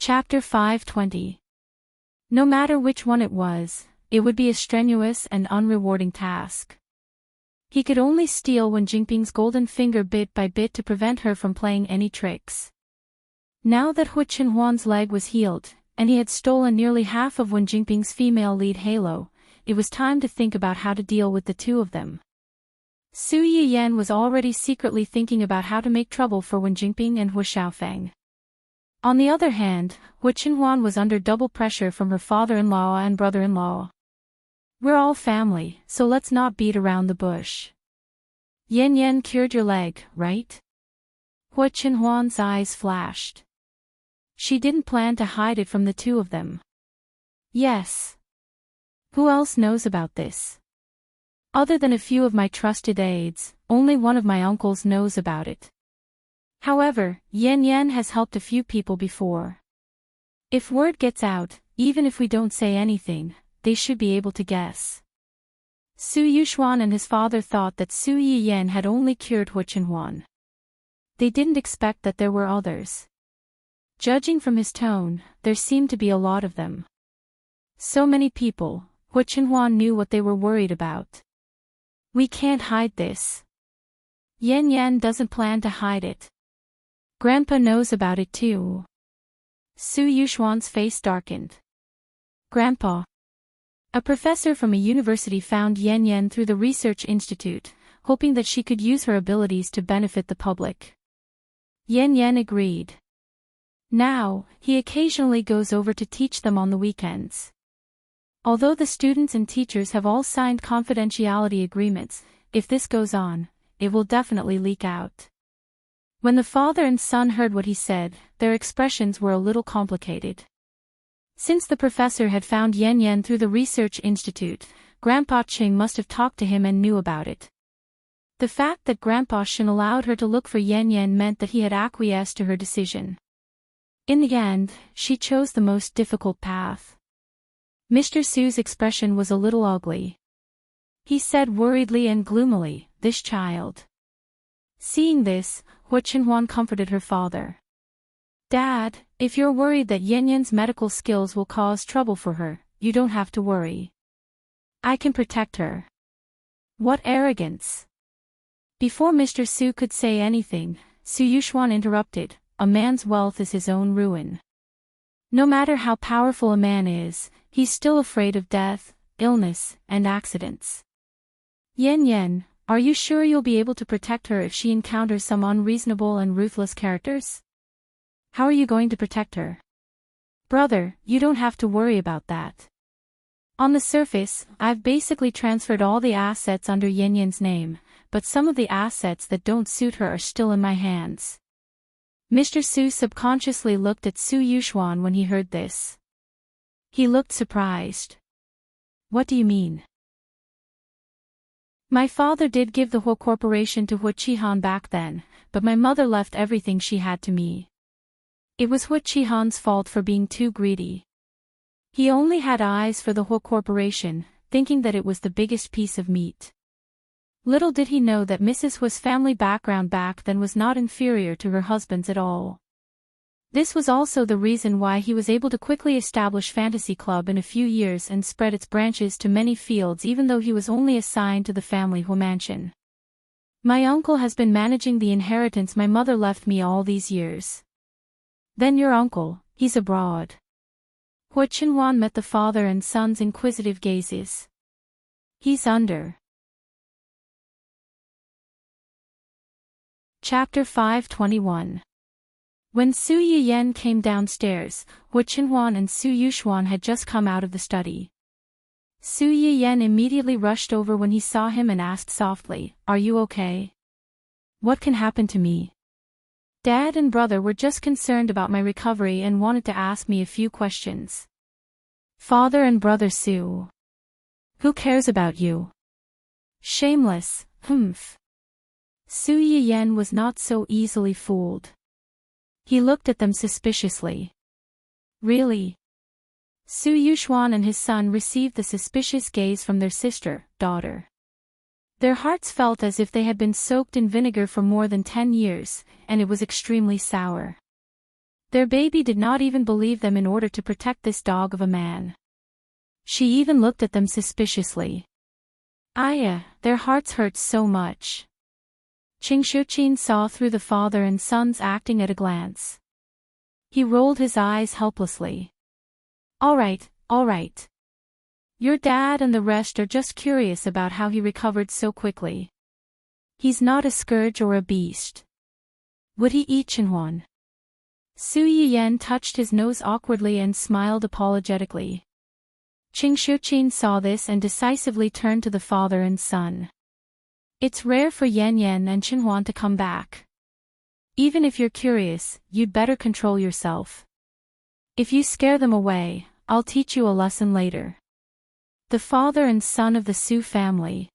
Chapter 520. No matter which one it was, it would be a strenuous and unrewarding task. He could only steal Wen Jingping's golden finger bit by bit to prevent her from playing any tricks. Now that Hu Qinhuan's leg was healed, and he had stolen nearly half of Wen Jingping's female lead halo, it was time to think about how to deal with the two of them. Su Yiyan was already secretly thinking about how to make trouble for Wen Jingping and Hu Xiaofeng. On the other hand, Hu Qinhuan was under double pressure from her father-in-law and brother-in-law. We're all family, so let's not beat around the bush. Yan cured your leg, right? Hu Qinhuan's eyes flashed. She didn't plan to hide it from the two of them. Yes. Who else knows about this? Other than a few of my trusted aides, only one of my uncles knows about it. However, Yan has helped a few people before. If word gets out, even if we don't say anything, they should be able to guess. Su Yuxuan and his father thought that Su Yiyan had only cured Hu Qinhuan. They didn't expect that there were others. Judging from his tone, there seemed to be a lot of them. So many people, Hu Qinhuan knew what they were worried about. We can't hide this. Yan doesn't plan to hide it. Grandpa knows about it too. Su Yuxuan's face darkened. Grandpa. A professor from a university found Yan through the research institute, hoping that she could use her abilities to benefit the public. Yan agreed. Now, he occasionally goes over to teach them on the weekends. Although the students and teachers have all signed confidentiality agreements, if this goes on, it will definitely leak out. When the father and son heard what he said, their expressions were a little complicated. Since the professor had found Yan through the research institute, Grandpa Qing must have talked to him and knew about it. The fact that Grandpa Shen allowed her to look for Yan meant that he had acquiesced to her decision. In the end, she chose the most difficult path. Mr. Su's expression was a little ugly. He said worriedly and gloomily, "This child." Seeing this, Hu Qinhuan comforted her father. Dad, if you're worried that Yan's medical skills will cause trouble for her, you don't have to worry. I can protect her. What arrogance! Before Mr. Su could say anything, Su Yuxuan interrupted, "A man's wealth is his own ruin. No matter how powerful a man is, he's still afraid of death, illness, and accidents. Yan, are you sure you'll be able to protect her if she encounters some unreasonable and ruthless characters? How are you going to protect her?" "Brother, you don't have to worry about that. On the surface, I've basically transferred all the assets under Yan's name, but some of the assets that don't suit her are still in my hands." Mr. Su subconsciously looked at Su Yuxuan when he heard this. He looked surprised. "What do you mean?" "My father did give the whole corporation to Hu Qihan back then, but my mother left everything she had to me. It was Hu Qihan's fault for being too greedy. He only had eyes for the whole corporation, thinking that it was the biggest piece of meat. Little did he know that Mrs. Hu's family background back then was not inferior to her husband's at all. This was also the reason why he was able to quickly establish Fantasy Club in a few years and spread its branches to many fields even though he was only assigned to the family Hu mansion. My uncle has been managing the inheritance my mother left me all these years." "Then your uncle, he's abroad." Hu Qinhuan met the father and son's inquisitive gazes. "He's under." Chapter 521. When Su Yiyan came downstairs, Hu Qinhuan and Su Yuxuan had just come out of the study. Su Yiyan immediately rushed over when he saw him and asked softly, "Are you okay? What can happen to me?" "Dad and brother were just concerned about my recovery and wanted to ask me a few questions." "Father and brother Su. Who cares about you?" "Shameless, humph." Su Yiyan was not so easily fooled. He looked at them suspiciously. "Really?" Su Yuxuan and his son received the suspicious gaze from their sister, daughter. Their hearts felt as if they had been soaked in vinegar for more than 10 years, and it was extremely sour. Their baby did not even believe them in order to protect this dog of a man. She even looked at them suspiciously. Their hearts hurt so much. Qing Shuqin saw through the father and sons acting at a glance. He rolled his eyes helplessly. All right. Your dad and the rest are just curious about how he recovered so quickly. He's not a scourge or a beast. Would he eat Qinhuan? Su Yiyan touched his nose awkwardly and smiled apologetically. Qing Shuqin saw this and decisively turned to the father and son. It's rare for Yan Yan and Qinhuan to come back. Even if you're curious, you'd better control yourself. If you scare them away, I'll teach you a lesson later. The father and son of the Su family.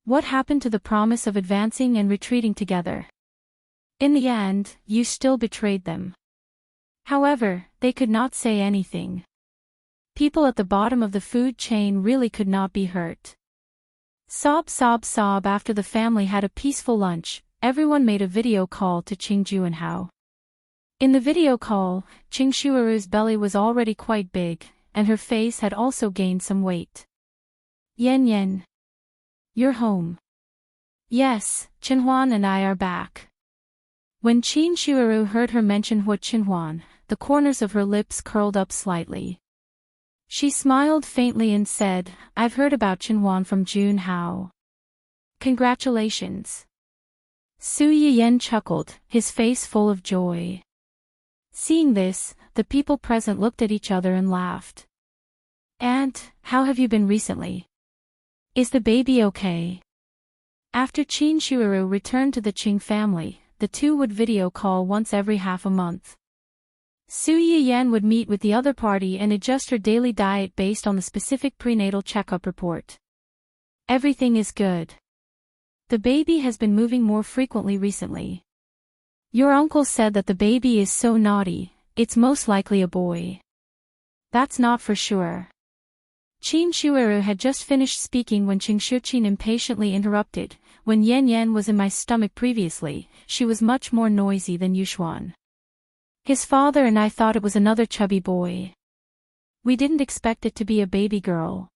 What happened to the promise of advancing and retreating together? In the end, you still betrayed them. However, they could not say anything. People at the bottom of the food chain really could not be hurt. Sob after the family had a peaceful lunch, everyone made a video call to Qingju and Hao. In the video call, Qingshuaru's belly was already quite big, and her face had also gained some weight. Yan, you're home. Yes, Qinhuan and I are back. When Qingshuaru heard her mention Hua Qinhuan, the corners of her lips curled up slightly. She smiled faintly and said, I've heard about Qinhuan from Jun Hao. Congratulations. Su Yiyan chuckled, his face full of joy. Seeing this, the people present looked at each other and laughed. Aunt, how have you been recently? Is the baby okay? After Qingshuaru returned to the Qing family, the two would video call once every half a month. Su Yiyan would meet with the other party and adjust her daily diet based on the specific prenatal checkup report. Everything is good. The baby has been moving more frequently recently. Your uncle said that the baby is so naughty, it's most likely a boy. That's not for sure. Qingshuaru had just finished speaking when Qingshuqin impatiently interrupted. When Yan Yan was in my stomach previously, she was much more noisy than Yushuan. His father and I thought it was another chubby boy. We didn't expect it to be a baby girl.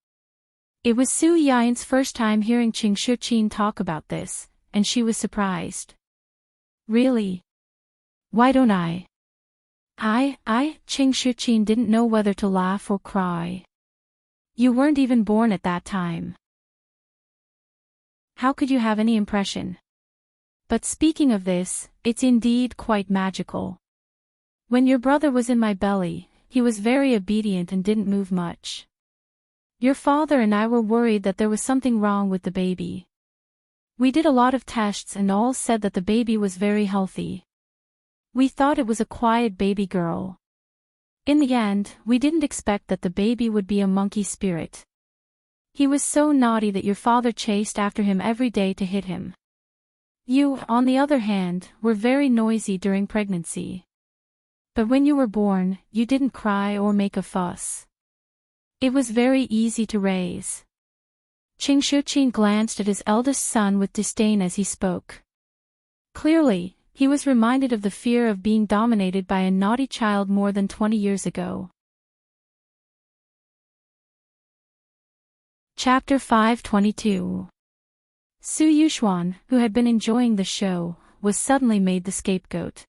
It was Su Yian's first time hearing Qingshuqin talk about this, and she was surprised. Really? Why don't I? Qingshuqin didn't know whether to laugh or cry. You weren't even born at that time. How could you have any impression? But speaking of this, it's indeed quite magical. When your brother was in my belly, he was very obedient and didn't move much. Your father and I were worried that there was something wrong with the baby. We did a lot of tests and all said that the baby was very healthy. We thought it was a quiet baby girl. In the end, we didn't expect that the baby would be a monkey spirit. He was so naughty that your father chased after him every day to hit him. You, on the other hand, were very noisy during pregnancy. But when you were born, you didn't cry or make a fuss. It was very easy to raise. Qingshuqin glanced at his eldest son with disdain as he spoke. Clearly, he was reminded of the fear of being dominated by a naughty child more than 20 years ago. Chapter 522. Su Yushuan, who had been enjoying the show, was suddenly made the scapegoat.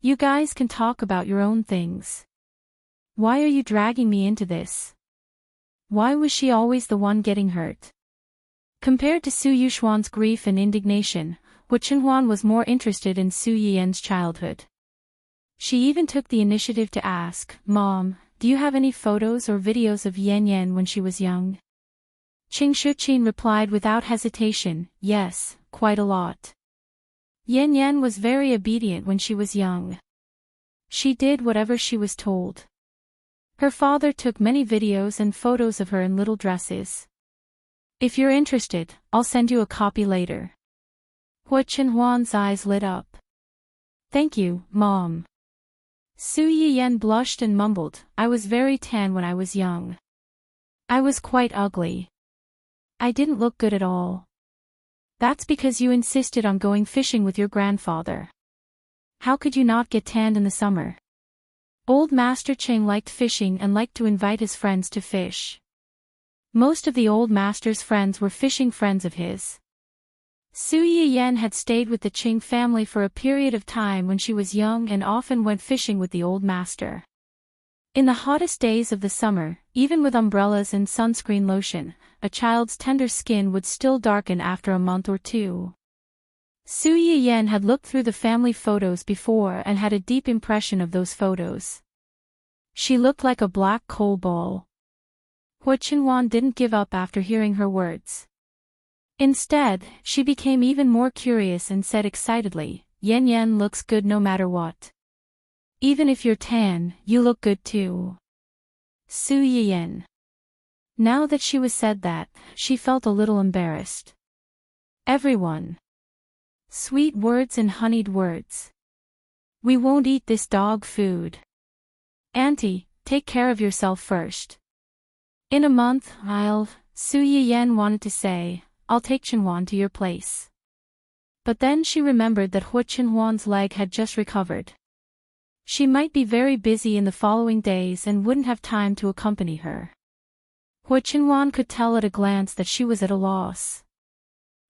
You guys can talk about your own things. Why are you dragging me into this? Why was she always the one getting hurt? Compared to Su Yushuan's grief and indignation, Hua Qinhuan was more interested in Su Yiyan's childhood. She even took the initiative to ask, Mom, do you have any photos or videos of Yan Yan when she was young? Qingshuqin replied without hesitation, yes, quite a lot. Yan Yan was very obedient when she was young. She did whatever she was told. Her father took many videos and photos of her in little dresses. If you're interested, I'll send you a copy later. Hua Qinhuan's eyes lit up. Thank you, Mom. Su Yiyan blushed and mumbled, I was very tan when I was young. I was quite ugly. I didn't look good at all. That's because you insisted on going fishing with your grandfather. How could you not get tanned in the summer? Old Master Ching liked fishing and liked to invite his friends to fish. Most of the old master's friends were fishing friends of his. Su Yiyen had stayed with the Ching family for a period of time when she was young and often went fishing with the old master. In the hottest days of the summer, even with umbrellas and sunscreen lotion, a child's tender skin would still darken after a month or two. Su Yiyen had looked through the family photos before and had a deep impression of those photos. She looked like a black coal ball. Hua Qinhuan didn't give up after hearing her words. Instead, she became even more curious and said excitedly, "Yan Yan looks good no matter what. Even if you're tan, you look good too." Su Yiyen. Now that she was said that, she felt a little embarrassed. Everyone. Sweet words and honeyed words. We won't eat this dog food. Auntie, take care of yourself first. In a month, Su Yiyen wanted to say, I'll take Qinhuan to your place. But then she remembered that Hua Qinhuan's leg had just recovered. She might be very busy in the following days and wouldn't have time to accompany her. Hua Qinhuan could tell at a glance that she was at a loss.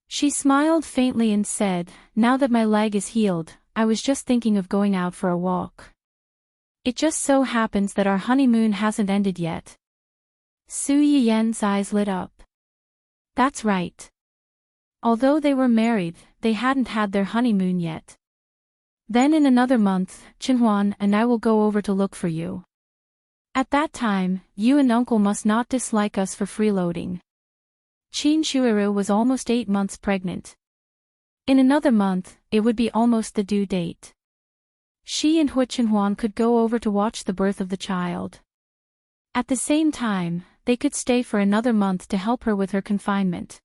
She smiled faintly and said, "Now that my leg is healed, I was just thinking of going out for a walk. It just so happens that our honeymoon hasn't ended yet." Su Yiyen's eyes lit up. That's right. Although they were married, they hadn't had their honeymoon yet. Then in another month, Qinhuan and I will go over to look for you. At that time, you and Uncle must not dislike us for freeloading. Qin Shuiru was almost 8 months pregnant. In another month, it would be almost the due date. She and Hua Qinhuan could go over to watch the birth of the child. At the same time, they could stay for another month to help her with her confinement.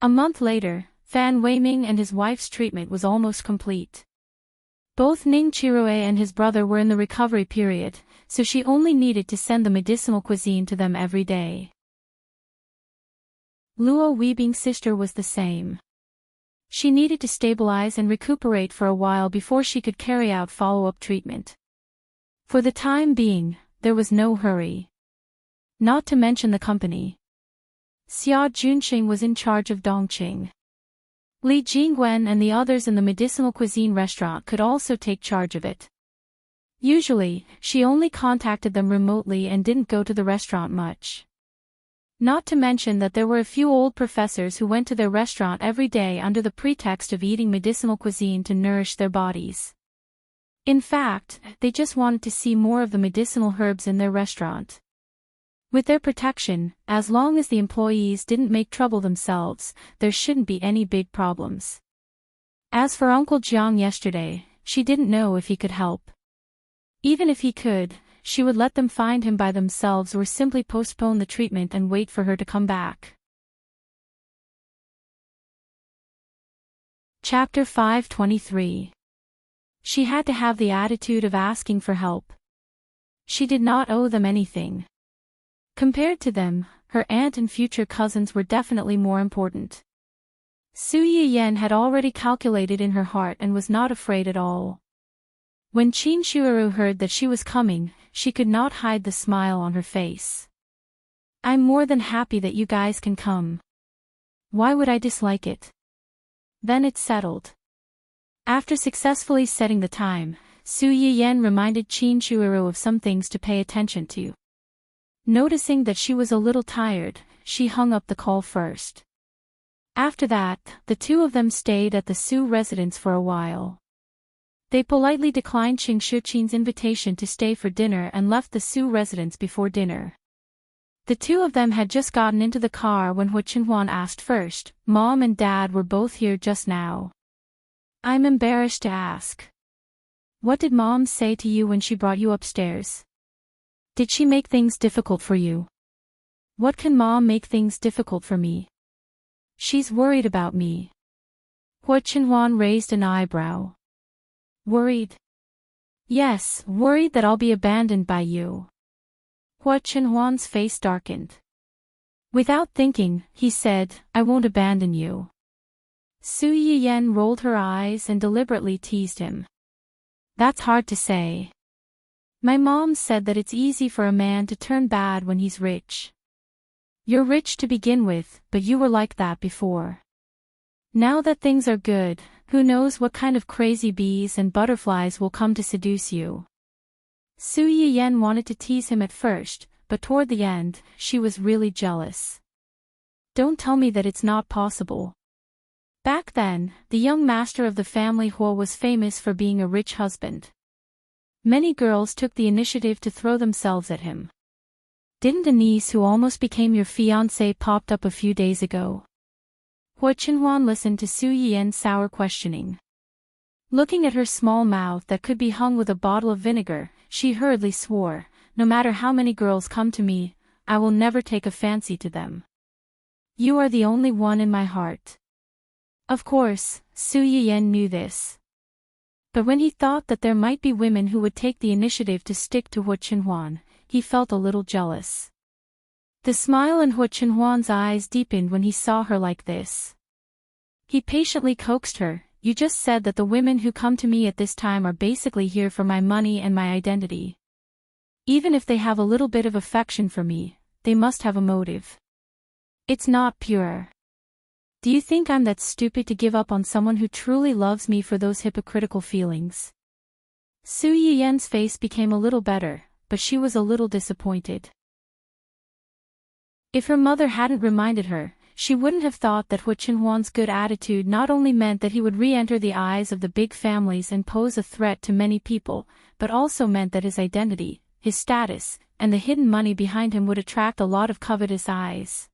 A month later, Fan Weiming and his wife's treatment was almost complete. Both Ning Chirue and his brother were in the recovery period, so she only needed to send the medicinal cuisine to them every day. Luo Weibing's sister was the same. She needed to stabilize and recuperate for a while before she could carry out follow-up treatment. For the time being, there was no hurry. Not to mention the company. Xia Junqing was in charge of Dongqing. Li Jingwen and the others in the medicinal cuisine restaurant could also take charge of it. Usually, she only contacted them remotely and didn't go to the restaurant much. Not to mention that there were a few old professors who went to their restaurant every day under the pretext of eating medicinal cuisine to nourish their bodies. In fact, they just wanted to see more of the medicinal herbs in their restaurant. With their protection, as long as the employees didn't make trouble themselves, there shouldn't be any big problems. As for Uncle Jiang yesterday, she didn't know if he could help. Even if he could, she would let them find him by themselves or simply postpone the treatment and wait for her to come back. Chapter 523. She had to have the attitude of asking for help. She did not owe them anything. Compared to them, her aunt and future cousins were definitely more important. Su Yiyen had already calculated in her heart and was not afraid at all. When Qin Shuiru heard that she was coming, she could not hide the smile on her face. "I'm more than happy that you guys can come. Why would I dislike it?" Then it's settled. After successfully setting the time, Su Yiyen reminded Qin Shuiru of some things to pay attention to. Noticing that she was a little tired, she hung up the call first. After that, the two of them stayed at the Su residence for a while. They politely declined Qing Shuqin's invitation to stay for dinner and left the Su residence before dinner. The two of them had just gotten into the car when Hua Qinhuan asked first, "Mom and Dad were both here just now. I'm embarrassed to ask. What did Mom say to you when she brought you upstairs? Did she make things difficult for you?" "What can Mom make things difficult for me? She's worried about me." Hua Qinhuan raised an eyebrow. "Worried?" "Yes, worried that I'll be abandoned by you." Hua Qinhuan's face darkened. Without thinking, he said, "I won't abandon you." Su Yiyen rolled her eyes and deliberately teased him. "That's hard to say." My mom said that it's easy for a man to turn bad when he's rich. You're rich to begin with, but you were like that before. Now that things are good, who knows what kind of crazy bees and butterflies will come to seduce you. Su Yiyen wanted to tease him at first, but toward the end, she was really jealous. Don't tell me that it's not possible. Back then, the young master of the family Huo was famous for being a rich husband. Many girls took the initiative to throw themselves at him. Didn't a niece who almost became your fiancée popped up a few days ago? Huo Qinhuan listened to Su Yiyen's sour questioning. Looking at her small mouth that could be hung with a bottle of vinegar, she hurriedly swore, no matter how many girls come to me, I will never take a fancy to them. You are the only one in my heart. Of course, Su Yiyen knew this. But when he thought that there might be women who would take the initiative to stick to Huo Qinhuan, he felt a little jealous. The smile in Huo Qinhuan's eyes deepened when he saw her like this. He patiently coaxed her, you just said that the women who come to me at this time are basically here for my money and my identity. Even if they have a little bit of affection for me, they must have a motive. It's not pure. Do you think I'm that stupid to give up on someone who truly loves me for those hypocritical feelings? Su Yiyen's face became a little better, but she was a little disappointed. If her mother hadn't reminded her, she wouldn't have thought that Huo Qinhuan's good attitude not only meant that he would re-enter the eyes of the big families and pose a threat to many people, but also meant that his identity, his status, and the hidden money behind him would attract a lot of covetous eyes.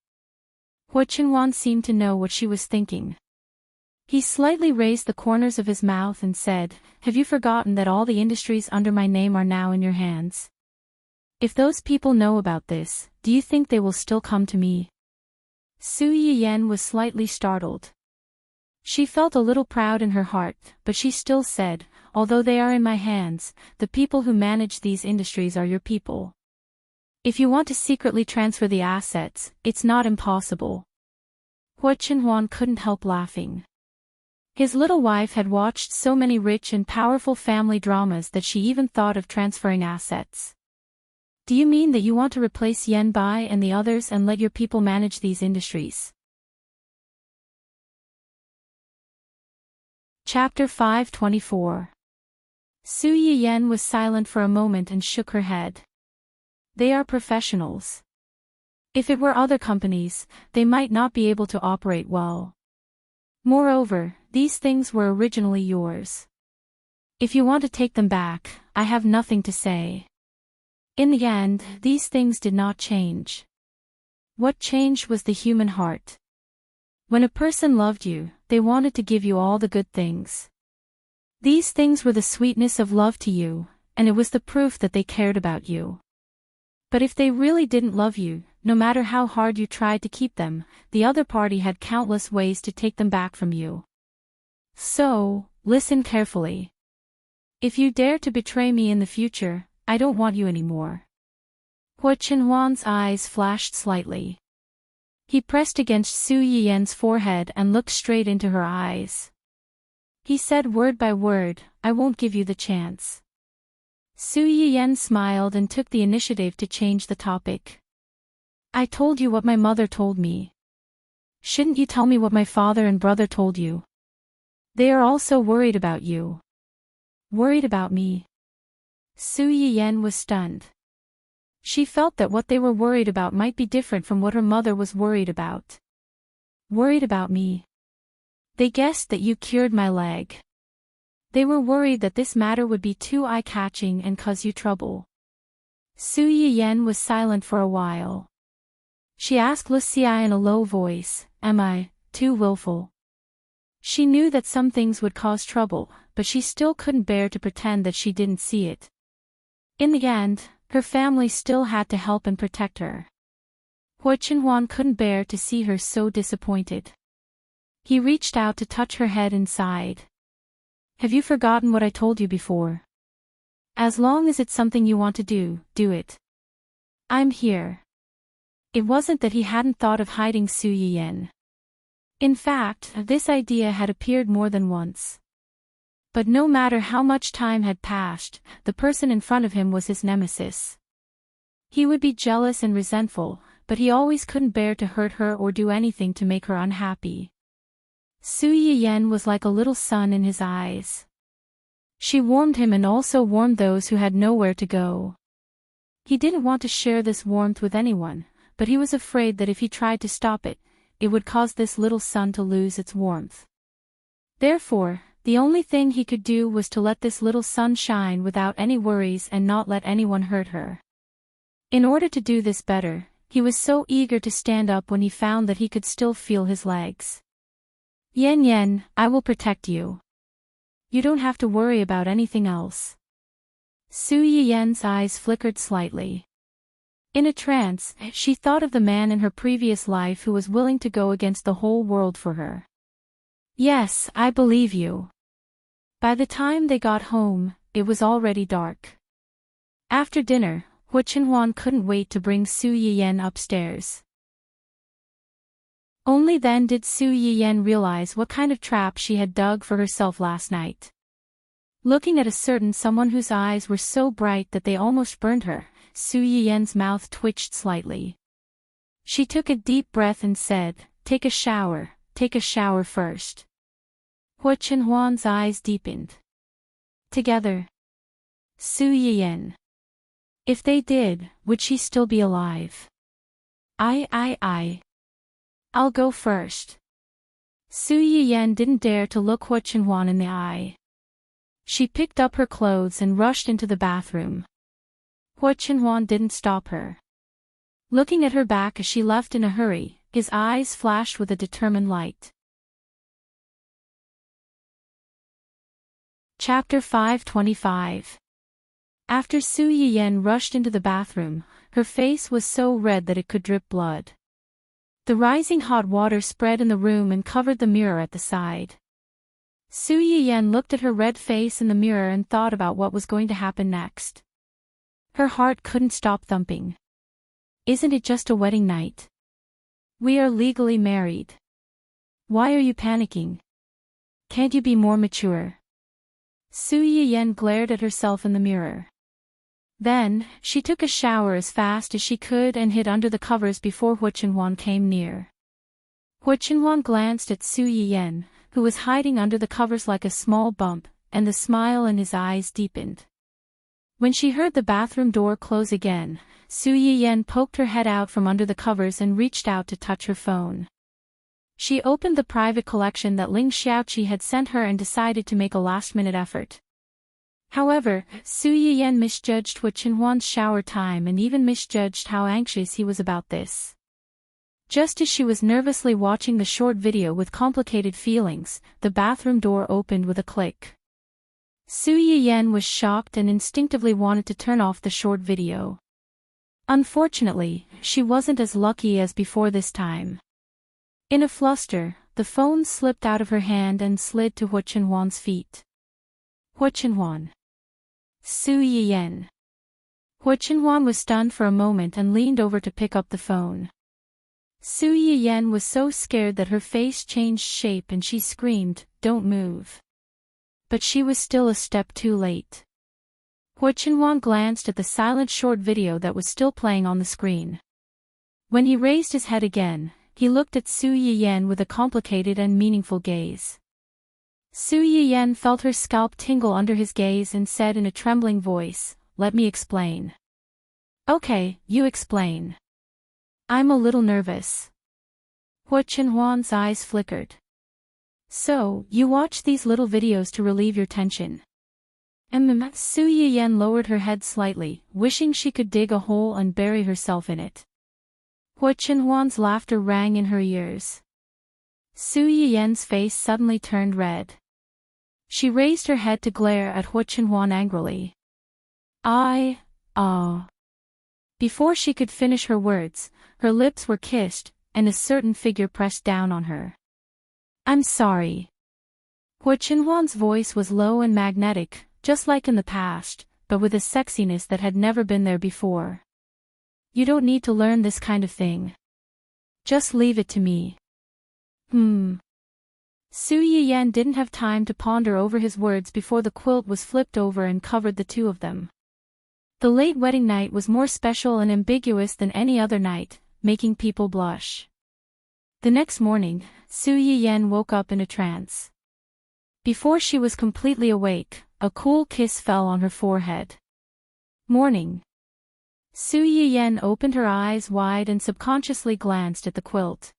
Huo Qinhuan seemed to know what she was thinking. He slightly raised the corners of his mouth and said, have you forgotten that all the industries under my name are now in your hands? If those people know about this, do you think they will still come to me? Su Yiyen was slightly startled. She felt a little proud in her heart, but she still said, although they are in my hands, the people who manage these industries are your people. If you want to secretly transfer the assets, it's not impossible. Huo Qinhuan couldn't help laughing. His little wife had watched so many rich and powerful family dramas that she even thought of transferring assets. Do you mean that you want to replace Yan Bai and the others and let your people manage these industries? Chapter 524. Su Yiyen was silent for a moment and shook her head. They are professionals. If it were other companies, they might not be able to operate well. Moreover, these things were originally yours. If you want to take them back, I have nothing to say. In the end, these things did not change. What changed was the human heart. When a person loved you, they wanted to give you all the good things. These things were the sweetness of love to you, and it was the proof that they cared about you. But if they really didn't love you, no matter how hard you tried to keep them, the other party had countless ways to take them back from you. So, listen carefully. If you dare to betray me in the future, I don't want you anymore. Huo Qinhuan's eyes flashed slightly. He pressed against Su Yiyen's forehead and looked straight into her eyes. He said word by word, I won't give you the chance. Su Yiyen smiled and took the initiative to change the topic. I told you what my mother told me. Shouldn't you tell me what my father and brother told you? They are also worried about you. Worried about me? Su Yiyen was stunned. She felt that what they were worried about might be different from what her mother was worried about. Worried about me? They guessed that you cured my leg. They were worried that this matter would be too eye-catching and cause you trouble. Su Yiyen was silent for a while. She asked Lu Xia in a low voice, am I too willful? She knew that some things would cause trouble, but she still couldn't bear to pretend that she didn't see it. In the end, her family still had to help and protect her. Huo Qinhuan couldn't bear to see her so disappointed. He reached out to touch her head and sighed. Have you forgotten what I told you before? As long as it's something you want to do, do it. I'm here. It wasn't that he hadn't thought of hiding Su Yiyen. In fact, this idea had appeared more than once. But no matter how much time had passed, the person in front of him was his nemesis. He would be jealous and resentful, but he always couldn't bear to hurt her or do anything to make her unhappy. Su Yiyen was like a little sun in his eyes. She warmed him and also warmed those who had nowhere to go. He didn't want to share this warmth with anyone, but he was afraid that if he tried to stop it, it would cause this little sun to lose its warmth. Therefore, the only thing he could do was to let this little sun shine without any worries and not let anyone hurt her. In order to do this better, he was so eager to stand up when he found that he could still feel his legs. Yen Yen, I will protect you. You don't have to worry about anything else. Su Yiyen's eyes flickered slightly. In a trance, she thought of the man in her previous life who was willing to go against the whole world for her. Yes, I believe you. By the time they got home, it was already dark. After dinner, Hu Chenhuan couldn't wait to bring Su Yiyen upstairs. Only then did Su Yiyen realize what kind of trap she had dug for herself last night. Looking at a certain someone whose eyes were so bright that they almost burned her, Su Yiyen's mouth twitched slightly. She took a deep breath and said, take a shower first. Hu Chenhuan's eyes deepened. Together. Su Yiyen. If they did, would she still be alive? I'll go first. Su Yiyen didn't dare to look Hu Chenhuan in the eye. She picked up her clothes and rushed into the bathroom. Hu Chenhuan didn't stop her. Looking at her back as she left in a hurry, his eyes flashed with a determined light. Chapter 525. After Su Yiyen rushed into the bathroom, her face was so red that it could drip blood. The rising hot water spread in the room and covered the mirror at the side. Su Yiyen looked at her red face in the mirror and thought about what was going to happen next. Her heart couldn't stop thumping. Isn't it just a wedding night? We are legally married. Why are you panicking? Can't you be more mature? Su Yiyen glared at herself in the mirror. Then, she took a shower as fast as she could and hid under the covers before Hu Chenhuan came near. Hu Chenhuan glanced at Su Yiyen, who was hiding under the covers like a small bump, and the smile in his eyes deepened. When she heard the bathroom door close again, Su Yiyen poked her head out from under the covers and reached out to touch her phone. She opened the private collection that Ling Xiaoqi had sent her and decided to make a last-minute effort. However, Su Yiyen misjudged Hu Chenhuan's shower time and even misjudged how anxious he was about this. Just as she was nervously watching the short video with complicated feelings, the bathroom door opened with a click. Su Yiyen was shocked and instinctively wanted to turn off the short video. Unfortunately, she wasn't as lucky as before this time. In a fluster, the phone slipped out of her hand and slid to Hu Chenhuan's feet. Hu Chenhuan. Su Yiyen. Hu Chenhuan was stunned for a moment and leaned over to pick up the phone. Su Yiyen was so scared that her face changed shape and she screamed, "Don't move." But she was still a step too late. Hu Chenhuan glanced at the silent short video that was still playing on the screen. When he raised his head again, he looked at Su Yiyen with a complicated and meaningful gaze. Su Yiyen felt her scalp tingle under his gaze and said in a trembling voice, "Let me explain." "Okay, you explain." "I'm a little nervous." Hu Chenhuan's eyes flickered. "So, you watch these little videos to relieve your tension?" Su Yiyen lowered her head slightly, wishing she could dig a hole and bury herself in it. Hu Chenhuan's laughter rang in her ears. Su Yiyen's face suddenly turned red. She raised her head to glare at Hu Chenhuan angrily. Before she could finish her words, her lips were kissed, and a certain figure pressed down on her. "I'm sorry." Hu Chenhuan's voice was low and magnetic, just like in the past, but with a sexiness that had never been there before. "You don't need to learn this kind of thing. Just leave it to me." Su Yiyan didn't have time to ponder over his words before the quilt was flipped over and covered the two of them. The late wedding night was more special and ambiguous than any other night, making people blush. The next morning, Su Yiyan woke up in a trance. Before she was completely awake, a cool kiss fell on her forehead. Morning. Su Yiyan opened her eyes wide and subconsciously glanced at the quilt.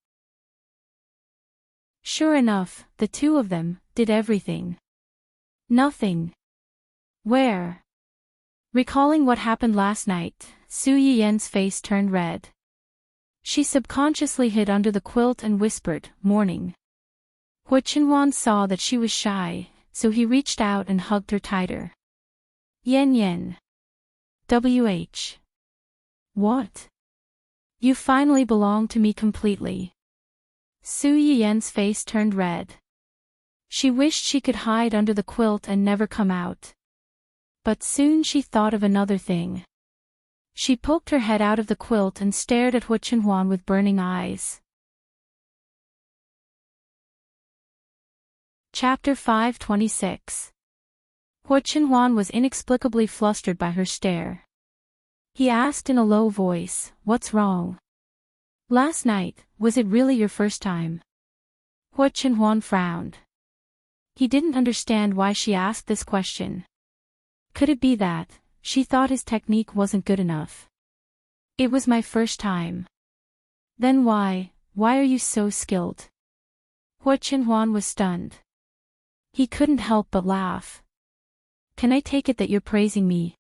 Sure enough, the two of them did everything. Nothing. Where? Recalling what happened last night, Su Yiyan's face turned red. She subconsciously hid under the quilt and whispered, "Morning." Hu Chenhuan saw that she was shy, so he reached out and hugged her tighter. Yen Yen. WH. What? You finally belong to me completely. Su Yiyan's face turned red. She wished she could hide under the quilt and never come out. But soon she thought of another thing. She poked her head out of the quilt and stared at Hu Chenhuan with burning eyes. Chapter 526. Hu Chenhuan was inexplicably flustered by her stare. He asked in a low voice, "What's wrong? Last night, was it really your first time?" Hu Chenhuan frowned. He didn't understand why she asked this question. Could it be that she thought his technique wasn't good enough? It was my first time. Then why are you so skilled? Hu Chenhuan was stunned. He couldn't help but laugh. Can I take it that you're praising me?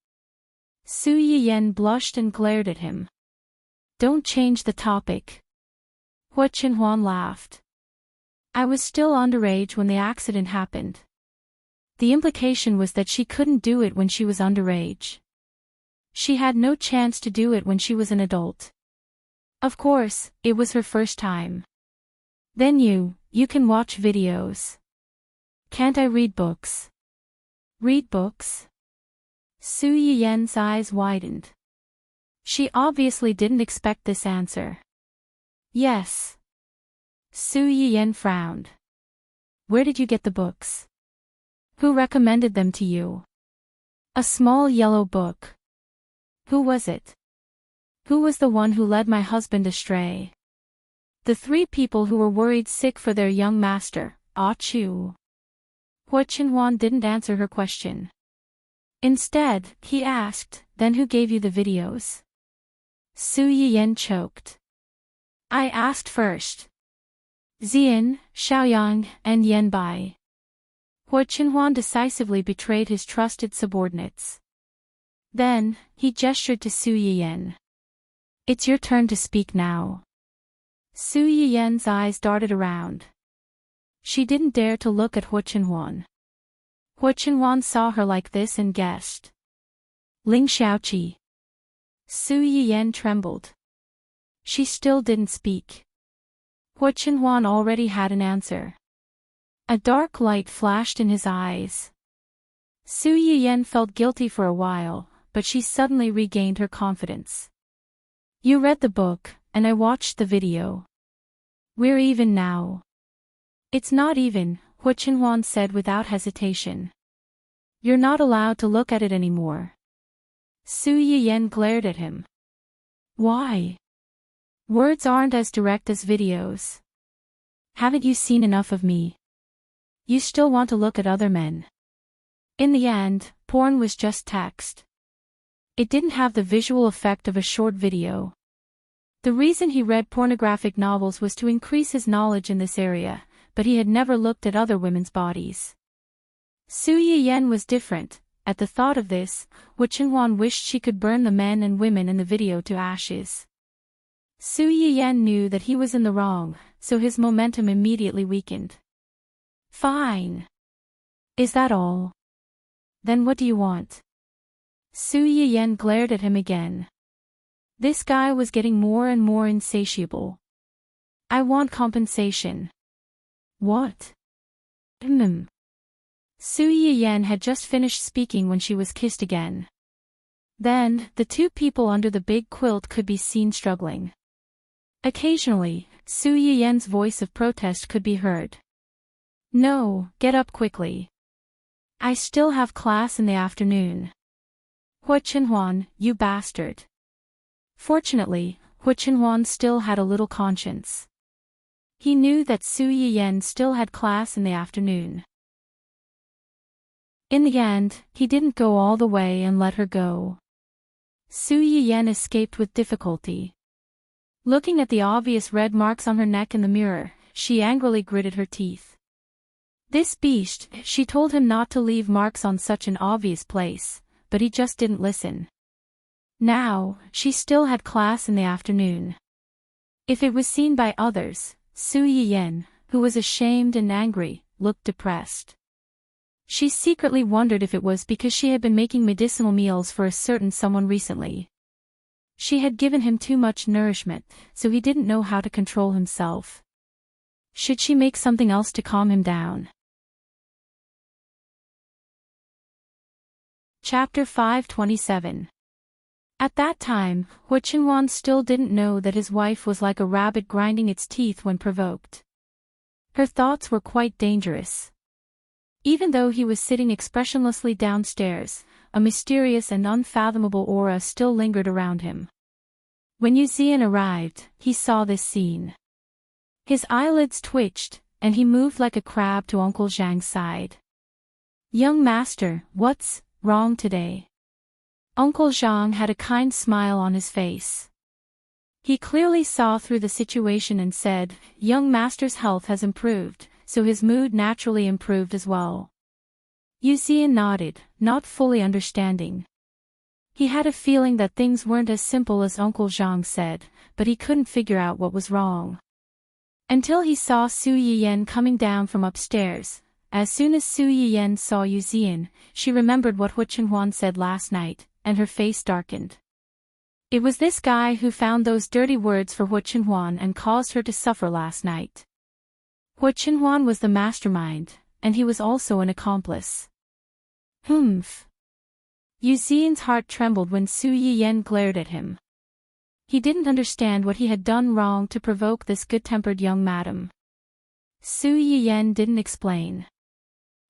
Su Yiyan blushed and glared at him. Don't change the topic. Hu Chenhuan laughed. I was still underage when the accident happened. The implication was that she couldn't do it when she was underage. She had no chance to do it when she was an adult. Of course, it was her first time. Then you can watch videos. Can't I read books? Read books? Su Yiyan's eyes widened. She obviously didn't expect this answer. Yes. Su Yiyan frowned. Where did you get the books? Who recommended them to you? A small yellow book. Who was it? Who was the one who led my husband astray? The three people who were worried sick for their young master, Ah Chu. Hu Chenhuan didn't answer her question. Instead, he asked, then who gave you the videos? Su Yiyan choked. I asked first. Xian, Xiaoyang, and Yan Bai. Hu Chenhuan decisively betrayed his trusted subordinates. Then, he gestured to Su Yiyan. It's your turn to speak now. Su Yiyan's eyes darted around. She didn't dare to look at Hu Chenhuan. Hu Chenhuan saw her like this and guessed. Ling Xiaoqi. Su Yiyan trembled. She still didn't speak. Hu Chenhuan already had an answer. A dark light flashed in his eyes. Su Yiyan felt guilty for a while, but she suddenly regained her confidence. You read the book, and I watched the video. We're even now. It's not even, Hu Chenhuan said without hesitation. You're not allowed to look at it anymore. Su Yiyan glared at him. Why? Words aren't as direct as videos. Haven't you seen enough of me? You still want to look at other men. In the end, porn was just text. It didn't have the visual effect of a short video. The reason he read pornographic novels was to increase his knowledge in this area, but he had never looked at other women's bodies. Su Yiyan was different. At the thought of this, Hu Chenhuan wished she could burn the men and women in the video to ashes. Su Yiyan knew that he was in the wrong, so his momentum immediately weakened. Fine. Is that all? Then what do you want? Su Yiyan glared at him again. This guy was getting more and more insatiable. I want compensation. What? Su Yiyan had just finished speaking when she was kissed again. Then, the two people under the big quilt could be seen struggling. Occasionally, Su Yiyan's voice of protest could be heard. No, get up quickly. I still have class in the afternoon. Hua Chenhuan, you bastard. Fortunately, Hua Chenhuan still had a little conscience. He knew that Su Yiyan still had class in the afternoon. In the end, he didn't go all the way and let her go. Su Yiyan escaped with difficulty. Looking at the obvious red marks on her neck in the mirror, she angrily gritted her teeth. This beast, she told him not to leave marks on such an obvious place, but he just didn't listen. Now, she still had class in the afternoon. If it was seen by others, Su Yiyan, who was ashamed and angry, looked depressed. She secretly wondered if it was because she had been making medicinal meals for a certain someone recently. She had given him too much nourishment, so he didn't know how to control himself. Should she make something else to calm him down? Chapter 527. At that time, Hua Chenhuan still didn't know that his wife was like a rabbit grinding its teeth when provoked. Her thoughts were quite dangerous. Even though he was sitting expressionlessly downstairs, a mysterious and unfathomable aura still lingered around him. When Yu Zian arrived, he saw this scene. His eyelids twitched, and he moved like a crab to Uncle Zhang's side. "Young master, what's wrong today?" Uncle Zhang had a kind smile on his face. He clearly saw through the situation and said, "Young master's health has improved," so his mood naturally improved as well. Yu Zian nodded, not fully understanding. He had a feeling that things weren't as simple as Uncle Zhang said, but he couldn't figure out what was wrong. Until he saw Su Yiyan coming down from upstairs. As soon as Su Yiyan saw Yu Zian, she remembered what Hua Chenhuan said last night, and her face darkened. It was this guy who found those dirty words for Hua Chenhuan and caused her to suffer last night. Hua Chenhuan was the mastermind, and he was also an accomplice. Humph. Yu Zian's heart trembled when Su Yiyan glared at him. He didn't understand what he had done wrong to provoke this good-tempered young madam. Su Yiyan didn't explain.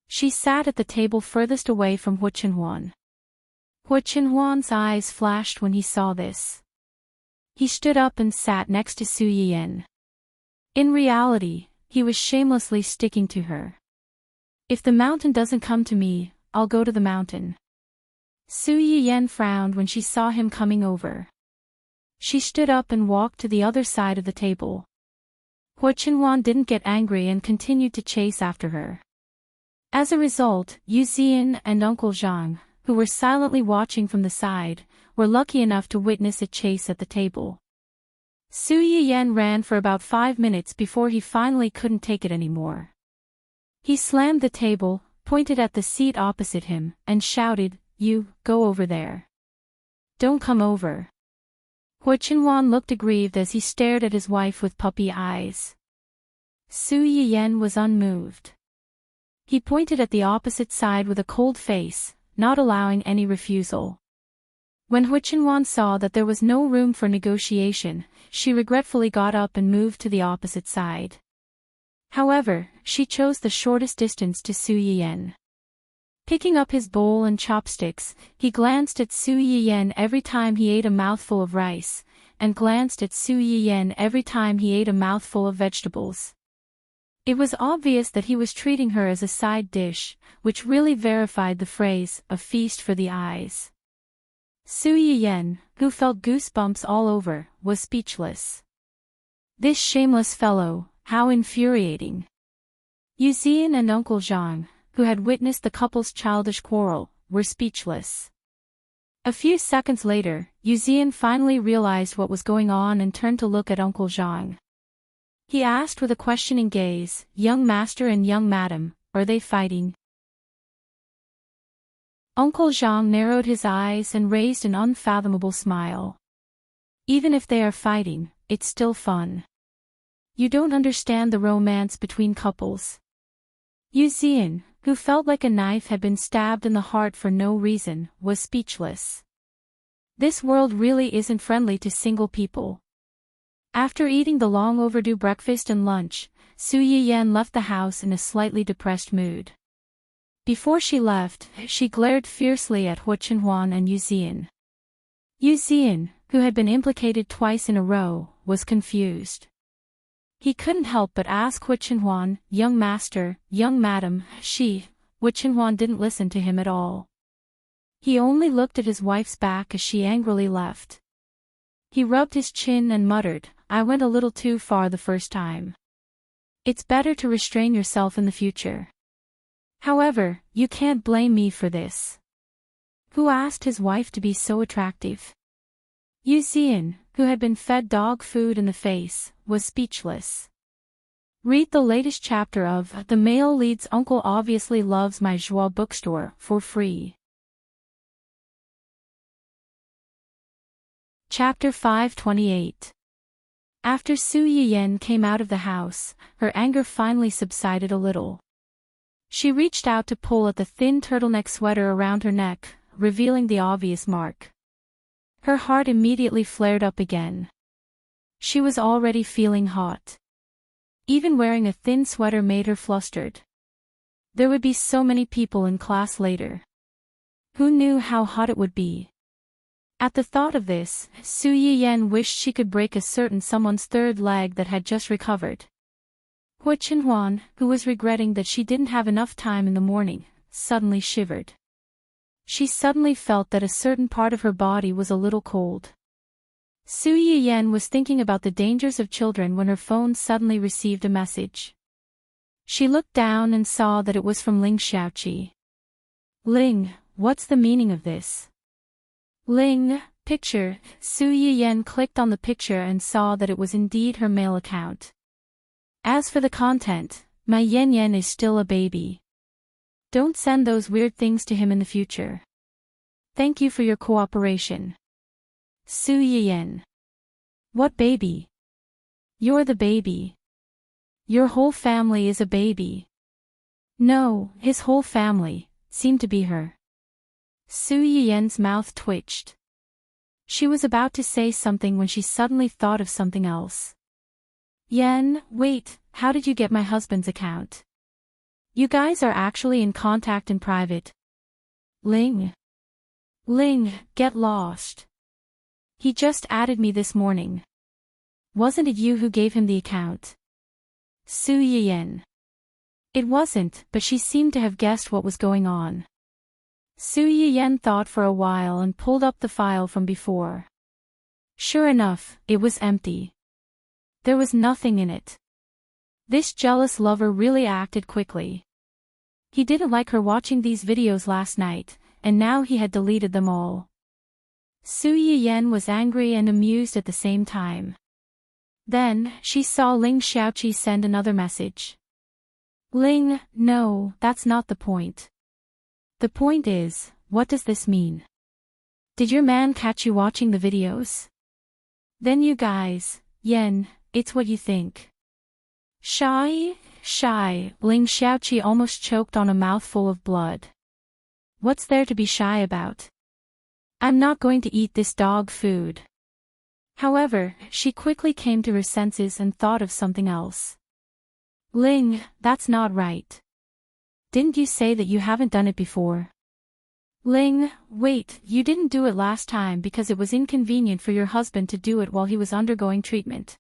She sat at the table furthest away from Hua Chenhuan. Hua Chenhuan's eyes flashed when he saw this. He stood up and sat next to Su Yiyan. In reality, he was shamelessly sticking to her. "If the mountain doesn't come to me, I'll go to the mountain." Su Yiyan frowned when she saw him coming over. She stood up and walked to the other side of the table. Hua Chenhuan didn't get angry and continued to chase after her. As a result, Yu Zian and Uncle Zhang, who were silently watching from the side, were lucky enough to witness a chase at the table. Su Yiyan ran for about 5 minutes before he finally couldn't take it anymore. He slammed the table, pointed at the seat opposite him, and shouted, "You, go over there. Don't come over." Hua Chenhuan looked aggrieved as he stared at his wife with puppy eyes. Su Yiyan was unmoved. He pointed at the opposite side with a cold face, not allowing any refusal. When Hua Chenhuan saw that there was no room for negotiation, she regretfully got up and moved to the opposite side. However, she chose the shortest distance to Su Yiyan. Picking up his bowl and chopsticks, he glanced at Su Yiyan every time he ate a mouthful of rice, and glanced at Su Yiyan every time he ate a mouthful of vegetables. It was obvious that he was treating her as a side dish, which really verified the phrase, "a feast for the eyes." Su Yiyan, who felt goosebumps all over, was speechless. This shameless fellow, how infuriating. Yu Zian and Uncle Zhang, who had witnessed the couple's childish quarrel, were speechless. A few seconds later, Yu Zian finally realized what was going on and turned to look at Uncle Zhang. He asked with a questioning gaze, "Young master and young madam, are they fighting?" Uncle Zhang narrowed his eyes and raised an unfathomable smile. "Even if they are fighting, it's still fun. You don't understand the romance between couples." Yu Zian, who felt like a knife had been stabbed in the heart for no reason, was speechless. This world really isn't friendly to single people. After eating the long overdue breakfast and lunch, Su Yiyan left the house in a slightly depressed mood. Before she left, she glared fiercely at Hu Chenhuan and Yu Zian. Yu Zian, who had been implicated twice in a row, was confused. He couldn't help but ask Hu Chenhuan, "Young master, young madam," Hu Chenhuan didn't listen to him at all. He only looked at his wife's back as she angrily left. He rubbed his chin and muttered, "I went a little too far the first time. It's better to restrain yourself in the future. However, you can't blame me for this." Who asked his wife to be so attractive? Yu Zian, who had been fed dog food in the face, was speechless. Read the latest chapter of The Male Lead's Uncle Obviously Loves My Joie bookstore for free. Chapter 528. After Su Yiyan came out of the house, her anger finally subsided a little. She reached out to pull at the thin turtleneck sweater around her neck, revealing the obvious mark. Her heart immediately flared up again. She was already feeling hot. Even wearing a thin sweater made her flustered. There would be so many people in class later. Who knew how hot it would be? At the thought of this, Su Yiyan wished she could break a certain someone's third leg that had just recovered. Hu Chenhuan, who was regretting that she didn't have enough time in the morning, suddenly shivered. She suddenly felt that a certain part of her body was a little cold. Su Yiyan was thinking about the dangers of children when her phone suddenly received a message. She looked down and saw that it was from Ling Xiaoqi. "Ling, what's the meaning of this?" "Ling, picture." Su Yiyan clicked on the picture and saw that it was indeed her mail account. "As for the content, my Yan Yan is still a baby. Don't send those weird things to him in the future. Thank you for your cooperation. Su Yiyan." "What baby? You're the baby. Your whole family is a baby." No, his whole family seemed to be her. Su Yiyan's mouth twitched. She was about to say something when she suddenly thought of something else. "Yan, wait, how did you get my husband's account? You guys are actually in contact in private." "Ling. Ling, get lost. He just added me this morning. Wasn't it you who gave him the account?" Su Yiyan. It wasn't, but she seemed to have guessed what was going on. Su Yiyan thought for a while and pulled up the file from before. Sure enough, it was empty. There was nothing in it. This jealous lover really acted quickly. He didn't like her watching these videos last night, and now he had deleted them all. Su Yiyan was angry and amused at the same time. Then, she saw Ling Xiaoqi send another message. "Ling, no, that's not the point. The point is, what does this mean? Did your man catch you watching the videos? Then you guys, Yan, it's what you think." Shy. Ling Xiaoqi almost choked on a mouthful of blood. "What's there to be shy about? I'm not going to eat this dog food." However, she quickly came to her senses and thought of something else. "Ling, that's not right. Didn't you say that you haven't done it before?" "Ling, wait, you didn't do it last time because it was inconvenient for your husband to do it while he was undergoing treatment.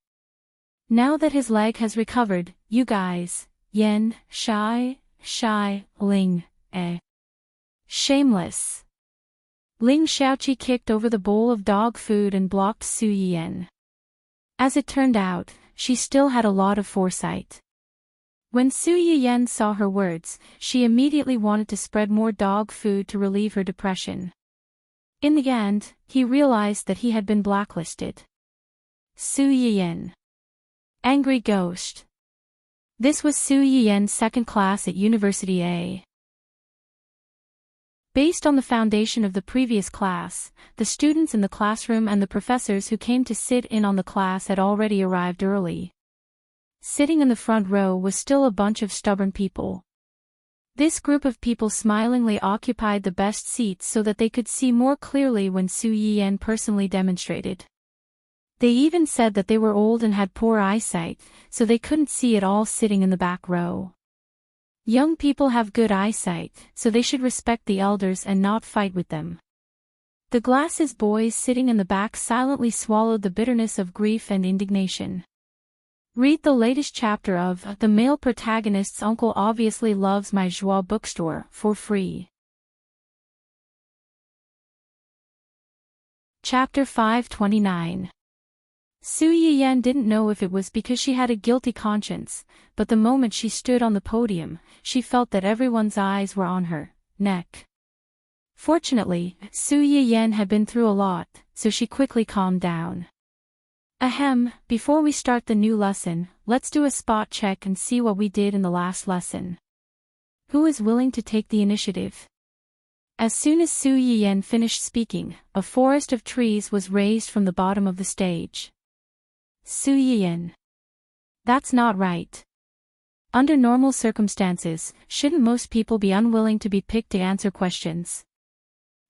Now that his leg has recovered, you guys, Yan, shy, Ling, Shameless." Ling Xiaoqi kicked over the bowl of dog food and blocked Su Yiyan. As it turned out, she still had a lot of foresight. When Su Yiyan saw her words, she immediately wanted to spread more dog food to relieve her depression. In the end, he realized that he had been blacklisted. Su Yiyan. Angry Ghost. This was Su Yiyan's second class at University A. Based on the foundation of the previous class, the students in the classroom and the professors who came to sit in on the class had already arrived early. Sitting in the front row was still a bunch of stubborn people. This group of people smilingly occupied the best seats so that they could see more clearly when Su Yiyan personally demonstrated. They even said that they were old and had poor eyesight, so they couldn't see it all sitting in the back row. Young people have good eyesight, so they should respect the elders and not fight with them. The glasses boys sitting in the back silently swallowed the bitterness of grief and indignation. Read the latest chapter of The Male Protagonist's Uncle Obviously Loves My Joie bookstore for free. Chapter 529. Su Yiyan didn't know if it was because she had a guilty conscience, but the moment she stood on the podium, she felt that everyone's eyes were on her neck. Fortunately, Su Yiyan had been through a lot, so she quickly calmed down. Ahem, before we start the new lesson, let's do a spot check and see what we did in the last lesson. Who is willing to take the initiative? As soon as Su Yiyan finished speaking, a forest of trees was raised from the bottom of the stage. Su Yiyan. That's not right. Under normal circumstances, shouldn't most people be unwilling to be picked to answer questions?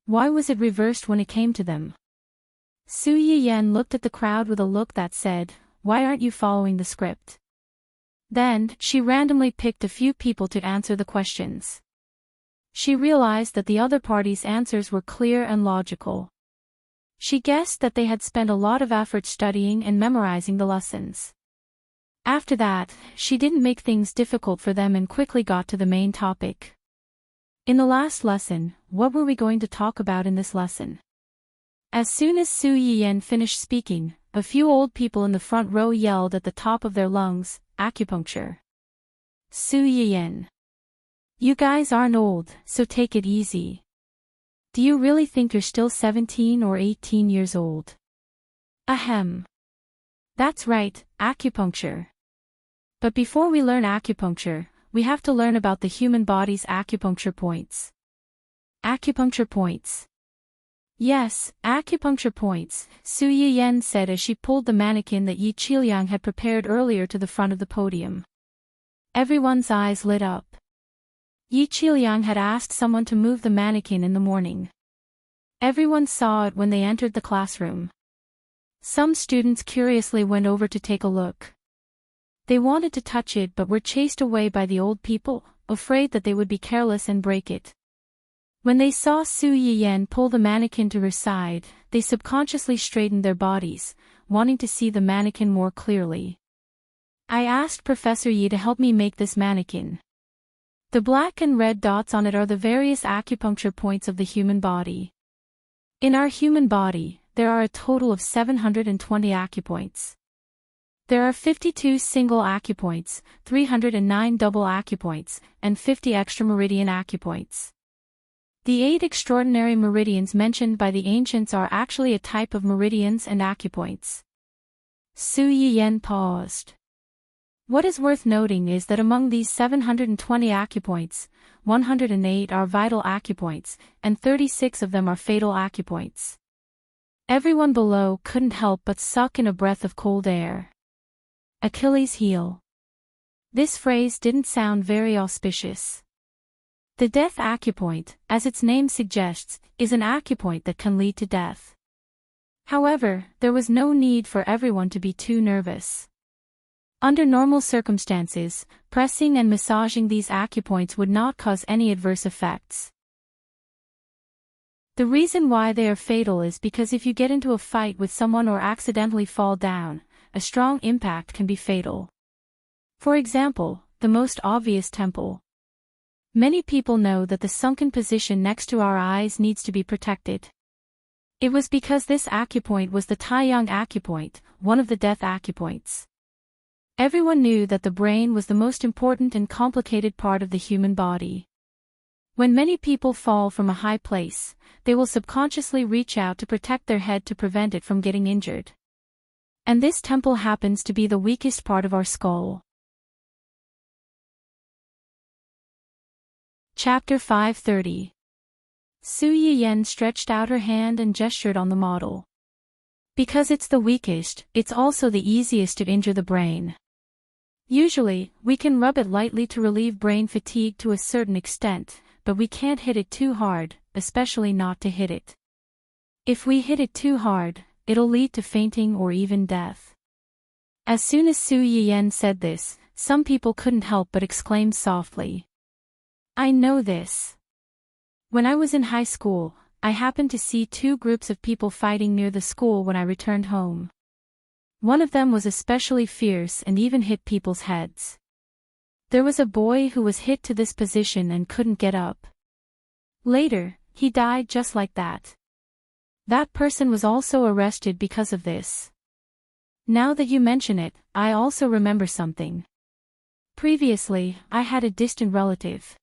Why was it reversed when it came to them? Su Yiyan looked at the crowd with a look that said, "Why aren't you following the script?" Then, she randomly picked a few people to answer the questions. She realized that the other party's answers were clear and logical. She guessed that they had spent a lot of effort studying and memorizing the lessons. After that, she didn't make things difficult for them and quickly got to the main topic. In the last lesson, what were we going to talk about in this lesson? As soon as Su Yiyan finished speaking, a few old people in the front row yelled at the top of their lungs, "Acupuncture." Su Yiyan. You guys aren't old, so take it easy. Do you really think you're still 17 or 18 years old? Ahem. That's right, acupuncture. But before we learn acupuncture, we have to learn about the human body's acupuncture points. Acupuncture points. Yes, acupuncture points, Su Yiyan said as she pulled the mannequin that Yi Qiliang had prepared earlier to the front of the podium. Everyone's eyes lit up. Yi Qiliang had asked someone to move the mannequin in the morning. Everyone saw it when they entered the classroom. Some students curiously went over to take a look. They wanted to touch it but were chased away by the old people, afraid that they would be careless and break it. When they saw Su Yiyan pull the mannequin to her side, they subconsciously straightened their bodies, wanting to see the mannequin more clearly. I asked Professor Yi to help me make this mannequin. The black and red dots on it are the various acupuncture points of the human body. In our human body, there are a total of 720 acupoints. There are 52 single acupoints, 309 double acupoints, and 50 extrameridian acupoints. The 8 extraordinary meridians mentioned by the ancients are actually a type of meridians and acupoints. Su Yiyan paused. What is worth noting is that among these 720 acupoints, 108 are vital acupoints, and 36 of them are fatal acupoints. Everyone below couldn't help but suck in a breath of cold air. Achilles' heel. This phrase didn't sound very auspicious. The death acupoint, as its name suggests, is an acupoint that can lead to death. However, there was no need for everyone to be too nervous. Under normal circumstances, pressing and massaging these acupoints would not cause any adverse effects. The reason why they are fatal is because if you get into a fight with someone or accidentally fall down, a strong impact can be fatal. For example, the most obvious temple. Many people know that the sunken position next to our eyes needs to be protected. It was because this acupoint was the Taiyang acupoint, one of the death acupoints. Everyone knew that the brain was the most important and complicated part of the human body. When many people fall from a high place, they will subconsciously reach out to protect their head to prevent it from getting injured. And this temple happens to be the weakest part of our skull. Chapter 530. Su Yiyan stretched out her hand and gestured on the model. Because it's the weakest, it's also the easiest to injure the brain. Usually, we can rub it lightly to relieve brain fatigue to a certain extent, but we can't hit it too hard, especially not to hit it. If we hit it too hard, it'll lead to fainting or even death. As soon as Su Yiyan said this, some people couldn't help but exclaim softly. I know this. When I was in high school, I happened to see two groups of people fighting near the school when I returned home. One of them was especially fierce and even hit people's heads. There was a boy who was hit to this position and couldn't get up. Later, he died just like that. That person was also arrested because of this. Now that you mention it, I also remember something. Previously, I had a distant relative.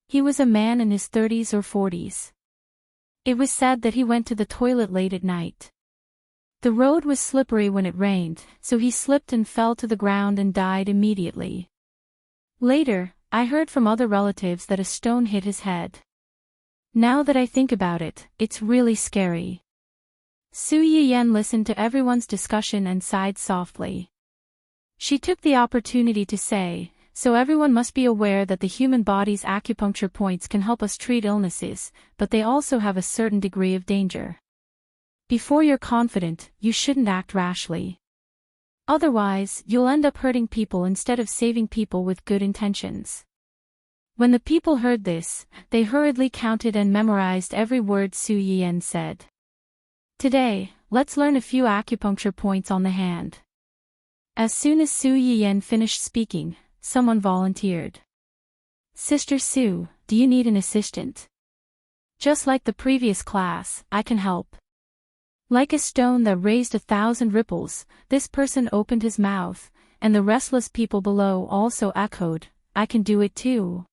He was a man in his 30s or 40s. It was said that he went to the toilet late at night. The road was slippery when it rained, so he slipped and fell to the ground and died immediately. Later, I heard from other relatives that a stone hit his head. Now that I think about it, it's really scary. Su Yiyan listened to everyone's discussion and sighed softly. She took the opportunity to say, so everyone must be aware that the human body's acupuncture points can help us treat illnesses, but they also have a certain degree of danger. Before you're confident, you shouldn't act rashly. Otherwise, you'll end up hurting people instead of saving people with good intentions. When the people heard this, they hurriedly counted and memorized every word Su Yiyan said. Today, let's learn a few acupuncture points on the hand. As soon as Su Yiyan finished speaking, someone volunteered. Sister Su, do you need an assistant? Just like the previous class, I can help. Like a stone that raised 1,000 ripples, this person opened his mouth, and the restless people below also echoed, I can do it too.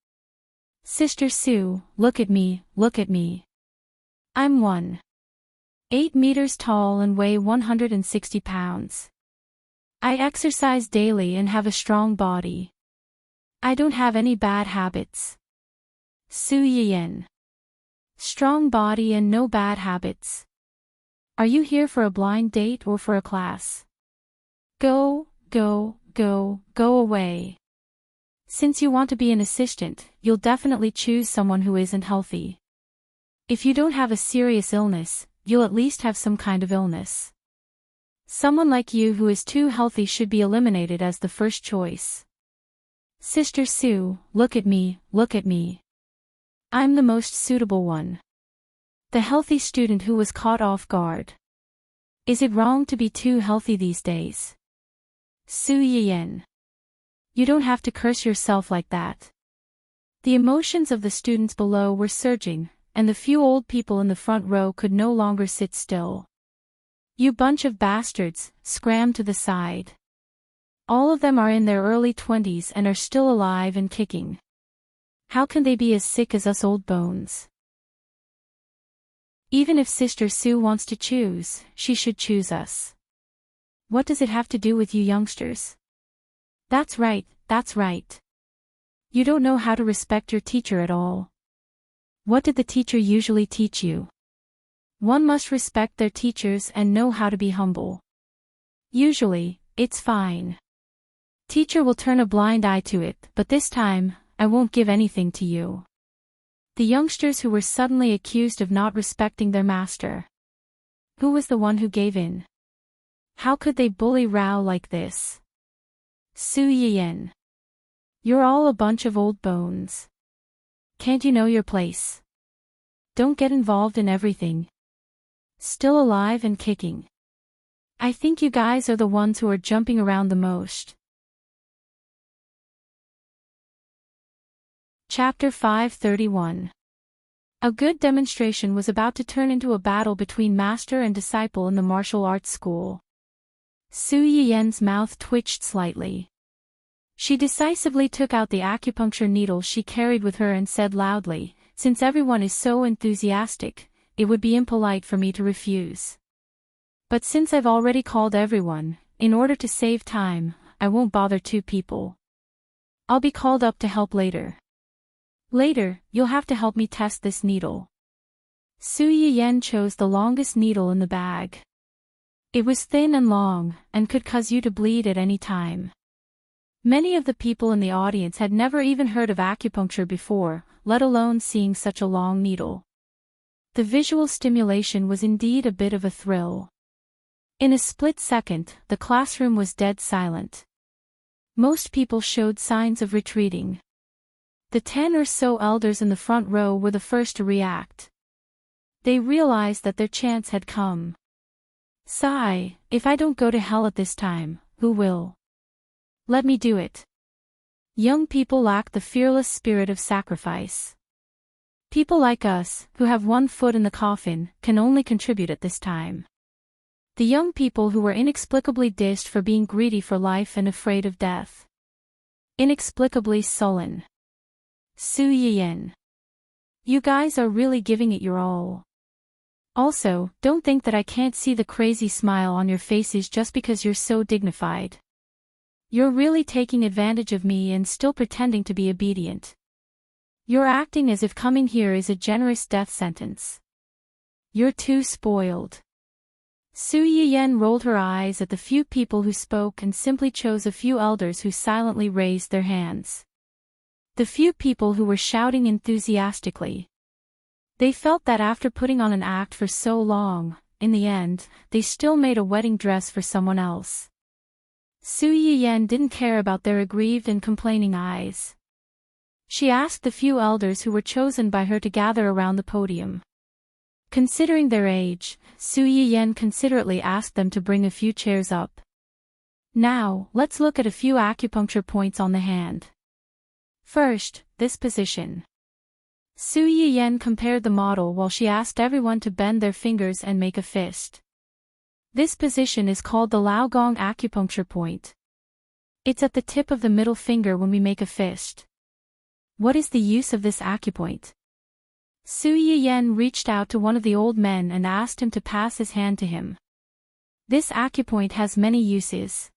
Sister Su, look at me, look at me. I'm 1.8 meters tall and weigh 160 pounds. I exercise daily and have a strong body. I don't have any bad habits. Su Yiyan. Strong body and no bad habits. Are you here for a blind date or for a class? Go away. Since you want to be an assistant, you'll definitely choose someone who isn't healthy. If you don't have a serious illness, you'll at least have some kind of illness. Someone like you who is too healthy should be eliminated as the first choice. Sister Su, look at me, look at me. I'm the most suitable one. The healthy student who was caught off guard. Is it wrong to be too healthy these days? Su Yiyan. You don't have to curse yourself like that. The emotions of the students below were surging, and the few old people in the front row could no longer sit still. You bunch of bastards, scram to the side. All of them are in their early 20s and are still alive and kicking. How can they be as sick as us old bones? Even if Sister Su wants to choose, she should choose us. What does it have to do with you youngsters? That's right, that's right. You don't know how to respect your teacher at all. What did the teacher usually teach you? One must respect their teachers and know how to be humble. Usually, it's fine. Teacher will turn a blind eye to it, but this time, I won't give anything to you. The youngsters who were suddenly accused of not respecting their master. Who was the one who gave in? How could they bully Rao like this? Su Yiyan. You're all a bunch of old bones. Can't you know your place? Don't get involved in everything. Still alive and kicking. I think you guys are the ones who are jumping around the most. Chapter 531. A good demonstration was about to turn into a battle between master and disciple in the martial arts school. Su Yiyan's mouth twitched slightly. She decisively took out the acupuncture needle she carried with her and said loudly, since everyone is so enthusiastic, it would be impolite for me to refuse. But since I've already called everyone, in order to save time, I won't bother two people. I'll be called up to help later. Later, you'll have to help me test this needle. Su Yiyan chose the longest needle in the bag. It was thin and long, and could cause you to bleed at any time. Many of the people in the audience had never even heard of acupuncture before, let alone seeing such a long needle. The visual stimulation was indeed a bit of a thrill. In a split second, the classroom was dead silent. Most people showed signs of retreating. The 10 or so elders in the front row were the first to react. They realized that their chance had come. Sigh, if I don't go to hell at this time, who will? Let me do it. Young people lack the fearless spirit of sacrifice. People like us, who have one foot in the coffin, can only contribute at this time. The young people who were inexplicably dissed for being greedy for life and afraid of death. Inexplicably sullen. Su Yiyan. You guys are really giving it your all. Also, don't think that I can't see the crazy smile on your faces just because you're so dignified. You're really taking advantage of me and still pretending to be obedient. You're acting as if coming here is a generous death sentence. You're too spoiled. Su Yiyan rolled her eyes at the few people who spoke and simply chose a few elders who silently raised their hands. The few people who were shouting enthusiastically. They felt that after putting on an act for so long, in the end, they still made a wedding dress for someone else. Su Yiyan didn't care about their aggrieved and complaining eyes. She asked the few elders who were chosen by her to gather around the podium. Considering their age, Su Yiyan considerately asked them to bring a few chairs up. Now, let's look at a few acupuncture points on the hand. First, this position. Su Yiyan compared the model while she asked everyone to bend their fingers and make a fist. This position is called the Laogong acupuncture point. It's at the tip of the middle finger when we make a fist. What is the use of this acupoint? Su Yiyan reached out to one of the old men and asked him to pass his hand to him. This acupoint has many uses.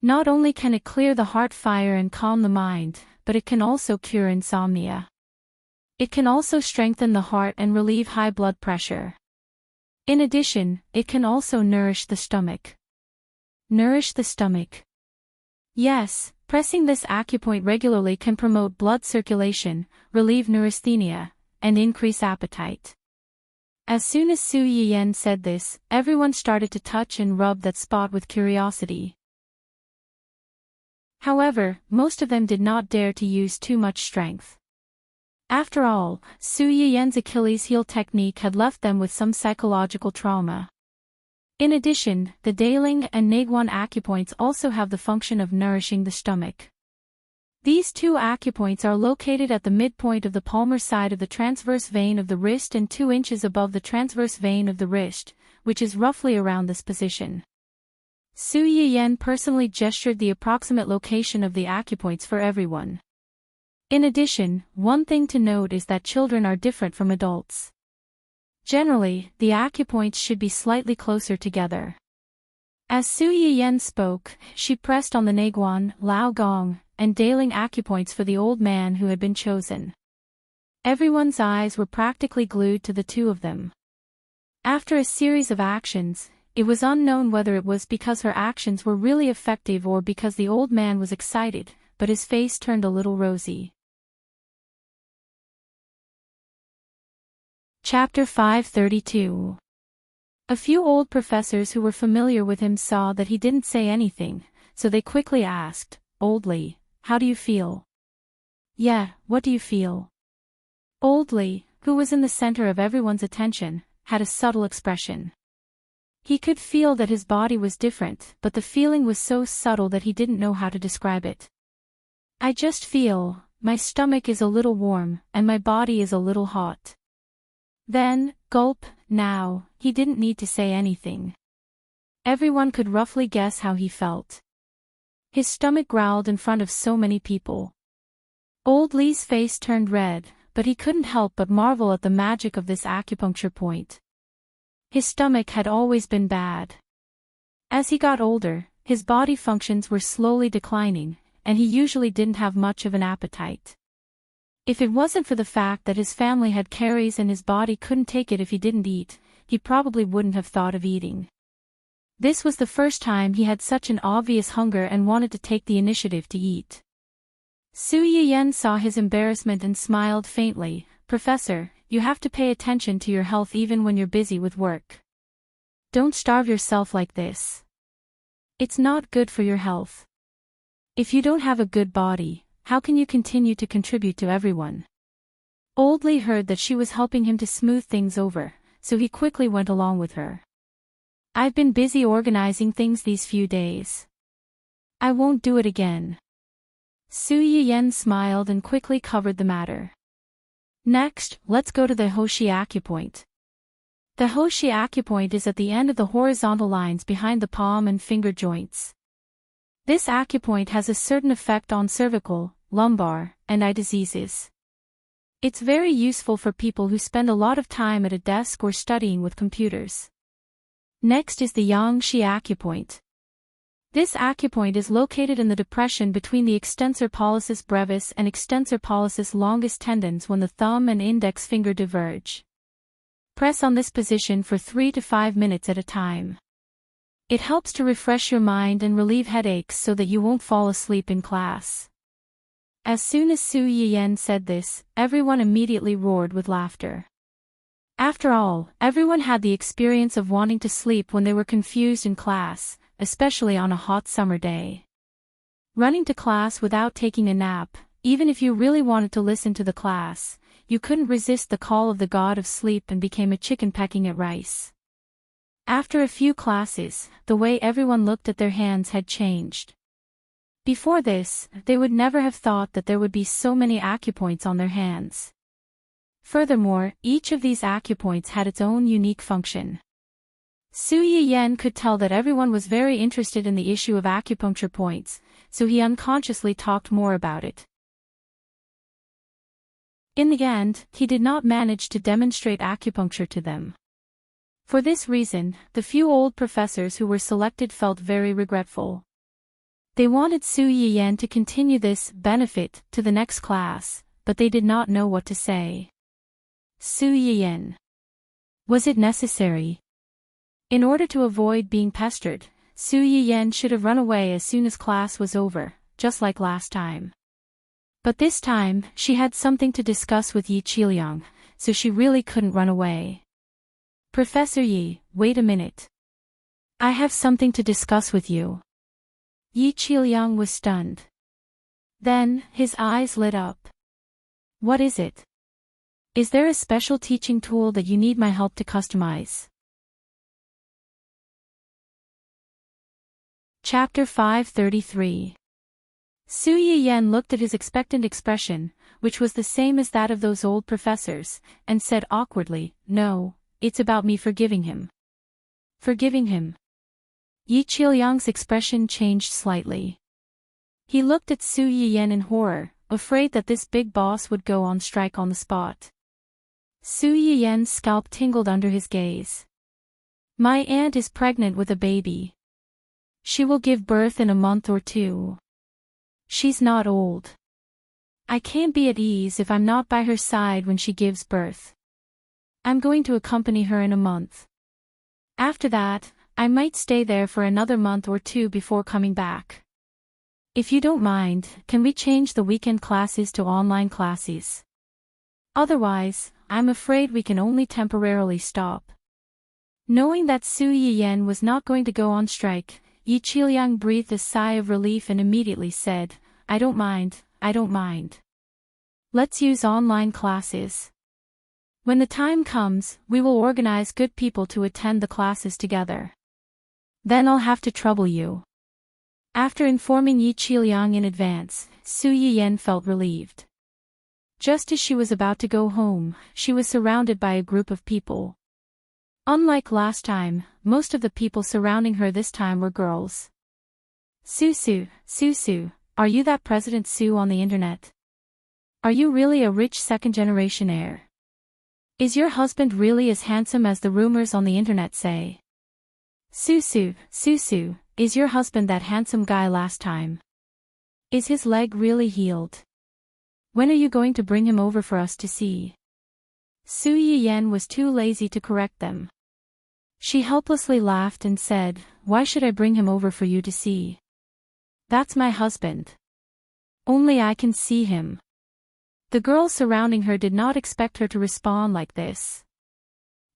Not only can it clear the heart fire and calm the mind, but it can also cure insomnia. It can also strengthen the heart and relieve high blood pressure. In addition, it can also nourish the stomach. Nourish the stomach. Yes, pressing this acupoint regularly can promote blood circulation, relieve neurasthenia, and increase appetite. As soon as Su Yiyan said this, everyone started to touch and rub that spot with curiosity. However, most of them did not dare to use too much strength. After all, Su Yiyan's Achilles heel technique had left them with some psychological trauma. In addition, the Daling and Naguan acupoints also have the function of nourishing the stomach. These two acupoints are located at the midpoint of the palmar side of the transverse vein of the wrist and 2 inches above the transverse vein of the wrist, which is roughly around this position. Su Yiyan personally gestured the approximate location of the acupoints for everyone. In addition, one thing to note is that children are different from adults. Generally, the acupoints should be slightly closer together. As Su Yiyan spoke, she pressed on the Naguan, Laogong, and Daling acupoints for the old man who had been chosen. Everyone's eyes were practically glued to the two of them. After a series of actions, it was unknown whether it was because her actions were really effective or because the old man was excited, but his face turned a little rosy. Chapter 532. A few old professors who were familiar with him saw that he didn't say anything, so they quickly asked, "Old Li, how do you feel?" "Yeah, what do you feel?" Old Li, who was in the center of everyone's attention, had a subtle expression. He could feel that his body was different, but the feeling was so subtle that he didn't know how to describe it. "I just feel, my stomach is a little warm, and my body is a little hot." Then, gulp, now, he didn't need to say anything. Everyone could roughly guess how he felt. His stomach growled in front of so many people. Old Li's face turned red, but he couldn't help but marvel at the magic of this acupuncture point. His stomach had always been bad. As he got older, his body functions were slowly declining, and he usually didn't have much of an appetite. If it wasn't for the fact that his family had caries and his body couldn't take it if he didn't eat, he probably wouldn't have thought of eating. This was the first time he had such an obvious hunger and wanted to take the initiative to eat. Su Yiyan saw his embarrassment and smiled faintly. "Professor, you have to pay attention to your health even when you're busy with work." Don't starve yourself like this. It's not good for your health. If you don't have a good body, how can you continue to contribute to everyone? Old Lee heard that she was helping him to smooth things over, so he quickly went along with her. I've been busy organizing things these few days. I won't do it again. Su Yiyen smiled and quickly covered the matter. Next, let's go to the Hoshi acupoint. The Hoshi acupoint is at the end of the horizontal lines behind the palm and finger joints. This acupoint has a certain effect on cervical, lumbar, and eye diseases. It's very useful for people who spend a lot of time at a desk or studying with computers. Next is the Yangshi acupoint. This acupoint is located in the depression between the extensor pollicis brevis and extensor pollicis longus tendons when the thumb and index finger diverge. Press on this position for 3 to 5 minutes at a time. It helps to refresh your mind and relieve headaches so that you won't fall asleep in class. As soon as Su Yiyen said this, everyone immediately roared with laughter. After all, everyone had the experience of wanting to sleep when they were confused in class, especially on a hot summer day. Running to class without taking a nap, even if you really wanted to listen to the class, you couldn't resist the call of the god of sleep and became a chicken pecking at rice. After a few classes, the way everyone looked at their hands had changed. Before this, they would never have thought that there would be so many acupoints on their hands. Furthermore, each of these acupoints had its own unique function. Su Yiyen could tell that everyone was very interested in the issue of acupuncture points, so he unconsciously talked more about it. In the end, he did not manage to demonstrate acupuncture to them. For this reason, the few old professors who were selected felt very regretful. They wanted Su Yiyen to continue this benefit to the next class, but they did not know what to say. Su Yiyen. Was it necessary? In order to avoid being pestered, Su Yiyen should have run away as soon as class was over, just like last time. But this time, she had something to discuss with Yi Qiliang, so she really couldn't run away. Professor Yi, wait a minute. I have something to discuss with you. Yi Qiliang was stunned. Then, his eyes lit up. What is it? Is there a special teaching tool that you need my help to customize? Chapter 533. Su Yiyen looked at his expectant expression, which was the same as that of those old professors, and said awkwardly, No, it's about me forgiving him. Forgiving him. Yi Qiliang's expression changed slightly. He looked at Su Yiyen in horror, afraid that this big boss would go on strike on the spot. Su Yiyen's scalp tingled under his gaze. My aunt is pregnant with a baby. She will give birth in a month or 2. She's not old. I can't be at ease if I'm not by her side when she gives birth. I'm going to accompany her in a month. After that, I might stay there for another month or 2 before coming back. If you don't mind, can we change the weekend classes to online classes? Otherwise, I'm afraid we can only temporarily stop. Knowing that Su Yiyen was not going to go on strike, Yi Qiliang breathed a sigh of relief and immediately said, I don't mind. Let's use online classes. When the time comes, we will organize good people to attend the classes together. Then I'll have to trouble you. After informing Yi Qiliang in advance, Su Yiyen felt relieved. Just as she was about to go home, she was surrounded by a group of people. Unlike last time, most of the people surrounding her this time were girls. Su, are you that President Su on the internet? Are you really a rich second-generation heir? Is your husband really as handsome as the rumors on the internet say? Su, is your husband that handsome guy last time? Is his leg really healed? When are you going to bring him over for us to see? Su Yiyen was too lazy to correct them. She helplessly laughed and said, Why should I bring him over for you to see? That's my husband. Only I can see him. The girls surrounding her did not expect her to respond like this.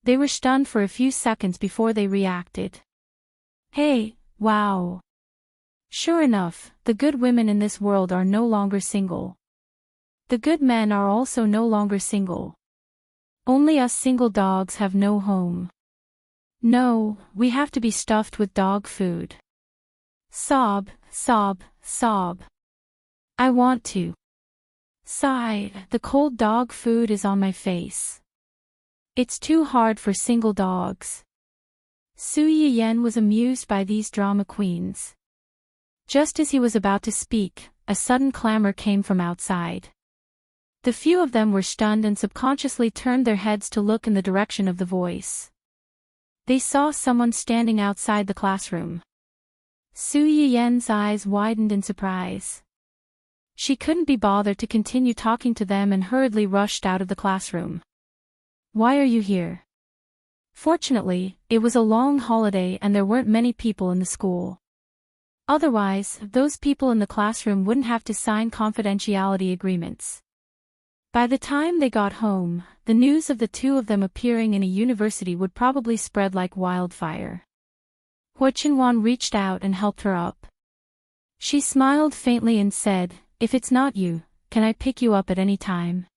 They were stunned for a few seconds before they reacted. Hey, wow. Sure enough, the good women in this world are no longer single. The good men are also no longer single. Only us single dogs have no home. No, we have to be stuffed with dog food. Sob, sob, sob. I want to. Sigh, the cold dog food is on my face. It's too hard for single dogs. Su Yiyen was amused by these drama queens. Just as he was about to speak, a sudden clamor came from outside. The few of them were stunned and subconsciously turned their heads to look in the direction of the voice. They saw someone standing outside the classroom. Su Yiyen's eyes widened in surprise. She couldn't be bothered to continue talking to them and hurriedly rushed out of the classroom. Why are you here? Fortunately, it was a long holiday and there weren't many people in the school. Otherwise, those people in the classroom wouldn't have to sign confidentiality agreements. By the time they got home, the news of the two of them appearing in a university would probably spread like wildfire. Hua Qinhuan reached out and helped her up. She smiled faintly and said, "If it's not you, can I pick you up at any time?"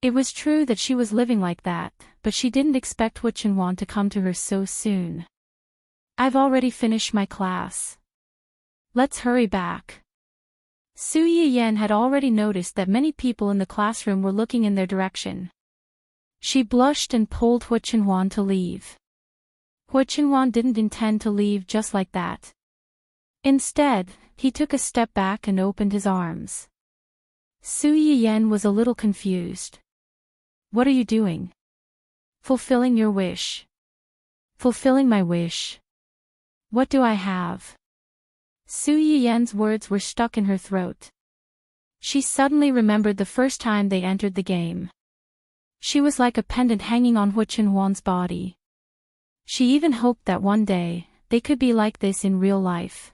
It was true that she was living like that, but she didn't expect Hua Qinhuan to come to her so soon. "I've already finished my class. Let's hurry back." Su Yiyen had already noticed that many people in the classroom were looking in their direction. She blushed and pulled Hua Qinhuan to leave. Hua Qinhuan didn't intend to leave just like that. Instead, he took a step back and opened his arms. Su Yiyen was a little confused. "What are you doing?" "Fulfilling your wish." "Fulfilling my wish? What do I have?" Su Yiyen's words were stuck in her throat. She suddenly remembered the first time they entered the game. She was like a pendant hanging on Hua Qinhuan's body. She even hoped that one day, they could be like this in real life.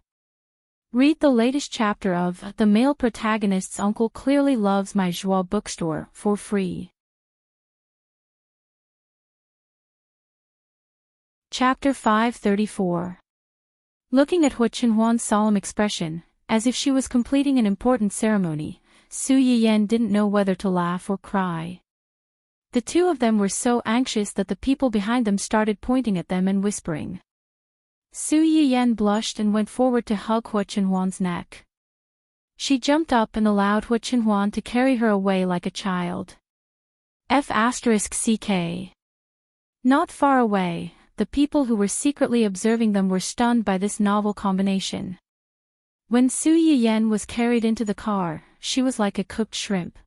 Read the latest chapter of The Male Protagonist's Uncle Clearly Loves My Joie bookstore for free. Chapter 534. Looking at Hua Qinhuan's solemn expression, as if she was completing an important ceremony, Su Yiyen didn't know whether to laugh or cry. The two of them were so anxious that the people behind them started pointing at them and whispering. Su Yiyen blushed and went forward to hug Hua Qinhuan's neck. She jumped up and allowed Hua Qinhuan to carry her away like a child. F***ck. Not far away, the people who were secretly observing them were stunned by this novel combination. When Su Yiyen was carried into the car, she was like a cooked shrimp.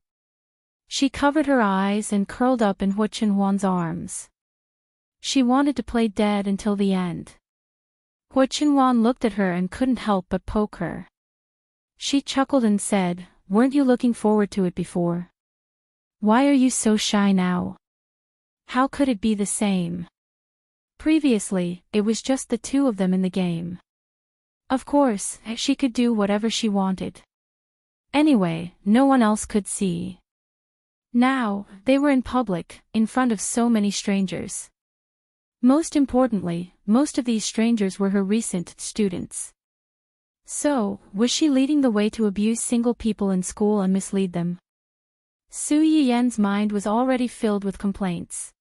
She covered her eyes and curled up in Hua Qinhuan's arms. She wanted to play dead until the end. Hua Qinhuan looked at her and couldn't help but poke her. She chuckled and said, "Weren't you looking forward to it before? Why are you so shy now? How could it be the same? Previously, it was just the two of them in the game. Of course, she could do whatever she wanted. Anyway, no one else could see. Now, they were in public, in front of so many strangers. Most importantly, most of these strangers were her recent students. So, was she leading the way to abuse single people in school and mislead them? Su Yiyen's mind was already filled with complaints.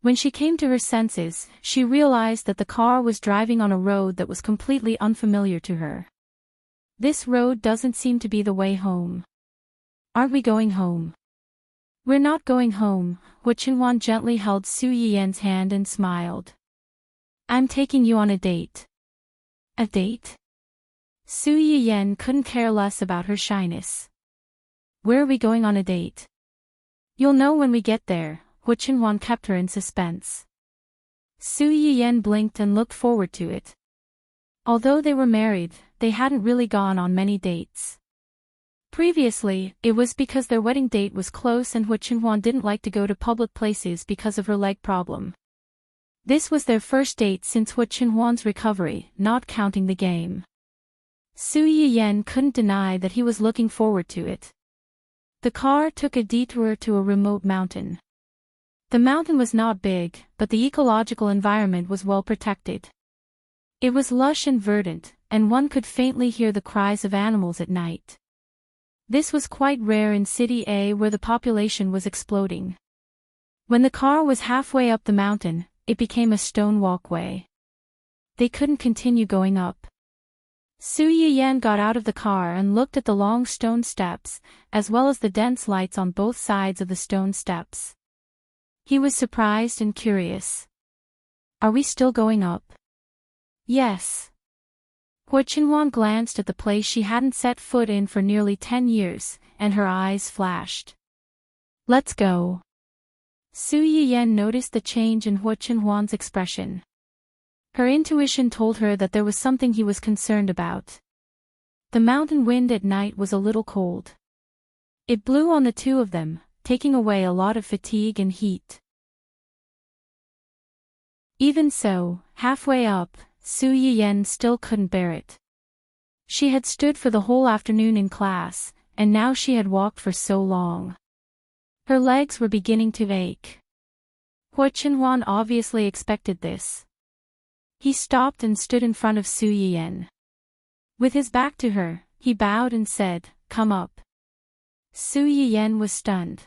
When she came to her senses, she realized that the car was driving on a road that was completely unfamiliar to her. This road doesn't seem to be the way home. Aren't we going home? We're not going home. Hua Qinhuan gently held Su Yiyen's hand and smiled. I'm taking you on a date. A date? Su Yiyen couldn't care less about her shyness. Where are we going on a date? You'll know when we get there. Hua Qinhuan kept her in suspense. Su Yiyen blinked and looked forward to it. Although they were married, they hadn't really gone on many dates. Previously, it was because their wedding date was close and Hua Qinhuan didn't like to go to public places because of her leg problem. This was their first date since Hua Qinhuan's recovery, not counting the game. Su Yiyen couldn't deny that he was looking forward to it. The car took a detour to a remote mountain. The mountain was not big, but the ecological environment was well protected. It was lush and verdant, and one could faintly hear the cries of animals at night. This was quite rare in City A, where the population was exploding. When the car was halfway up the mountain, it became a stone walkway. They couldn't continue going up. Su Yiyan got out of the car and looked at the long stone steps, as well as the dense lights on both sides of the stone steps. He was surprised and curious. Are we still going up? Yes. Hua Qinhuan glanced at the place she hadn't set foot in for nearly 10 years, and her eyes flashed. Let's go. Su Yiyan noticed the change in Hua Qinhuan's expression. Her intuition told her that there was something he was concerned about. The mountain wind at night was a little cold. It blew on the two of them, taking away a lot of fatigue and heat. Even so, halfway up, Su Yiyan still couldn't bear it. She had stood for the whole afternoon in class, and now she had walked for so long. Her legs were beginning to ache. Hua Qinhuan obviously expected this. He stopped and stood in front of Su Yiyan. With his back to her, he bowed and said, "Come up." Su Yiyan was stunned.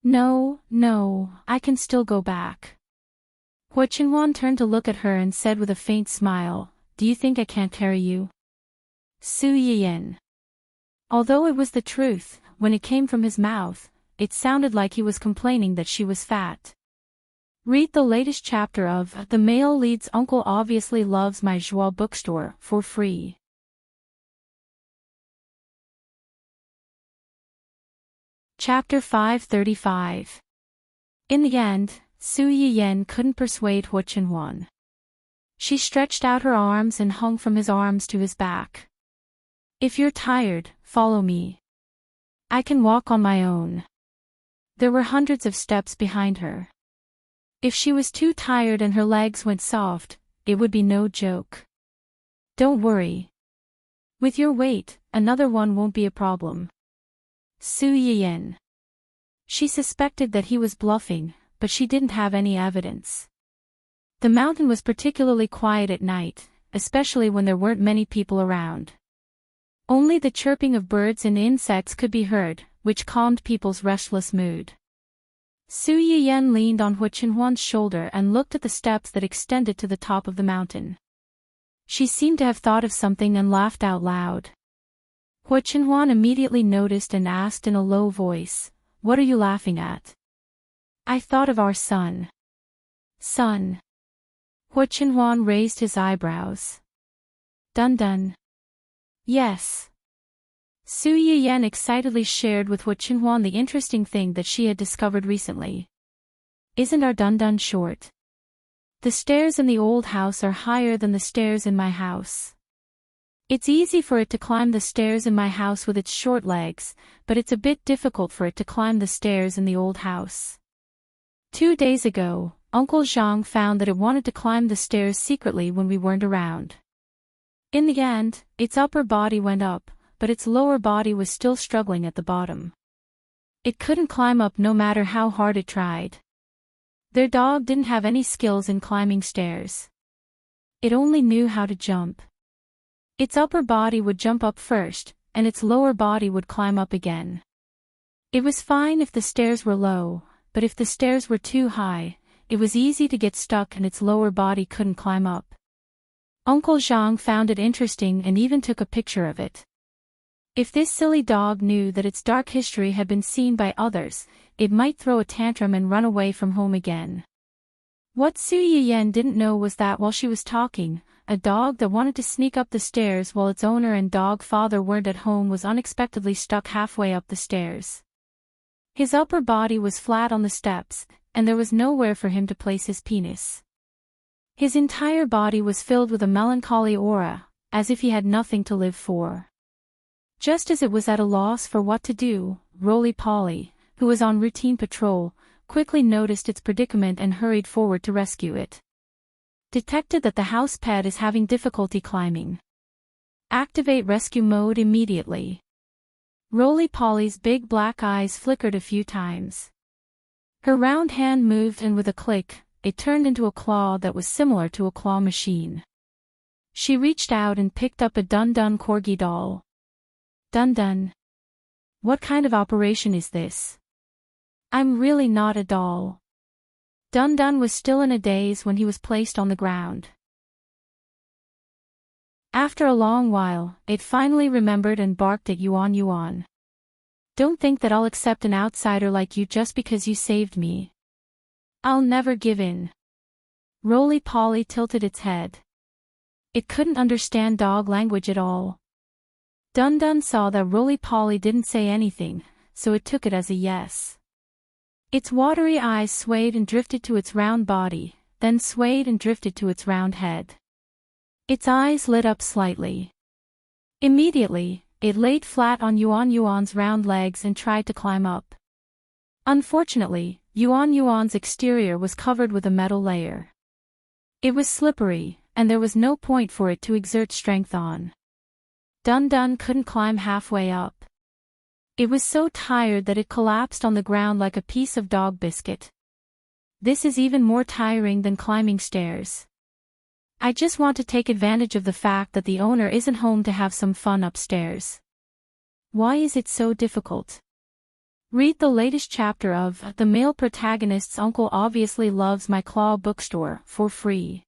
No, I can still go back." Hua Qinhuan turned to look at her and said with a faint smile, "Do you think I can't carry you?" Su Yiyan. Although it was the truth, when it came from his mouth, it sounded like he was complaining that she was fat. Read the latest chapter of The Male Lead's Uncle Obviously Loves My Joie bookstore for free. Chapter 535. In the end, Su Yiyan couldn't persuade Hua Qinhuan. She stretched out her arms and hung from his arms to his back. "If you're tired, follow me. I can walk on my own." There were hundreds of steps behind her. If she was too tired and her legs went soft, it would be no joke. "Don't worry. With your weight, another one won't be a problem." Su Yiyan. She suspected that he was bluffing, but she didn't have any evidence. The mountain was particularly quiet at night, especially when there weren't many people around. Only the chirping of birds and insects could be heard, which calmed people's restless mood. Su Yiyan leaned on Hua Qinhuan's shoulder and looked at the steps that extended to the top of the mountain. She seemed to have thought of something and laughed out loud. Hua Qinhuan immediately noticed and asked in a low voice, "What are you laughing at?" "I thought of our son." "Son?" Hua Qinhuan raised his eyebrows. "Dun dun." "Yes." Su Yiyan excitedly shared with Hua Qinhuan the interesting thing that she had discovered recently. "Isn't our Dun Dun short? The stairs in the old house are higher than the stairs in my house. It's easy for it to climb the stairs in my house with its short legs, but it's a bit difficult for it to climb the stairs in the old house. 2 days ago, Uncle Zhang found that it wanted to climb the stairs secretly when we weren't around. In the end, its upper body went up, but its lower body was still struggling at the bottom. It couldn't climb up no matter how hard it tried. Their dog didn't have any skills in climbing stairs. It only knew how to jump. Its upper body would jump up first, and its lower body would climb up again. It was fine if the stairs were low, but if the stairs were too high, it was easy to get stuck and its lower body couldn't climb up. Uncle Zhang found it interesting and even took a picture of it. If this silly dog knew that its dark history had been seen by others, it might throw a tantrum and run away from home again. What Su Yiyan didn't know was that while she was talking, a dog that wanted to sneak up the stairs while its owner and dog father weren't at home was unexpectedly stuck halfway up the stairs. His upper body was flat on the steps, and there was nowhere for him to place his penis. His entire body was filled with a melancholy aura, as if he had nothing to live for. Just as it was at a loss for what to do, Roly-Poly, who was on routine patrol, quickly noticed its predicament and hurried forward to rescue it. Detected that the house pet is having difficulty climbing. Activate rescue mode immediately. Roly-Poly's big black eyes flickered a few times. Her round hand moved and with a click, it turned into a claw that was similar to a claw machine. She reached out and picked up a Dun-Dun corgi doll. Dun-Dun. What kind of operation is this? I'm really not a doll. Dun-Dun was still in a daze when he was placed on the ground. After a long while, it finally remembered and barked at Yuan Yuan. Don't think that I'll accept an outsider like you just because you saved me. I'll never give in. Roly-Poly tilted its head. It couldn't understand dog language at all. Dun-Dun saw that Roly-Poly didn't say anything, so it took it as a yes. Its watery eyes swayed and drifted to its round body, then swayed and drifted to its round head. Its eyes lit up slightly. Immediately, it laid flat on Yuan Yuan's round legs and tried to climb up. Unfortunately, Yuan Yuan's exterior was covered with a metal layer. It was slippery, and there was no point for it to exert strength on. Dun-Dun couldn't climb halfway up. It was so tired that it collapsed on the ground like a piece of dog biscuit. This is even more tiring than climbing stairs. I just want to take advantage of the fact that the owner isn't home to have some fun upstairs. Why is it so difficult? Read the latest chapter of The Male Protagonist's Uncle Obviously Loves My Claw bookstore for free.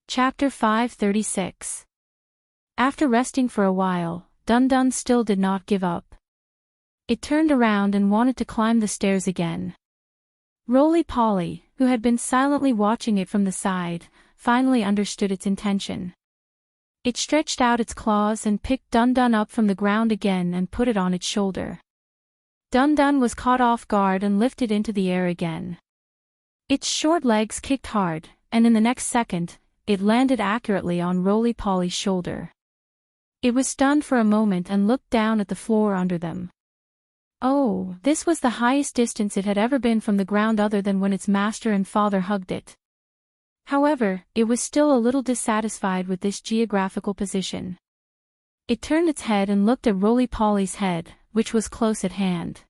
Chapter 536. After resting for a while, Dun-Dun still did not give up. It turned around and wanted to climb the stairs again. Roly-Poly, who had been silently watching it from the side, finally understood its intention. It stretched out its claws and picked Dun-Dun up from the ground again and put it on its shoulder. Dun-Dun was caught off guard and lifted into the air again. Its short legs kicked hard, and in the next second, it landed accurately on Roly-Poly's shoulder. It was stunned for a moment and looked down at the floor under them. Oh, this was the highest distance it had ever been from the ground other than when its master and father hugged it. However, it was still a little dissatisfied with this geographical position. It turned its head and looked at Roly-Poly's head, which was close at hand.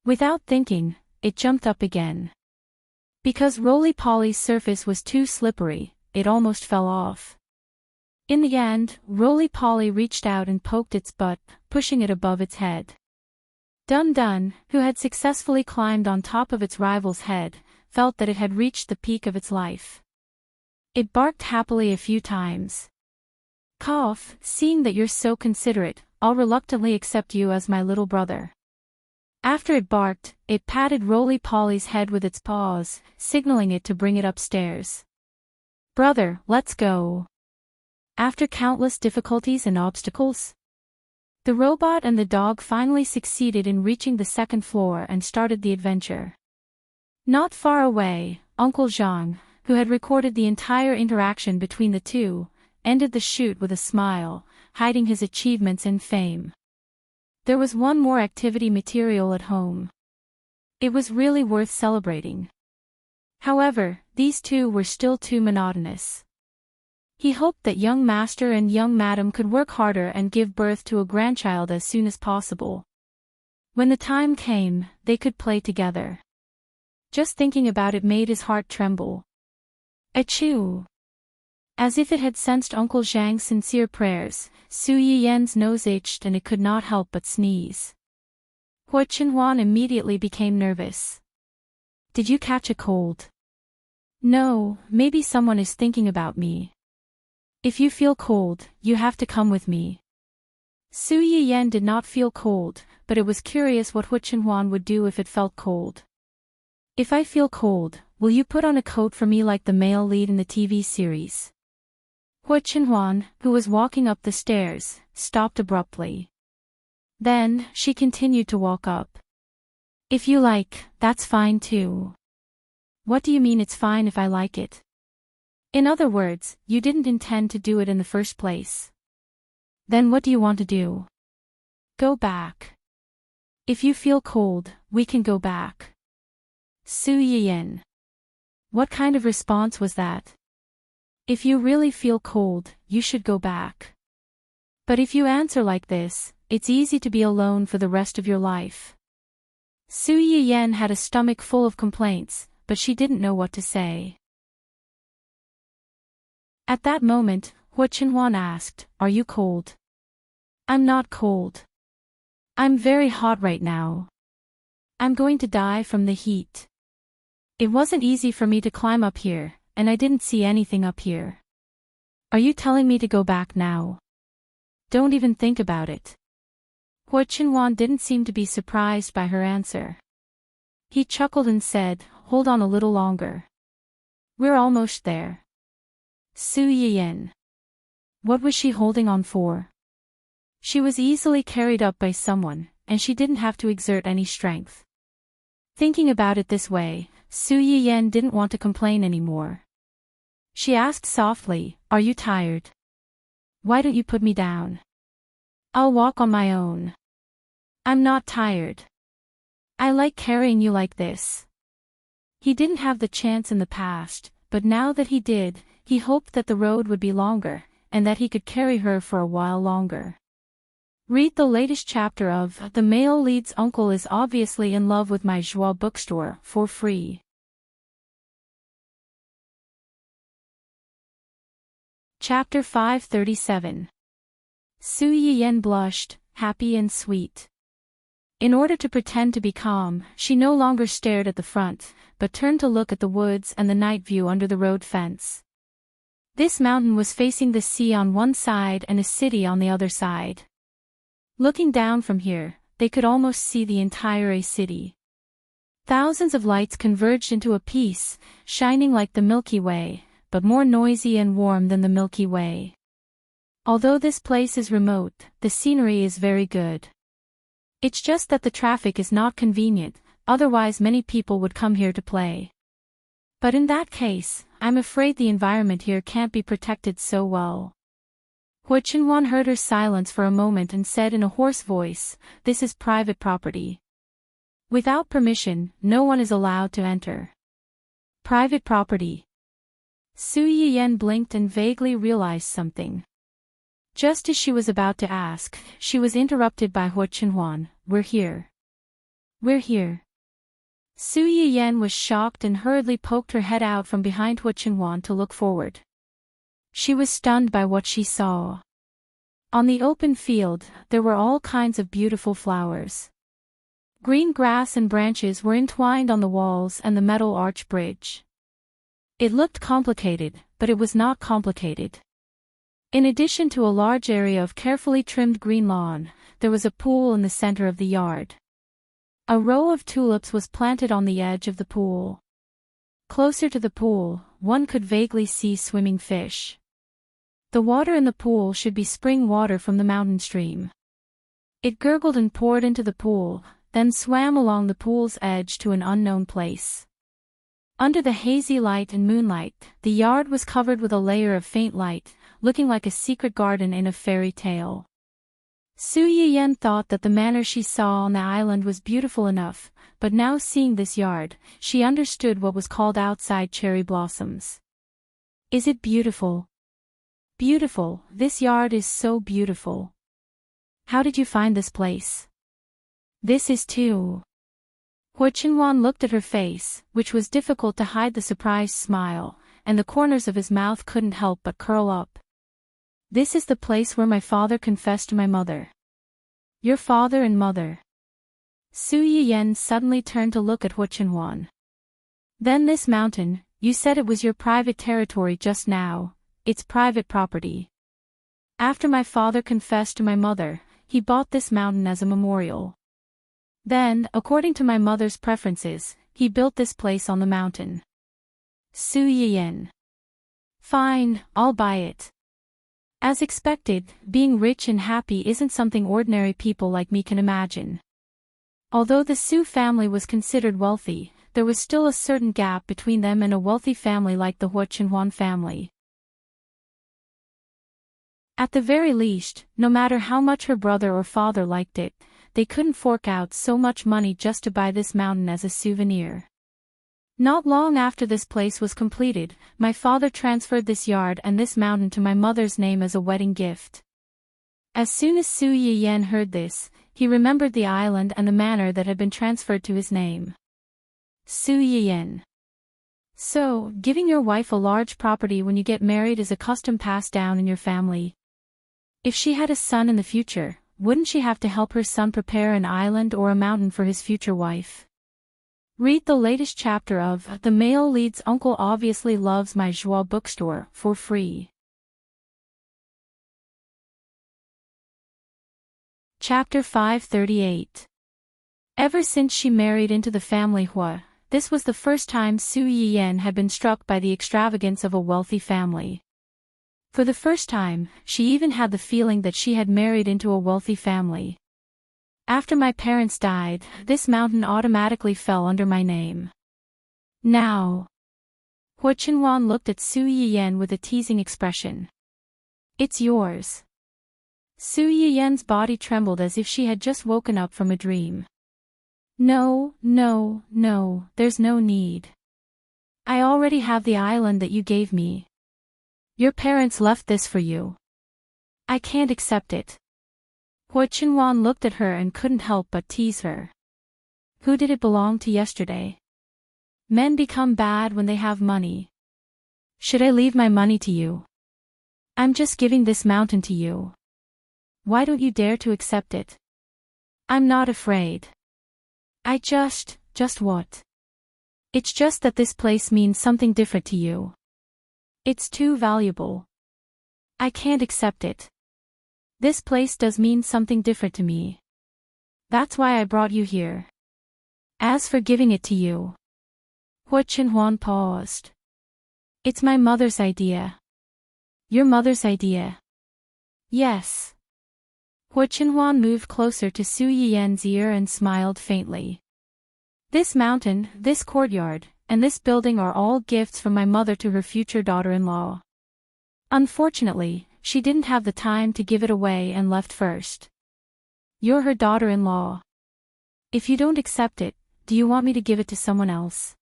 Without thinking, it jumped up again. Because Roly-Poly's surface was too slippery, it almost fell off. In the end, Roly-Poly reached out and poked its butt, pushing it above its head. Dun-Dun, who had successfully climbed on top of its rival's head, felt that it had reached the peak of its life. It barked happily a few times. Cough, seeing that you're so considerate, I'll reluctantly accept you as my little brother. After it barked, it patted Roly-Poly's head with its paws, signaling it to bring it upstairs. Brother, let's go. After countless difficulties and obstacles, the robot and the dog finally succeeded in reaching the second floor and started the adventure. Not far away, Uncle Zhang, who had recorded the entire interaction between the two, ended the shoot with a smile, hiding his achievements and fame. There was one more activity material at home. It was really worth celebrating. However, these two were still too monotonous. He hoped that young master and young madam could work harder and give birth to a grandchild as soon as possible. When the time came, they could play together. Just thinking about it made his heart tremble. Achoo! As if it had sensed Uncle Zhang's sincere prayers, Su Yiyen's nose itched and it could not help but sneeze. Hua Qinhuan immediately became nervous. Did you catch a cold? No, maybe someone is thinking about me. If you feel cold, you have to come with me. Su Yiyen did not feel cold, but it was curious what Hua Qinhuan would do if it felt cold. If I feel cold, will you put on a coat for me like the male lead in the TV series? Hua Qinhuan, who was walking up the stairs, stopped abruptly. Then, she continued to walk up. If you like, that's fine too. What do you mean it's fine if I like it? In other words, you didn't intend to do it in the first place. Then what do you want to do? Go back. If you feel cold, we can go back. Su Yiyen. What kind of response was that? If you really feel cold, you should go back. But if you answer like this, it's easy to be alone for the rest of your life. Su Yiyen had a stomach full of complaints, but she didn't know what to say. At that moment, Hua Qinhuan asked, "Are you cold?" "I'm not cold. I'm very hot right now. I'm going to die from the heat. It wasn't easy for me to climb up here, and I didn't see anything up here. Are you telling me to go back now? Don't even think about it." Hua Qinhuan didn't seem to be surprised by her answer. He chuckled and said, "Hold on a little longer. We're almost there." Su Yiyen. What was she holding on for? She was easily carried up by someone, and she didn't have to exert any strength. Thinking about it this way, Su Yiyen didn't want to complain anymore. She asked softly, "Are you tired? Why don't you put me down? I'll walk on my own. I'm not tired. I like carrying you like this." He didn't have the chance in the past, but now that he did, he hoped that the road would be longer, and that he could carry her for a while longer. Read the latest chapter of The Male Lead's Uncle is Obviously in Love with My Joie bookstore for free. Chapter 537. Su Yiyen blushed, happy and sweet. In order to pretend to be calm, she no longer stared at the front, but turned to look at the woods and the night view under the road fence. This mountain was facing the sea on one side and a city on the other side. Looking down from here, they could almost see the entire city. Thousands of lights converged into a piece, shining like the Milky Way, but more noisy and warm than the Milky Way. Although this place is remote, the scenery is very good. It's just that the traffic is not convenient, otherwise many people would come here to play. But in that case, I'm afraid the environment here can't be protected so well. Hua Qinhuan heard her silence for a moment and said in a hoarse voice, "This is private property. Without permission, no one is allowed to enter." Private property. Su Yiyen blinked and vaguely realized something. Just as she was about to ask, she was interrupted by Hua Qinhuan, "We're here. We're here." Su Yiyen was shocked and hurriedly poked her head out from behind Hua Qinhuan to look forward. She was stunned by what she saw. On the open field, there were all kinds of beautiful flowers. Green grass and branches were entwined on the walls and the metal arch bridge. It looked complicated, but it was not complicated. In addition to a large area of carefully trimmed green lawn, there was a pool in the center of the yard. A row of tulips was planted on the edge of the pool. Closer to the pool, one could vaguely see swimming fish. The water in the pool should be spring water from the mountain stream. It gurgled and poured into the pool, then swam along the pool's edge to an unknown place. Under the hazy light and moonlight, the yard was covered with a layer of faint light, looking like a secret garden in a fairy tale. Su Yiyen thought that the manor she saw on the island was beautiful enough, but now seeing this yard, she understood what was called outside cherry blossoms. Is it beautiful? Beautiful, this yard is so beautiful. How did you find this place? This is too. Hua Qinhuan looked at her face, which was difficult to hide the surprised smile, and the corners of his mouth couldn't help but curl up. This is the place where my father confessed to my mother. Your father and mother. Su Yiyen suddenly turned to look at Hua Qinhuan. Then this mountain, you said it was your private territory just now. It's private property. After my father confessed to my mother, he bought this mountain as a memorial. Then, according to my mother's preferences, he built this place on the mountain. Su Yiyen. Fine, I'll buy it. As expected, being rich and happy isn't something ordinary people like me can imagine. Although the Su family was considered wealthy, there was still a certain gap between them and a wealthy family like the Hua Qinhuan family. At the very least, no matter how much her brother or father liked it, they couldn't fork out so much money just to buy this mountain as a souvenir. Not long after this place was completed, my father transferred this yard and this mountain to my mother's name as a wedding gift. As soon as Su Yiyan heard this, he remembered the island and the manor that had been transferred to his name. Su Yiyan. So, giving your wife a large property when you get married is a custom passed down in your family. If she had a son in the future, wouldn't she have to help her son prepare an island or a mountain for his future wife? Read the latest chapter of The Male Lead's Uncle Obviously Loves My Joie bookstore for free. Chapter 538. Ever since she married into the family Hua, this was the first time Su Yiyan had been struck by the extravagance of a wealthy family. For the first time, she even had the feeling that she had married into a wealthy family. After my parents died, this mountain automatically fell under my name. Now. Hua Qinhuan looked at Su Yiyan with a teasing expression. It's yours. Su Yiyan's body trembled as if she had just woken up from a dream. No, there's no need. I already have the island that you gave me. Your parents left this for you. I can't accept it. Hua Qinhuan looked at her and couldn't help but tease her. Who did it belong to yesterday? Men become bad when they have money. Should I leave my money to you? I'm just giving this mountain to you. Why don't you dare to accept it? I'm not afraid. Just what? It's just that this place means something different to you. It's too valuable. I can't accept it. This place does mean something different to me. That's why I brought you here. As for giving it to you. Hua Qinhuan paused. It's my mother's idea. Your mother's idea? Yes. Hua Qinhuan moved closer to Su Yiyan's ear and smiled faintly. This mountain, this courtyard, and this building are all gifts from my mother to her future daughter-in-law. Unfortunately, she didn't have the time to give it away and left first. You're her daughter-in-law. If you don't accept it, do you want me to give it to someone else?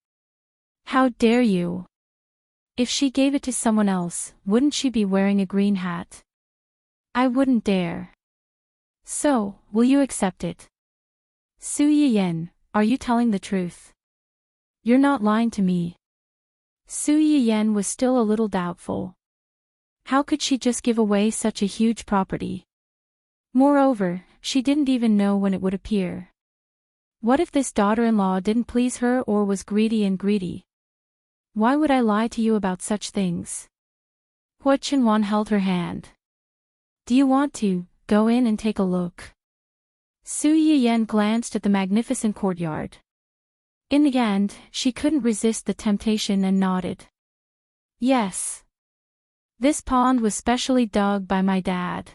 How dare you? If she gave it to someone else, wouldn't she be wearing a green hat? I wouldn't dare. So, will you accept it? Su Yiyan, are you telling the truth? You're not lying to me. Su Yiyan was still a little doubtful. How could she just give away such a huge property? Moreover, she didn't even know when it would appear. What if this daughter-in-law didn't please her or was greedy? Why would I lie to you about such things? Hua Qinhuan held her hand. Do you want to go in and take a look? Su Yiyan glanced at the magnificent courtyard. In the end, she couldn't resist the temptation and nodded. Yes. This pond was specially dug by my dad.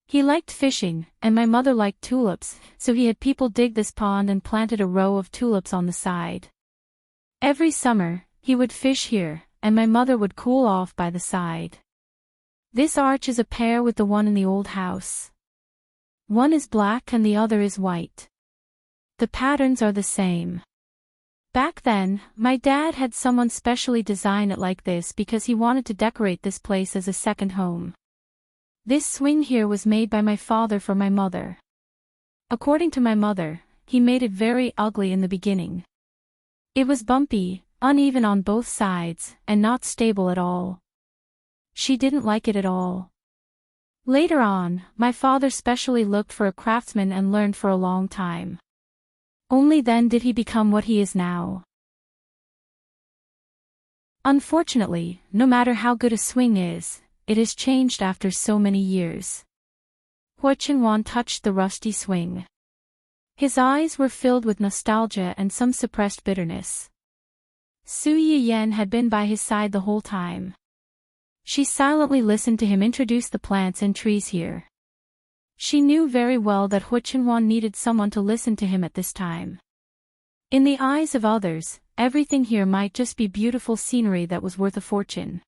He liked fishing, and my mother liked tulips, so he had people dig this pond and planted a row of tulips on the side. Every summer, he would fish here, and my mother would cool off by the side. This arch is a pair with the one in the old house. One is black and the other is white. The patterns are the same. Back then, my dad had someone specially design it like this because he wanted to decorate this place as a second home. This swing here was made by my father for my mother. According to my mother, he made it very ugly in the beginning. It was bumpy, uneven on both sides, and not stable at all. She didn't like it at all. Later on, my father specially looked for a craftsman and learned for a long time. Only then did he become what he is now. Unfortunately, no matter how good a swing is, it has changed after so many years. Hua Qinhuan touched the rusty swing. His eyes were filled with nostalgia and some suppressed bitterness. Su Yiyan had been by his side the whole time. She silently listened to him introduce the plants and trees here. She knew very well that Hua Qinhuan needed someone to listen to him at this time. In the eyes of others, everything here might just be beautiful scenery that was worth a fortune.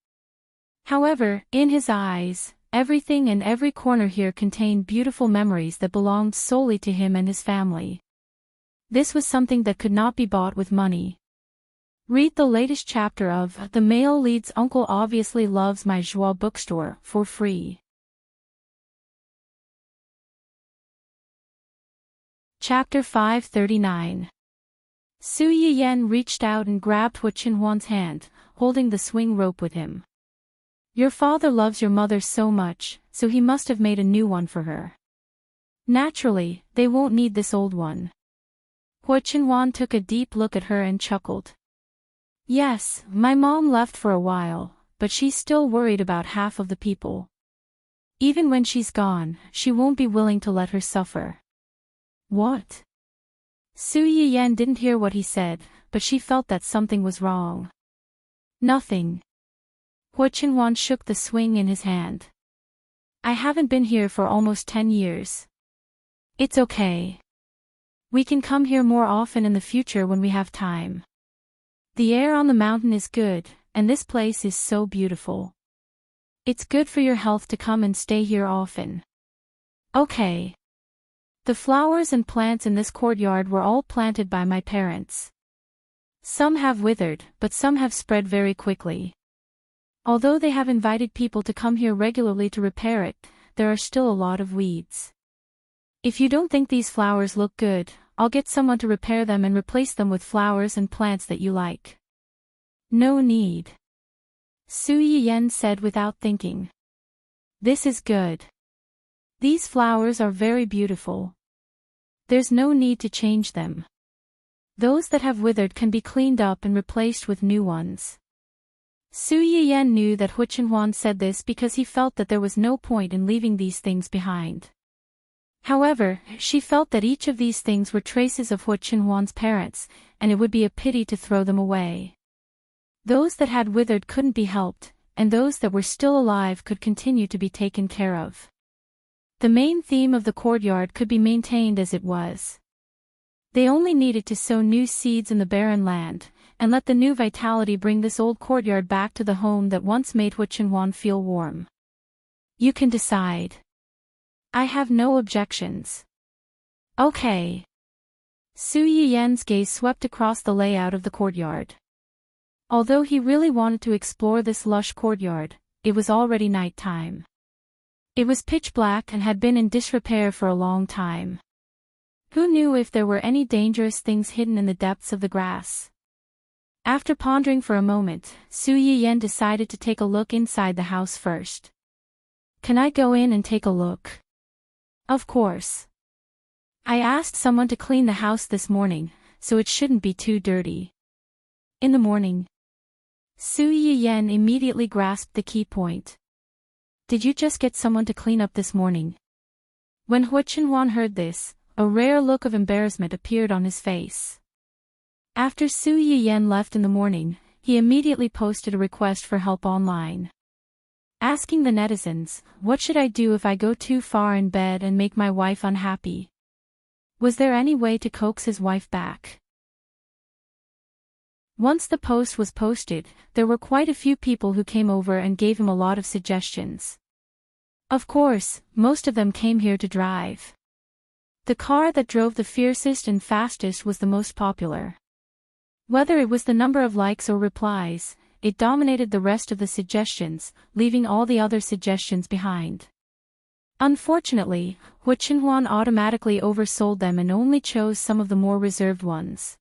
However, in his eyes, everything and every corner here contained beautiful memories that belonged solely to him and his family. This was something that could not be bought with money. Read the latest chapter of The Male Lead's Uncle Obviously Loves My Joie bookstore for free. Chapter 539. Su Yiyan reached out and grabbed Hu Qinhuan's hand, holding the swing rope with him. Your father loves your mother so much, so he must have made a new one for her. Naturally, they won't need this old one. Hu Qinhuan took a deep look at her and chuckled. Yes, my mom left for a while, but she's still worried about half of the people. Even when she's gone, she won't be willing to let her suffer. What? Su Yiyan didn't hear what he said, but she felt that something was wrong. Nothing. Hu Qinhuan shook the swing in his hand. I haven't been here for almost 10 years. It's okay. We can come here more often in the future when we have time. The air on the mountain is good, and this place is so beautiful. It's good for your health to come and stay here often. Okay. The flowers and plants in this courtyard were all planted by my parents. Some have withered, but some have spread very quickly. Although they have invited people to come here regularly to repair it, there are still a lot of weeds. If you don't think these flowers look good, I'll get someone to repair them and replace them with flowers and plants that you like. No need. Su Yiyan said without thinking. This is good. These flowers are very beautiful. There's no need to change them. Those that have withered can be cleaned up and replaced with new ones. Su Yiyan knew that Hu Qinhuan said this because he felt that there was no point in leaving these things behind. However, she felt that each of these things were traces of Hu Qinhuan's parents, and it would be a pity to throw them away. Those that had withered couldn't be helped, and those that were still alive could continue to be taken care of. The main theme of the courtyard could be maintained as it was. They only needed to sow new seeds in the barren land, and let the new vitality bring this old courtyard back to the home that once made Hu Qinhuan feel warm. You can decide. I have no objections. Okay. Su Yiyan's gaze swept across the layout of the courtyard. Although he really wanted to explore this lush courtyard, it was already night time. It was pitch black and had been in disrepair for a long time. Who knew if there were any dangerous things hidden in the depths of the grass? After pondering for a moment, Su Yiyan decided to take a look inside the house first. Can I go in and take a look? Of course. I asked someone to clean the house this morning, so it shouldn't be too dirty. In the morning. Su Yiyan immediately grasped the key point. Did you just get someone to clean up this morning? When Hu Qinhuan heard this, a rare look of embarrassment appeared on his face. After Su Yiyan left in the morning, he immediately posted a request for help online. Asking the netizens, what should I do if I go too far in bed and make my wife unhappy? Was there any way to coax his wife back? Once the post was posted, there were quite a few people who came over and gave him a lot of suggestions. Of course, most of them came here to drive. The car that drove the fiercest and fastest was the most popular. Whether it was the number of likes or replies, it dominated the rest of the suggestions, leaving all the other suggestions behind. Unfortunately, Hu Qinhuan automatically oversold them and only chose some of the more reserved ones.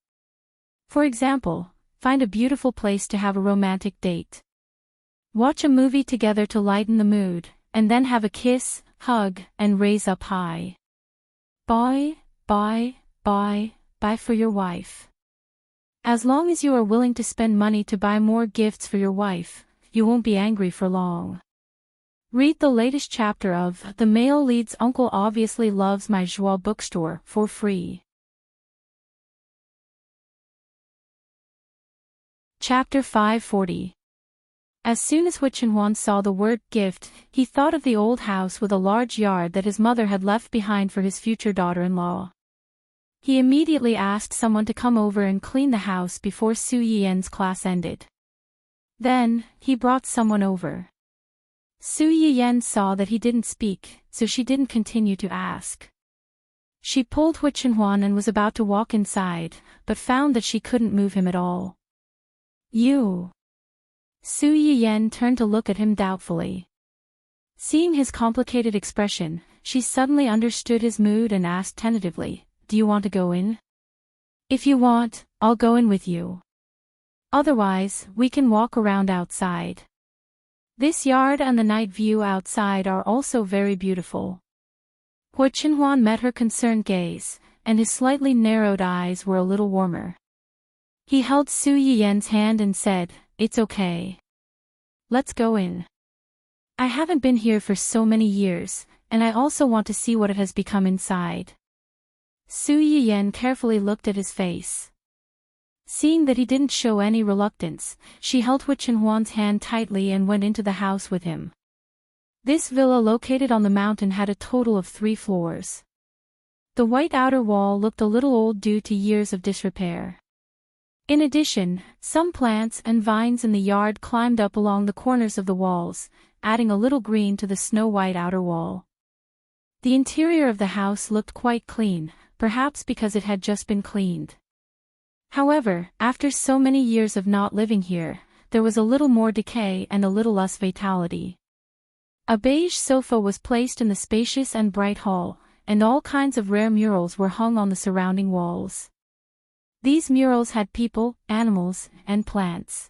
For example, find a beautiful place to have a romantic date. Watch a movie together to lighten the mood, and then have a kiss, hug, and raise up high. Buy for your wife. As long as you are willing to spend money to buy more gifts for your wife, you won't be angry for long. Read the latest chapter of The Male Lead's Uncle Obviously Loves My Joie bookstore for free. Chapter 540. As soon as Hu Qinhuan saw the word gift, he thought of the old house with a large yard that his mother had left behind for his future daughter-in-law. He immediately asked someone to come over and clean the house before Su Yiyan's class ended. Then, he brought someone over. Su Yiyan saw that he didn't speak, so she didn't continue to ask. She pulled Hu Qinhuan and was about to walk inside, but found that she couldn't move him at all. You. Su Yiyan turned to look at him doubtfully. Seeing his complicated expression, she suddenly understood his mood and asked tentatively, "Do you want to go in? If you want, I'll go in with you. Otherwise, we can walk around outside. This yard and the night view outside are also very beautiful." Hua Qinhuan met her concerned gaze, and his slightly narrowed eyes were a little warmer. He held Su Yiyan's hand and said, "It's okay. Let's go in. I haven't been here for so many years, and I also want to see what it has become inside." Su Yiyan carefully looked at his face. Seeing that he didn't show any reluctance, she held Hua Qinhuan's hand tightly and went into the house with him. This villa located on the mountain had a total of 3 floors. The white outer wall looked a little old due to years of disrepair. In addition, some plants and vines in the yard climbed up along the corners of the walls, adding a little green to the snow-white outer wall. The interior of the house looked quite clean, perhaps because it had just been cleaned. However, after so many years of not living here, there was a little more decay and a little less vitality. A beige sofa was placed in the spacious and bright hall, and all kinds of rare murals were hung on the surrounding walls. These murals had people, animals, and plants.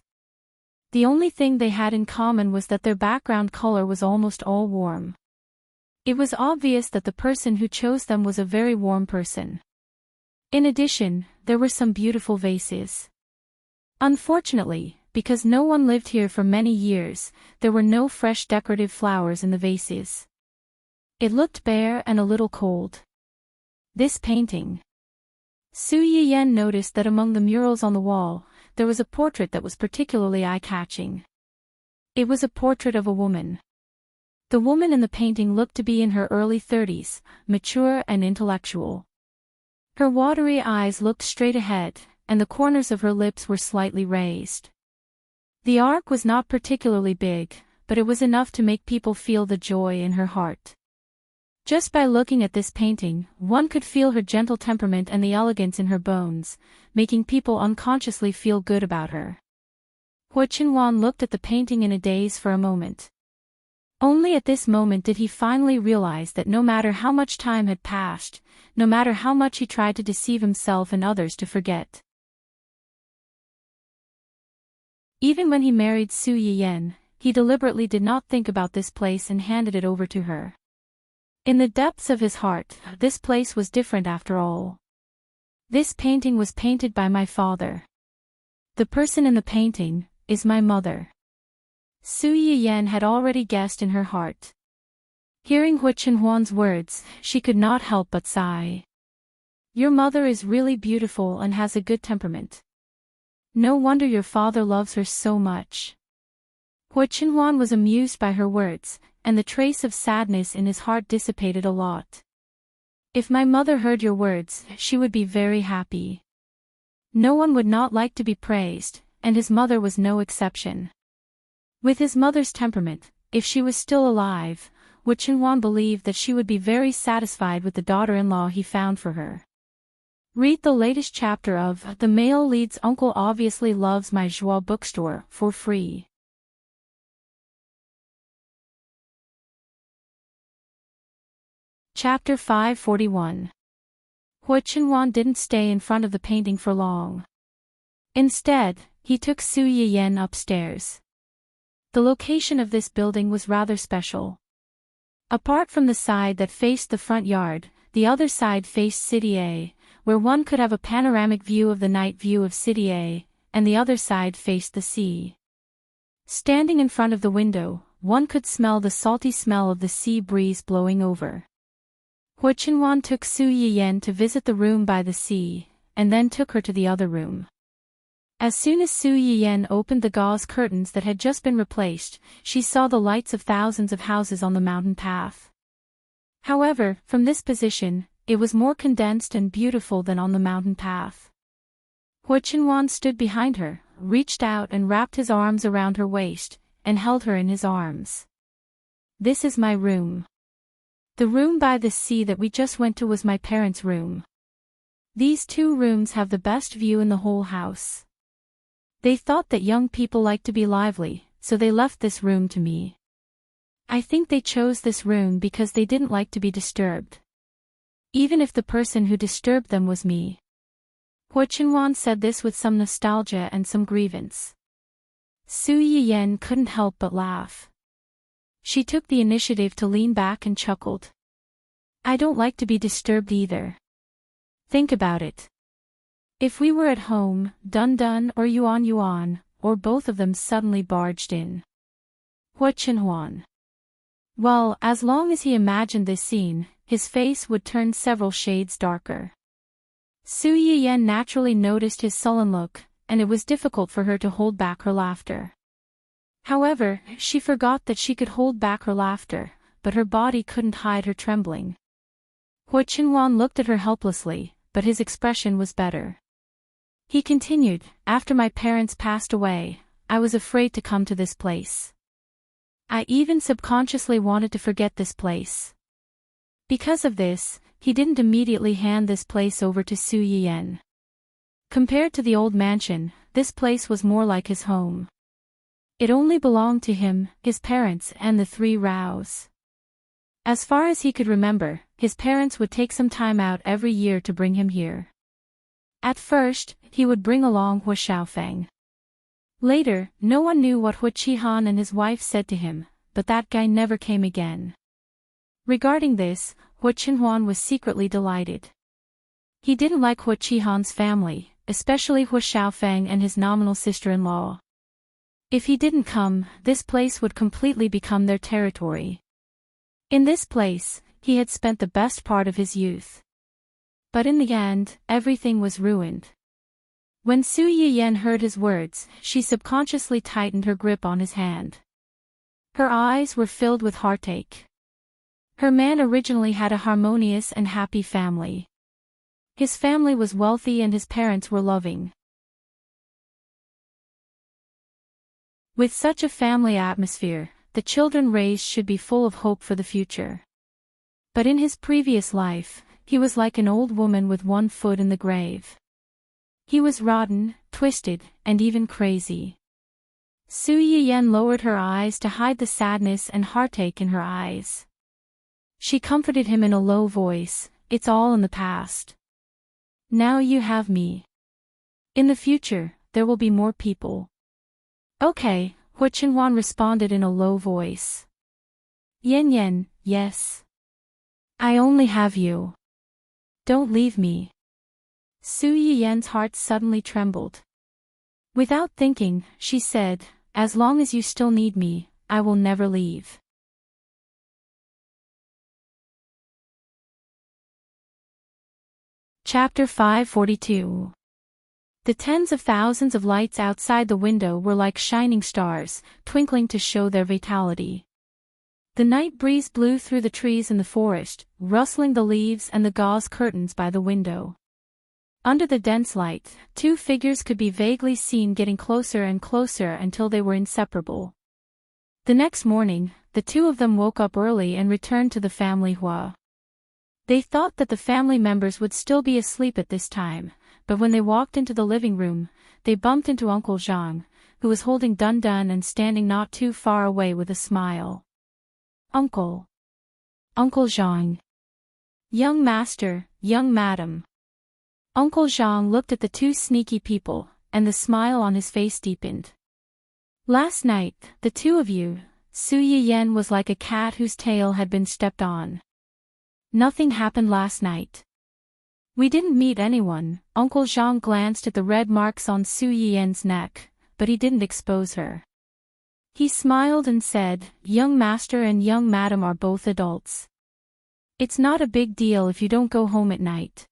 The only thing they had in common was that their background color was almost all warm. It was obvious that the person who chose them was a very warm person. In addition, there were some beautiful vases. Unfortunately, because no one lived here for many years, there were no fresh decorative flowers in the vases. It looked bare and a little cold. This painting. Su Yiyan noticed that among the murals on the wall, there was a portrait that was particularly eye-catching. It was a portrait of a woman. The woman in the painting looked to be in her early 30s, mature and intellectual. Her watery eyes looked straight ahead, and the corners of her lips were slightly raised. The arc was not particularly big, but it was enough to make people feel the joy in her heart. Just by looking at this painting, one could feel her gentle temperament and the elegance in her bones, making people unconsciously feel good about her. Hua Qinhuan looked at the painting in a daze for a moment. Only at this moment did he finally realize that no matter how much time had passed, no matter how much he tried to deceive himself and others to forget. Even when he married Su Yiyan, he deliberately did not think about this place and handed it over to her. In the depths of his heart, this place was different after all. This painting was painted by my father. The person in the painting is my mother. Su Yiyan had already guessed in her heart. Hearing Hua Qinhuan's words, she could not help but sigh. Your mother is really beautiful and has a good temperament. No wonder your father loves her so much. Hua Qinhuan was amused by her words, and the trace of sadness in his heart dissipated a lot. If my mother heard your words, she would be very happy. No one would not like to be praised, and his mother was no exception. With his mother's temperament, if she was still alive, Hua Qinhuan believed that she would be very satisfied with the daughter-in-law he found for her. Read the latest chapter of The Male Lead's Uncle Obviously Loves My Joie bookstore for free. Chapter 541. Hua Qinhuan didn't stay in front of the painting for long. Instead, he took Su Yiyan upstairs. The location of this building was rather special. Apart from the side that faced the front yard, the other side faced City A, where one could have a panoramic view of the night view of City A, and the other side faced the sea. Standing in front of the window, one could smell the salty smell of the sea breeze blowing over. Hua Qinhuan took Su Yiyan to visit the room by the sea, and then took her to the other room. As soon as Su Yiyan opened the gauze curtains that had just been replaced, she saw the lights of thousands of houses on the mountain path. However, from this position, it was more condensed and beautiful than on the mountain path. Hua Qinhuan stood behind her, reached out and wrapped his arms around her waist, and held her in his arms. This is my room. The room by the sea that we just went to was my parents' room. These 2 rooms have the best view in the whole house. They thought that young people like to be lively, so they left this room to me. I think they chose this room because they didn't like to be disturbed. even if the person who disturbed them was me. Hua Qinhuan said this with some nostalgia and some grievance. Su Yiyan couldn't help but laugh. She took the initiative to lean back and chuckled. I don't like to be disturbed either. Think about it. If we were at home, Dun Dun or Yuan Yuan, or both of them suddenly barged in. Hua Qinhuan. Well, as long as he imagined this scene, his face would turn several shades darker. Su Yiyan naturally noticed his sullen look, and it was difficult for her to hold back her laughter. However, she forgot that she could hold back her laughter, but her body couldn't hide her trembling. Hua Qinhuan looked at her helplessly, but his expression was better. He continued, after my parents passed away, I was afraid to come to this place. I even subconsciously wanted to forget this place. Because of this, he didn't immediately hand this place over to Su Yiyan. Compared to the old mansion, this place was more like his home. It only belonged to him, his parents, and the 3 Raos. As far as he could remember, his parents would take some time out every year to bring him here. At first, he would bring along Hua Xiaofeng. Later, no one knew what Hua Qihan and his wife said to him, but that guy never came again. Regarding this, Hua Qinhuan was secretly delighted. He didn't like Hua Qihan's family, especially Hua Xiaofeng and his nominal sister-in-law. If he didn't come, this place would completely become their territory. In this place, he had spent the best part of his youth. But in the end, everything was ruined. When Su Yiyan heard his words, she subconsciously tightened her grip on his hand. Her eyes were filled with heartache. Her man originally had a harmonious and happy family. His family was wealthy and his parents were loving. With such a family atmosphere, the children raised should be full of hope for the future. But in his previous life, he was like an old woman with one foot in the grave. He was rotten, twisted, and even crazy. Su Yiyan lowered her eyes to hide the sadness and heartache in her eyes. She comforted him in a low voice, it's all in the past. Now you have me. In the future, there will be more people. Okay, Hua Qinhuan responded in a low voice. Yan, yes. I only have you. Don't leave me. Su Yiyan's heart suddenly trembled. Without thinking, she said, as long as you still need me, I will never leave. Chapter 542. The tens of thousands of lights outside the window were like shining stars, twinkling to show their vitality. The night breeze blew through the trees in the forest, rustling the leaves and the gauze curtains by the window. Under the dense light, 2 figures could be vaguely seen getting closer and closer until they were inseparable. The next morning, the 2 of them woke up early and returned to the family Hua. They thought that the family members would still be asleep at this time, but when they walked into the living room, they bumped into Uncle Zhang, who was holding Dun Dun and standing not too far away with a smile. Uncle Zhang. Young master, young madam. Uncle Zhang looked at the 2 sneaky people, and the smile on his face deepened. Last night, the 2 of you, Su Yiyan was like a cat whose tail had been stepped on. Nothing happened last night. We didn't meet anyone. Uncle Zhang glanced at the red marks on Su Yiyan's neck, but he didn't expose her. He smiled and said, young master and young madam are both adults. It's not a big deal if you don't go home at night.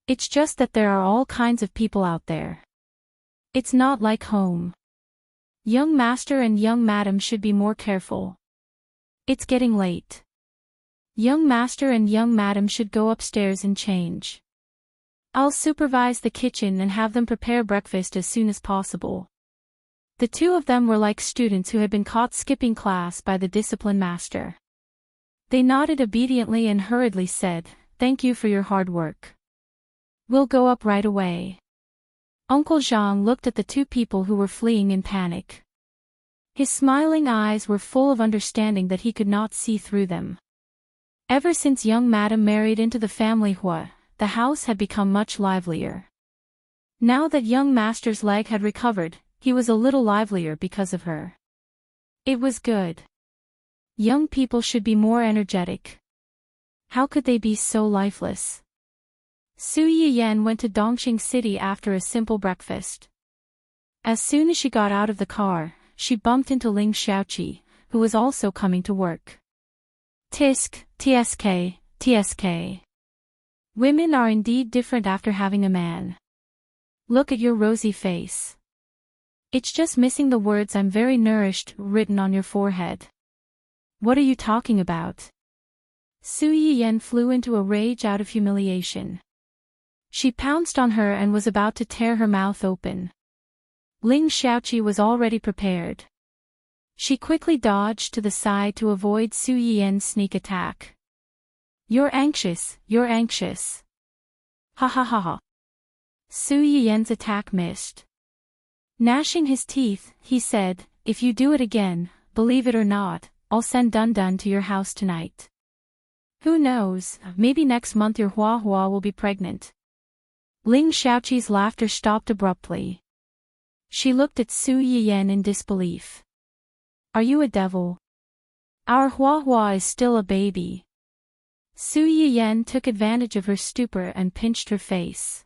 It's just that there are all kinds of people out there. It's not like home. Young master and young madam should be more careful. It's getting late. Young master and young madam should go upstairs and change. I'll supervise the kitchen and have them prepare breakfast as soon as possible. The 2 of them were like students who had been caught skipping class by the discipline master. They nodded obediently and hurriedly said, thank you for your hard work. We'll go up right away. Uncle Zhang looked at the 2 people who were fleeing in panic. His smiling eyes were full of understanding that he could not see through them. Ever since young Madam married into the family the house had become much livelier. Now that young Master's leg had recovered, he was a little livelier because of her. It was good. Young people should be more energetic. How could they be so lifeless? Su Yiyan went to Dongqing City after a simple breakfast. As soon as she got out of the car, she bumped into Ling Xiaoqi, who was also coming to work. TSK. Women are indeed different after having a man. Look at your rosy face. It's just missing the words "I'm very nourished" written on your forehead. What are you talking about? Su Yiyan flew into a rage out of humiliation. She pounced on her and was about to tear her mouth open. Ling Xiaoqi was already prepared. She quickly dodged to the side to avoid Su Yiyan's sneak attack. You're anxious. Ha ha ha ha. Su Yiyan's attack missed. Gnashing his teeth, he said, if you do it again, believe it or not, I'll send Dun Dun to your house tonight. Who knows, maybe next month your Hua will be pregnant. Ling Xiaoqi's laughter stopped abruptly. She looked at Su Yiyan in disbelief. Are you a devil? Our Hua is still a baby. Su Yiyan took advantage of her stupor and pinched her face.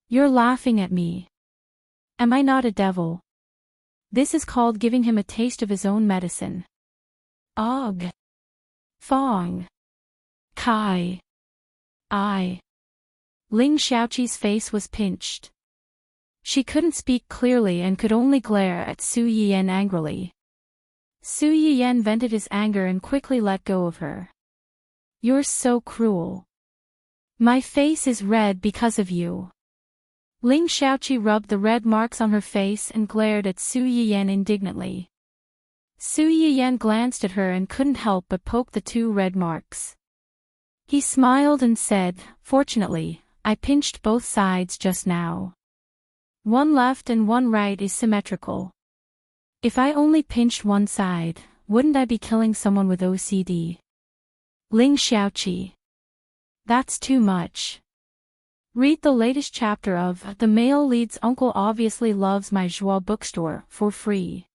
You're laughing at me. Am I not a devil? This is called giving him a taste of his own medicine. Og. Fong. Kai. I. Ling Xiaoqi's face was pinched. She couldn't speak clearly and could only glare at Su Yiyan angrily. Su Yiyan vented his anger and quickly let go of her. You're so cruel. My face is red because of you. Ling Xiaoqi rubbed the red marks on her face and glared at Su Yiyan indignantly. Su Yiyan glanced at her and couldn't help but poke the 2 red marks. He smiled and said, fortunately, I pinched both sides just now. One left and one right is symmetrical. If I only pinched one side, wouldn't I be killing someone with OCD? Ling Xiaoqi. That's too much. Read the latest chapter of The Male Lead's Uncle Obviously Loves My Joie bookstore for free.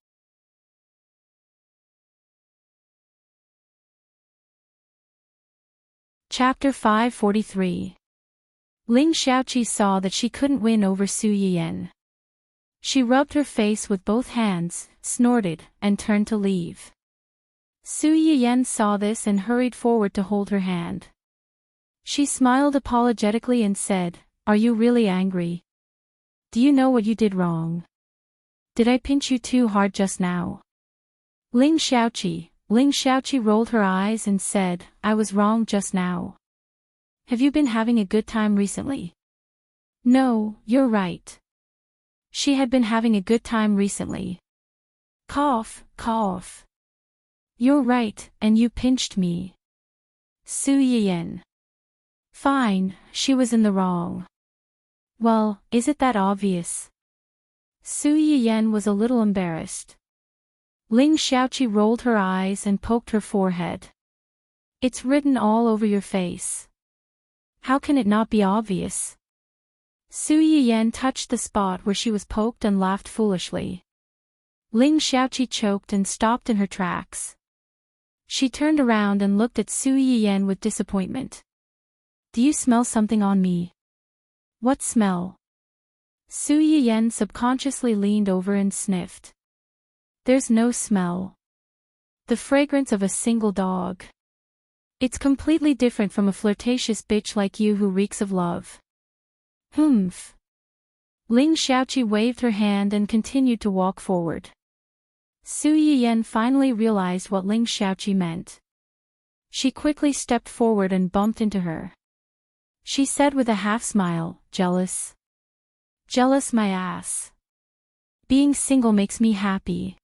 Chapter 543. Ling Xiaoqi saw that she couldn't win over Su Yiyan. She rubbed her face with both hands, snorted, and turned to leave. Su Yiyan saw this and hurried forward to hold her hand. She smiled apologetically and said, Are you really angry? Do you know what you did wrong? Did I pinch you too hard just now? Ling Xiaoqi rolled her eyes and said, I was wrong just now. Have you been having a good time recently? No, you're right. She had been having a good time recently. Cough. You're right, and you pinched me. Su Yiyan. Fine, she was in the wrong. Well, is it that obvious? Su Yiyan was a little embarrassed. Ling Xiaoqi rolled her eyes and poked her forehead. It's written all over your face. How can it not be obvious? Su Yiyan touched the spot where she was poked and laughed foolishly. Ling Xiaoqi choked and stopped in her tracks. She turned around and looked at Su Yiyan with disappointment. Do you smell something on me? What smell? Su Yiyan subconsciously leaned over and sniffed. There's no smell. The fragrance of a single dog. It's completely different from a flirtatious bitch like you who reeks of love. Humph. Ling Xiaoqi waved her hand and continued to walk forward. Su Yiyan finally realized what Ling Xiaoqi meant. She quickly stepped forward and bumped into her. She said with a half-smile, Jealous? Jealous my ass. Being single makes me happy.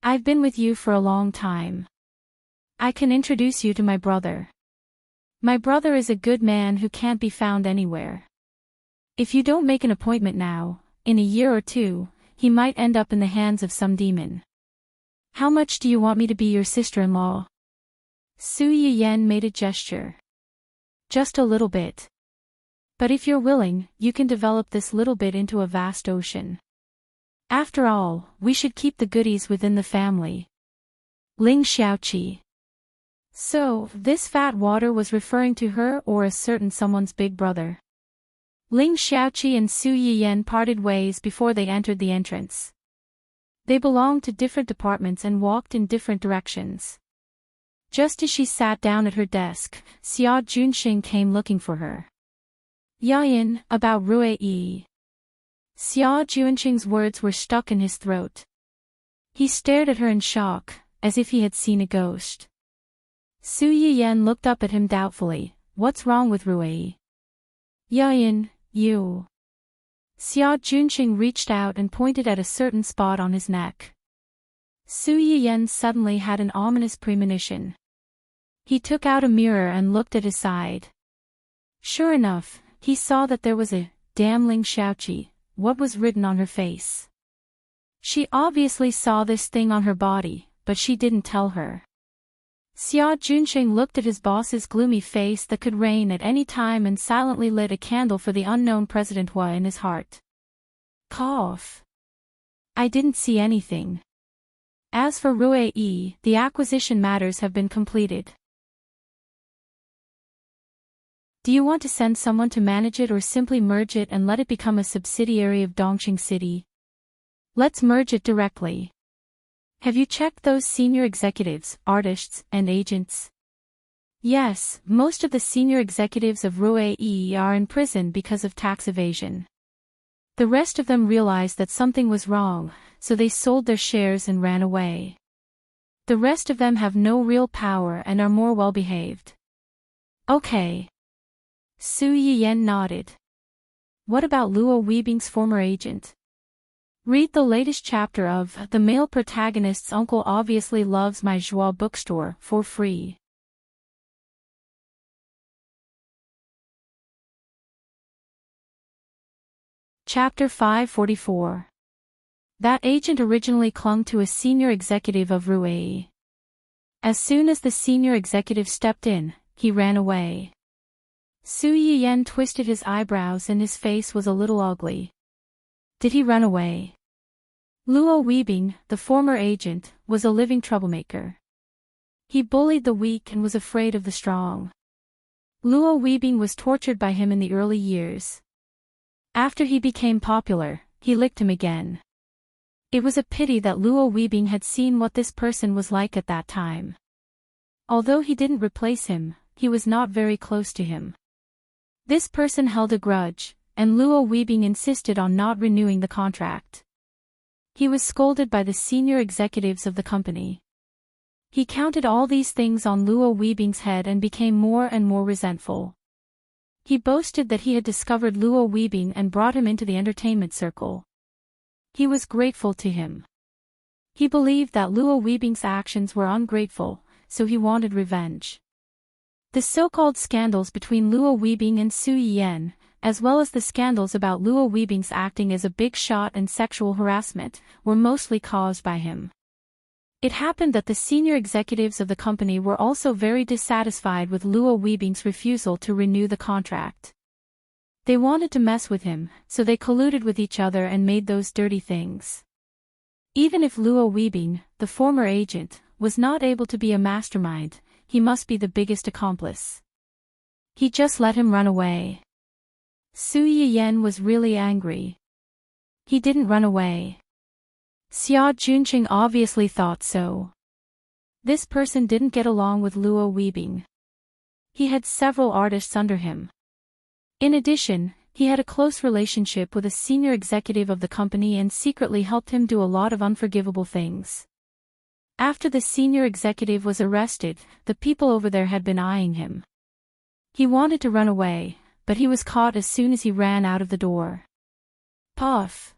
I've been with you for a long time. I can introduce you to my brother. My brother is a good man who can't be found anywhere. If you don't make an appointment now, in a year or two, he might end up in the hands of some demon. How much do you want me to be your sister-in-law? Su Yiyan made a gesture. Just a little bit. But if you're willing, you can develop this little bit into a vast ocean. After all, we should keep the goodies within the family. Ling Xiaoqi. So, this fat water was referring to her or a certain someone's big brother. Ling Xiaoqi and Su Yiyan parted ways before they entered the entrance. They belonged to different departments and walked in different directions. Just as she sat down at her desk, Xia Junxing came looking for her. Yayin, about Rui Yi. Xia Junxing's words were stuck in his throat. He stared at her in shock, as if he had seen a ghost. Su Yiyan looked up at him doubtfully. What's wrong with Rui? Yayin, you. Xia Junxing reached out and pointed at a certain spot on his neck. Su Yiyan suddenly had an ominous premonition. He took out a mirror and looked at his side. Sure enough, he saw that there was a "Damn Ling Xiaoqi," what was written on her face. She obviously saw this thing on her body, but she didn't tell her. Xia Junxing looked at his boss's gloomy face that could rain at any time and silently lit a candle for the unknown President Hua in his heart. Cough. I didn't see anything. As for Rui Yi, the acquisition matters have been completed. Do you want to send someone to manage it or simply merge it and let it become a subsidiary of Dongqing City? Let's merge it directly. Have you checked those senior executives, artists, and agents? Yes, most of the senior executives of Rui Yi are in prison because of tax evasion. The rest of them realized that something was wrong, so they sold their shares and ran away. The rest of them have no real power and are more well-behaved. Okay. Su Yiyan nodded. What about Luo Weibing's former agent? Read the latest chapter of The Male Protagonist's Uncle Obviously Loves My Joie bookstore for free. Chapter 544. That agent originally clung to a senior executive of Rui. As soon as the senior executive stepped in, he ran away. Su Yiyan twisted his eyebrows and his face was a little ugly. Did he run away? Luo Weibing, the former agent, was a living troublemaker. He bullied the weak and was afraid of the strong. Luo Weibing was tortured by him in the early years. After he became popular, he licked him again. It was a pity that Luo Weibing had seen what this person was like at that time. Although he didn't replace him, he was not very close to him. This person held a grudge, and Luo Weibing insisted on not renewing the contract. He was scolded by the senior executives of the company. He counted all these things on Luo Weibing's head and became more and more resentful. He boasted that he had discovered Luo Weibing and brought him into the entertainment circle. He was grateful to him. He believed that Luo Weibing's actions were ungrateful, so he wanted revenge. The so-called scandals between Luo Weibing and Su Yiyan, as well as the scandals about Luo Weibing's acting as a big shot and sexual harassment, were mostly caused by him. It happened that the senior executives of the company were also very dissatisfied with Luo Weibing's refusal to renew the contract. They wanted to mess with him, so they colluded with each other and made those dirty things. Even if Luo Weibing, the former agent, was not able to be a mastermind, he must be the biggest accomplice. He just let him run away. Su Yiyan was really angry. He didn't run away. Xia Junxing obviously thought so. This person didn't get along with Luo Weibing. He had several artists under him. In addition, he had a close relationship with a senior executive of the company and secretly helped him do a lot of unforgivable things. After the senior executive was arrested, the people over there had been eyeing him. He wanted to run away, but he was caught as soon as he ran out of the door. Puff.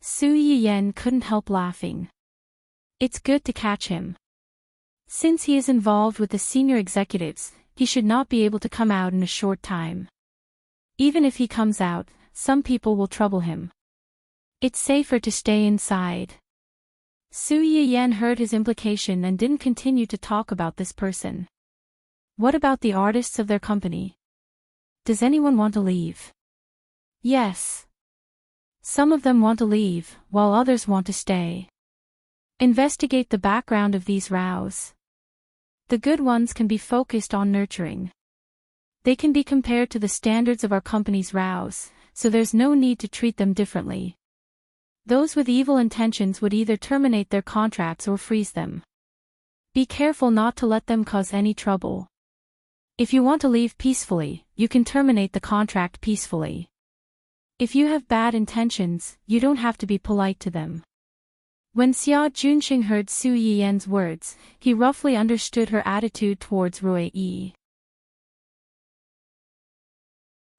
Su Yiyan couldn't help laughing. It's good to catch him. Since he is involved with the senior executives, he should not be able to come out in a short time. Even if he comes out, some people will trouble him. It's safer to stay inside. Su Yiyan heard his implication and didn't continue to talk about this person. What about the artists of their company? Does anyone want to leave? Yes. Some of them want to leave, while others want to stay. Investigate the background of these rows. The good ones can be focused on nurturing. They can be compared to the standards of our company's rows, so there's no need to treat them differently. Those with evil intentions would either terminate their contracts or freeze them. Be careful not to let them cause any trouble. If you want to leave peacefully, you can terminate the contract peacefully. If you have bad intentions, you don't have to be polite to them. When Xia Junxing heard Su Yiyan's words, he roughly understood her attitude towards Rui Yi.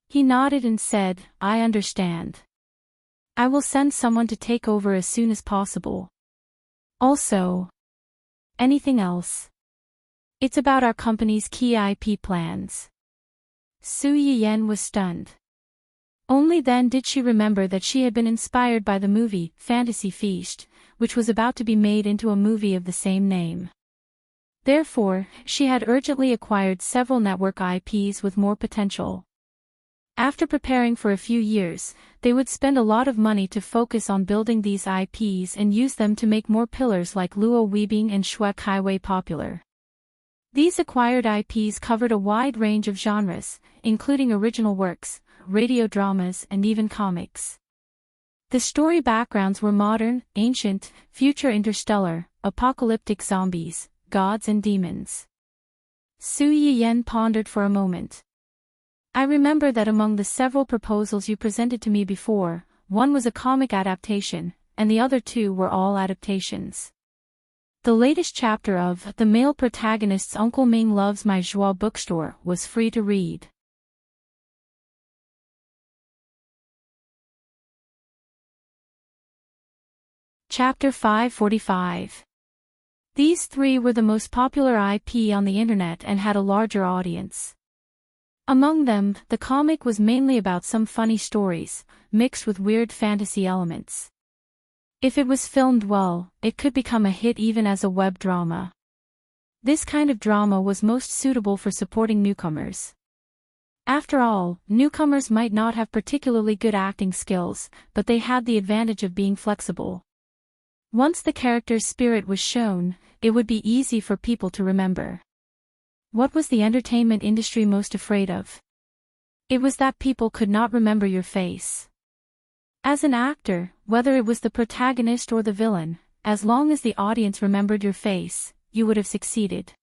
He nodded and said, I understand. I will send someone to take over as soon as possible. Also, anything else? It's about our company's key IP plans. Su Yiyan was stunned. Only then did she remember that she had been inspired by the movie, Fantasy Feast, which was about to be made into a movie of the same name. Therefore, she had urgently acquired several network IPs with more potential. After preparing for a few years, they would spend a lot of money to focus on building these IPs and use them to make more pillars like Luo Weibing and Shuek Highway popular. These acquired IPs covered a wide range of genres, including original works, radio dramas and even comics. The story backgrounds were modern, ancient, future interstellar, apocalyptic zombies, gods and demons. Su Yiyan pondered for a moment. I remember that among the several proposals you presented to me before, one was a comic adaptation, and the other two were all adaptations. The latest chapter of The Male Protagonist's Uncle Ming Loves My Joie bookstore was free to read. Chapter 545. These three were the most popular IP on the internet and had a larger audience. Among them, the comic was mainly about some funny stories, mixed with weird fantasy elements. If it was filmed well, it could become a hit even as a web drama. This kind of drama was most suitable for supporting newcomers. After all, newcomers might not have particularly good acting skills, but they had the advantage of being flexible. Once the character's spirit was shown, it would be easy for people to remember. What was the entertainment industry most afraid of? It was that people could not remember your face. As an actor, whether it was the protagonist or the villain, as long as the audience remembered your face, you would have succeeded.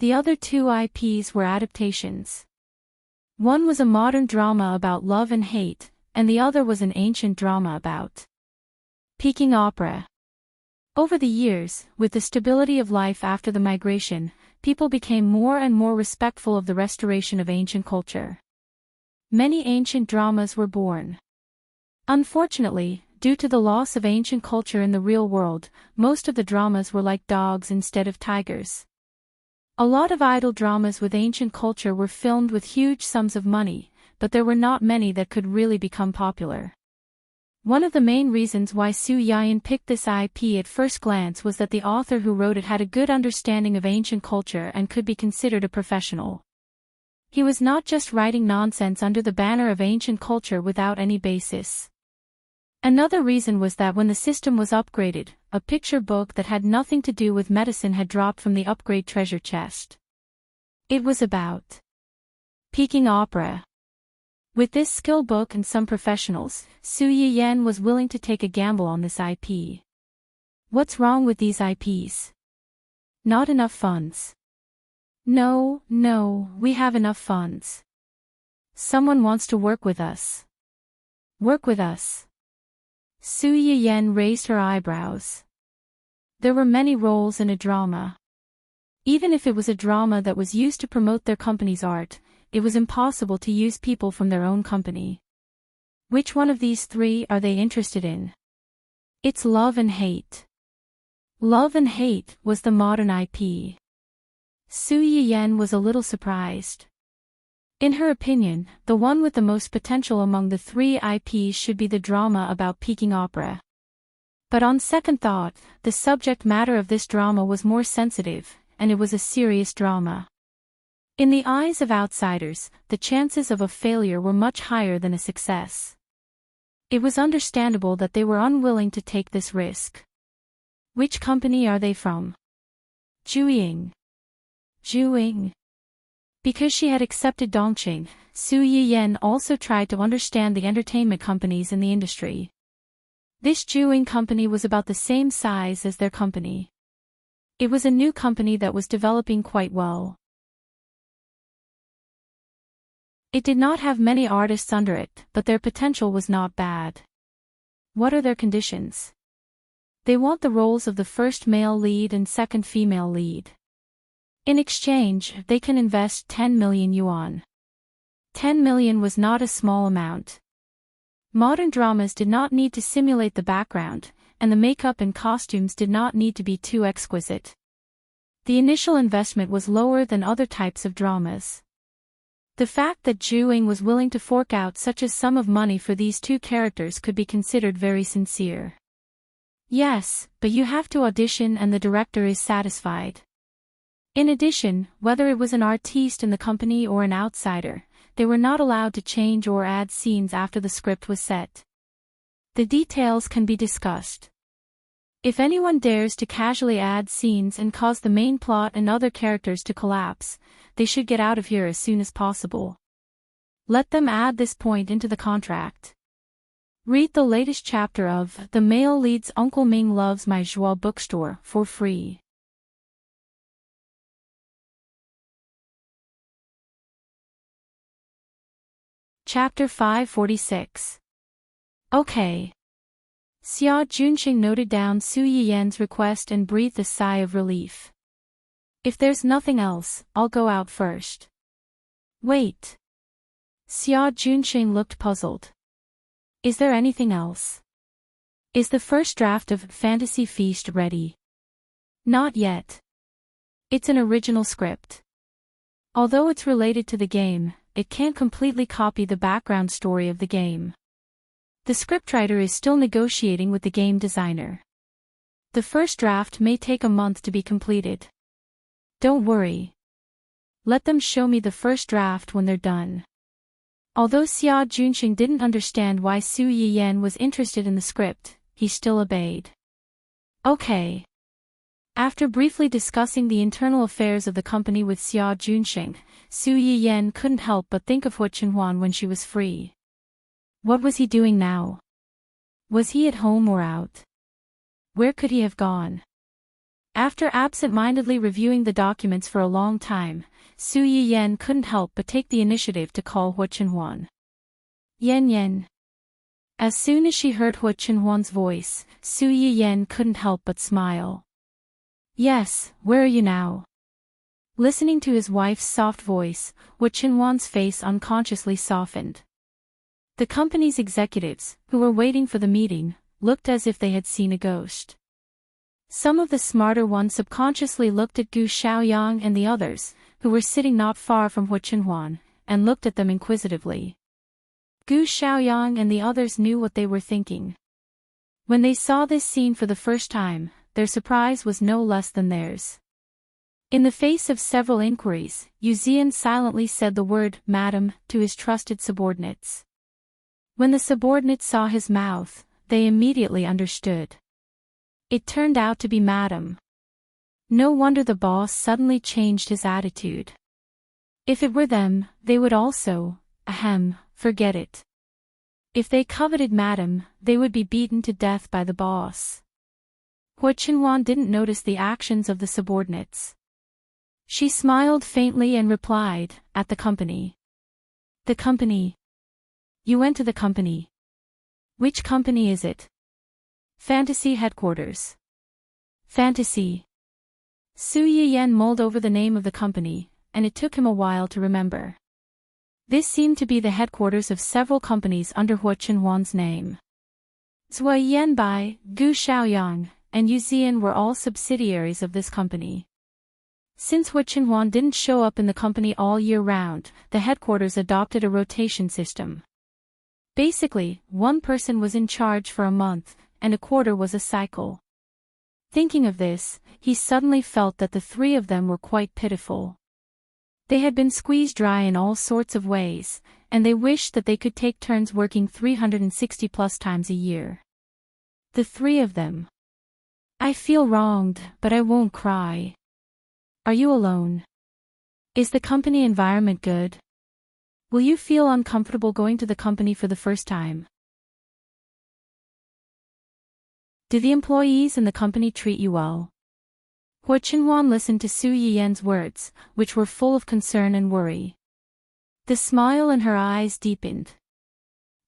The other two IPs were adaptations. One was a modern drama about love and hate, and the other was an ancient drama about Peking opera. Over the years, with the stability of life after the migration, people became more and more respectful of the restoration of ancient culture. Many ancient dramas were born. Unfortunately, due to the loss of ancient culture in the real world, most of the dramas were like dogs instead of tigers. A lot of idle dramas with ancient culture were filmed with huge sums of money, but there were not many that could really become popular. One of the main reasons why Su Yiyan picked this IP at first glance was that the author who wrote it had a good understanding of ancient culture and could be considered a professional. He was not just writing nonsense under the banner of ancient culture without any basis. Another reason was that when the system was upgraded, a picture book that had nothing to do with medicine had dropped from the upgrade treasure chest. It was about Peking opera. With this skill book and some professionals, Su Yiyan was willing to take a gamble on this IP. What's wrong with these IPs? Not enough funds. No, we have enough funds. Someone wants to work with us. Work with us. Su Yiyan raised her eyebrows. There were many roles in a drama. Even if it was a drama that was used to promote their company's art, it was impossible to use people from their own company. Which one of these three are they interested in? It's Love and Hate. Love and Hate was the modern IP. Su Yiyan was a little surprised. In her opinion, the one with the most potential among the three IPs should be the drama about Peking opera. But on second thought, the subject matter of this drama was more sensitive, and it was a serious drama. In the eyes of outsiders, the chances of a failure were much higher than a success. It was understandable that they were unwilling to take this risk. Which company are they from? Zhuiying. Zhuiying. Because she had accepted Dongqing, Su Yiyan also tried to understand the entertainment companies in the industry. This Zhuiying company was about the same size as their company. It was a new company that was developing quite well. It did not have many artists under it, but their potential was not bad. What are their conditions? They want the roles of the first male lead and second female lead. In exchange, they can invest 10 million yuan. 10 million was not a small amount. Modern dramas did not need to simulate the background, and the makeup and costumes did not need to be too exquisite. The initial investment was lower than other types of dramas. The fact that Zhuiying was willing to fork out such a sum of money for these two characters could be considered very sincere. Yes, but you have to audition and the director is satisfied. In addition, whether it was an artiste in the company or an outsider, they were not allowed to change or add scenes after the script was set. The details can be discussed. If anyone dares to casually add scenes and cause the main plot and other characters to collapse, they should get out of here as soon as possible. Let them add this point into the contract. Read the latest chapter of The Male Lead's Uncle Ming Loves My Joie bookstore for free. Chapter 546. Okay. Xia Junxing noted down Su Yiyan's request and breathed a sigh of relief. If there's nothing else, I'll go out first. Wait. Xia Junxing looked puzzled. Is there anything else? Is the first draft of Fantasy Feast ready? Not yet. It's an original script. Although it's related to the game, it can't completely copy the background story of the game. The scriptwriter is still negotiating with the game designer. The first draft may take a month to be completed. Don't worry. Let them show me the first draft when they're done. Although Xia Junxing didn't understand why Su Yiyan was interested in the script, he still obeyed. Okay. After briefly discussing the internal affairs of the company with Xia Junxing, Su Yiyan couldn't help but think of Hu Qinhuan when she was free. What was he doing now? Was he at home or out? Where could he have gone? After absent-mindedly reviewing the documents for a long time, Su Yiyan couldn't help but take the initiative to call Hu Qinhuan. Yan Yan. As soon as she heard Hu Qinhuan's voice, Su Yiyan couldn't help but smile. Yes, where are you now? Listening to his wife's soft voice, Hu Qinhuan's face unconsciously softened. The company's executives, who were waiting for the meeting, looked as if they had seen a ghost. Some of the smarter ones subconsciously looked at Gu Xiaoyang and the others, who were sitting not far from Hu Qinhuan, and looked at them inquisitively. Gu Xiaoyang and the others knew what they were thinking. When they saw this scene for the first time, their surprise was no less than theirs. In the face of several inquiries, Yu Zian silently said the word, "Madam," to his trusted subordinates. When the subordinates saw his mouth, they immediately understood. It turned out to be Madam. No wonder the boss suddenly changed his attitude. If it were them, they would also, forget it. If they coveted Madam, they would be beaten to death by the boss. Hu Qinhuan didn't notice the actions of the subordinates. She smiled faintly and replied, "At the company." The company? You went to the company. Which company is it? Fantasy headquarters. Fantasy. Su Yiyan mulled over the name of the company, and it took him a while to remember. This seemed to be the headquarters of several companies under Hu Qinhuan's name. Zhua Yanbai, Gu Xiaoyang, and Yu Zian were all subsidiaries of this company. Since Hu Qinhuan didn't show up in the company all year round, the headquarters adopted a rotation system. Basically, one person was in charge for a month, and a quarter was a cycle. Thinking of this, he suddenly felt that the three of them were quite pitiful. They had been squeezed dry in all sorts of ways, and they wished that they could take turns working 360 plus times a year. The three of them. I feel wronged, but I won't cry. Are you alone? Is the company environment good? Will you feel uncomfortable going to the company for the first time? Do the employees in the company treat you well? Hua Qinhuan listened to Su Yiyan's words, which were full of concern and worry. The smile in her eyes deepened.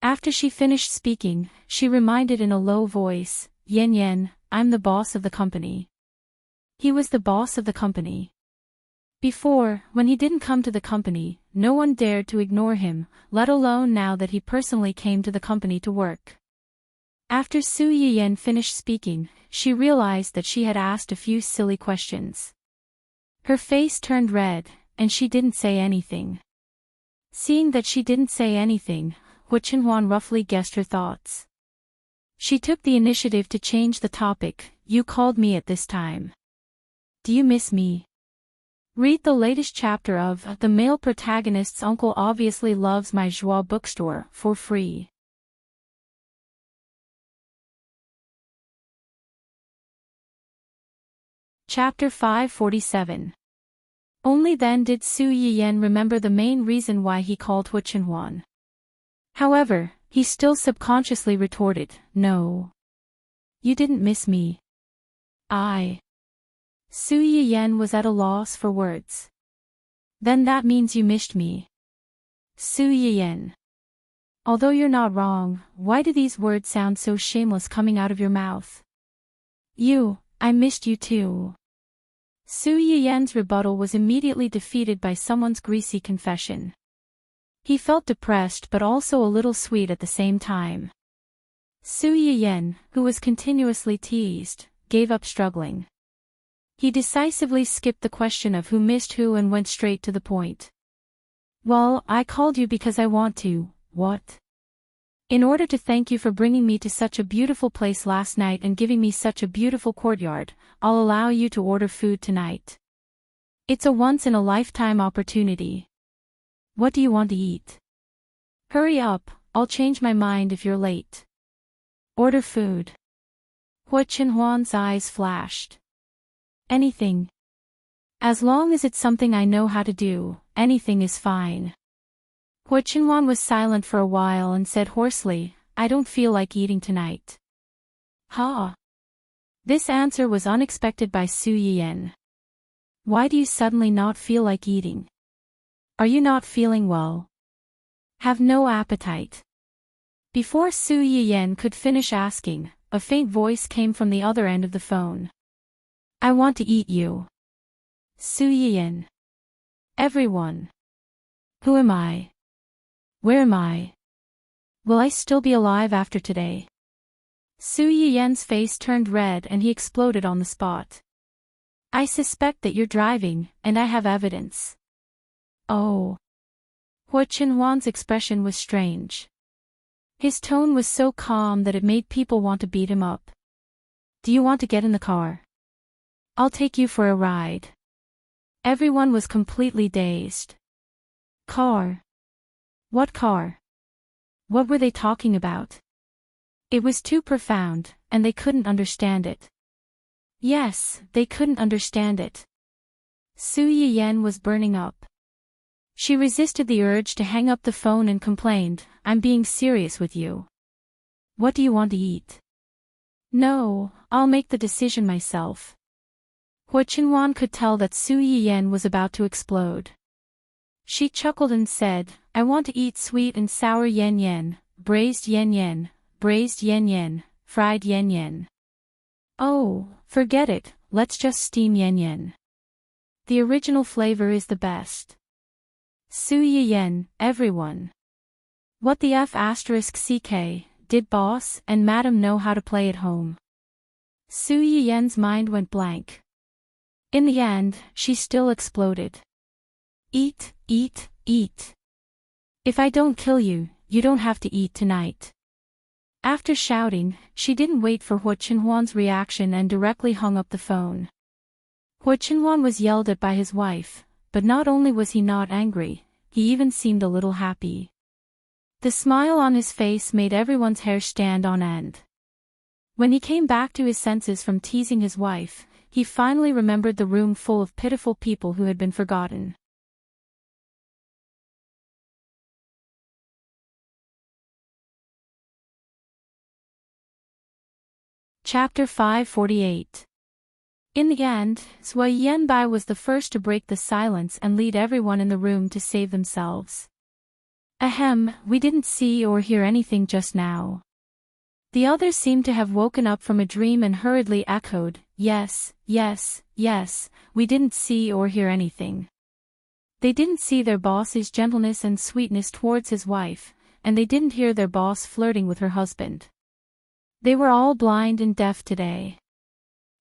After she finished speaking, she reminded in a low voice, Yan Yan, I'm the boss of the company. He was the boss of the company. Before, when he didn't come to the company, no one dared to ignore him, let alone now that he personally came to the company to work. After Su Yiyan finished speaking, she realized that she had asked a few silly questions. Her face turned red, and she didn't say anything. Seeing that she didn't say anything, Hua Qinhuan roughly guessed her thoughts. She took the initiative to change the topic. You called me at this time. Do you miss me? Read the latest chapter of The Male Protagonist's Uncle Obviously Loves My Joie bookstore for free. Chapter 547. Only then did Su Yiyan remember the main reason why he called Hua Qinhuan. However, he still subconsciously retorted, No. You didn't miss me. Su Yiyan was at a loss for words. Then that means you missed me. Su Yiyan. Although you're not wrong, why do these words sound so shameless coming out of your mouth? I missed you too. Su Yiyan's rebuttal was immediately defeated by someone's greasy confession. He felt depressed but also a little sweet at the same time. Su Yiyan, who was continuously teased, gave up struggling. He decisively skipped the question of who missed who and went straight to the point. Well, I called you because I want to, what? In order to thank you for bringing me to such a beautiful place last night and giving me such a beautiful courtyard, I'll allow you to order food tonight. It's a once-in-a-lifetime opportunity. What do you want to eat? Hurry up, I'll change my mind if you're late. Order food. Hua Qinhuan's eyes flashed. Anything. As long as it's something I know how to do, anything is fine. Hua Qinhuan was silent for a while and said hoarsely, I don't feel like eating tonight. Ha! This answer was unexpected by Su Yiyan. Why do you suddenly not feel like eating? Are you not feeling well? Have no appetite. Before Su Yiyan could finish asking, a faint voice came from the other end of the phone. I want to eat you. Su Yiyan. Everyone. Who am I? Where am I? Will I still be alive after today? Su Yiyan's face turned red and he exploded on the spot. I suspect that you're driving, and I have evidence. Oh. Hua Qinhuan's expression was strange. His tone was so calm that it made people want to beat him up. Do you want to get in the car? I'll take you for a ride. Everyone was completely dazed. Car? What car? What were they talking about? It was too profound, and they couldn't understand it. Yes, they couldn't understand it. Su Yiyan was burning up. She resisted the urge to hang up the phone and complained, I'm being serious with you. What do you want to eat? No, I'll make the decision myself. Hua Qinhuan could tell that Su Yiyan was about to explode. She chuckled and said, I want to eat sweet and sour yen yen, braised yen yen, braised yen yen, fried yen yen. Oh, forget it, let's just steam yen yen. The original flavor is the best. Su Yiyan, everyone. What the F***ck, did boss and madam know how to play at home? Su Yiyan's mind went blank. In the end, she still exploded. Eat, eat, eat. If I don't kill you, you don't have to eat tonight. After shouting, she didn't wait for Hua Chenhuan's reaction and directly hung up the phone. Hua Chenhuan was yelled at by his wife, but not only was he not angry, he even seemed a little happy. The smile on his face made everyone's hair stand on end. When he came back to his senses from teasing his wife, he finally remembered the room full of pitiful people who had been forgotten. Chapter 548. In the end, Zhuo Yanbai was the first to break the silence and lead everyone in the room to save themselves. Ahem, we didn't see or hear anything just now. The others seemed to have woken up from a dream and hurriedly echoed, yes, yes, yes, we didn't see or hear anything. They didn't see their boss's gentleness and sweetness towards his wife, and they didn't hear their boss flirting with her husband. They were all blind and deaf today.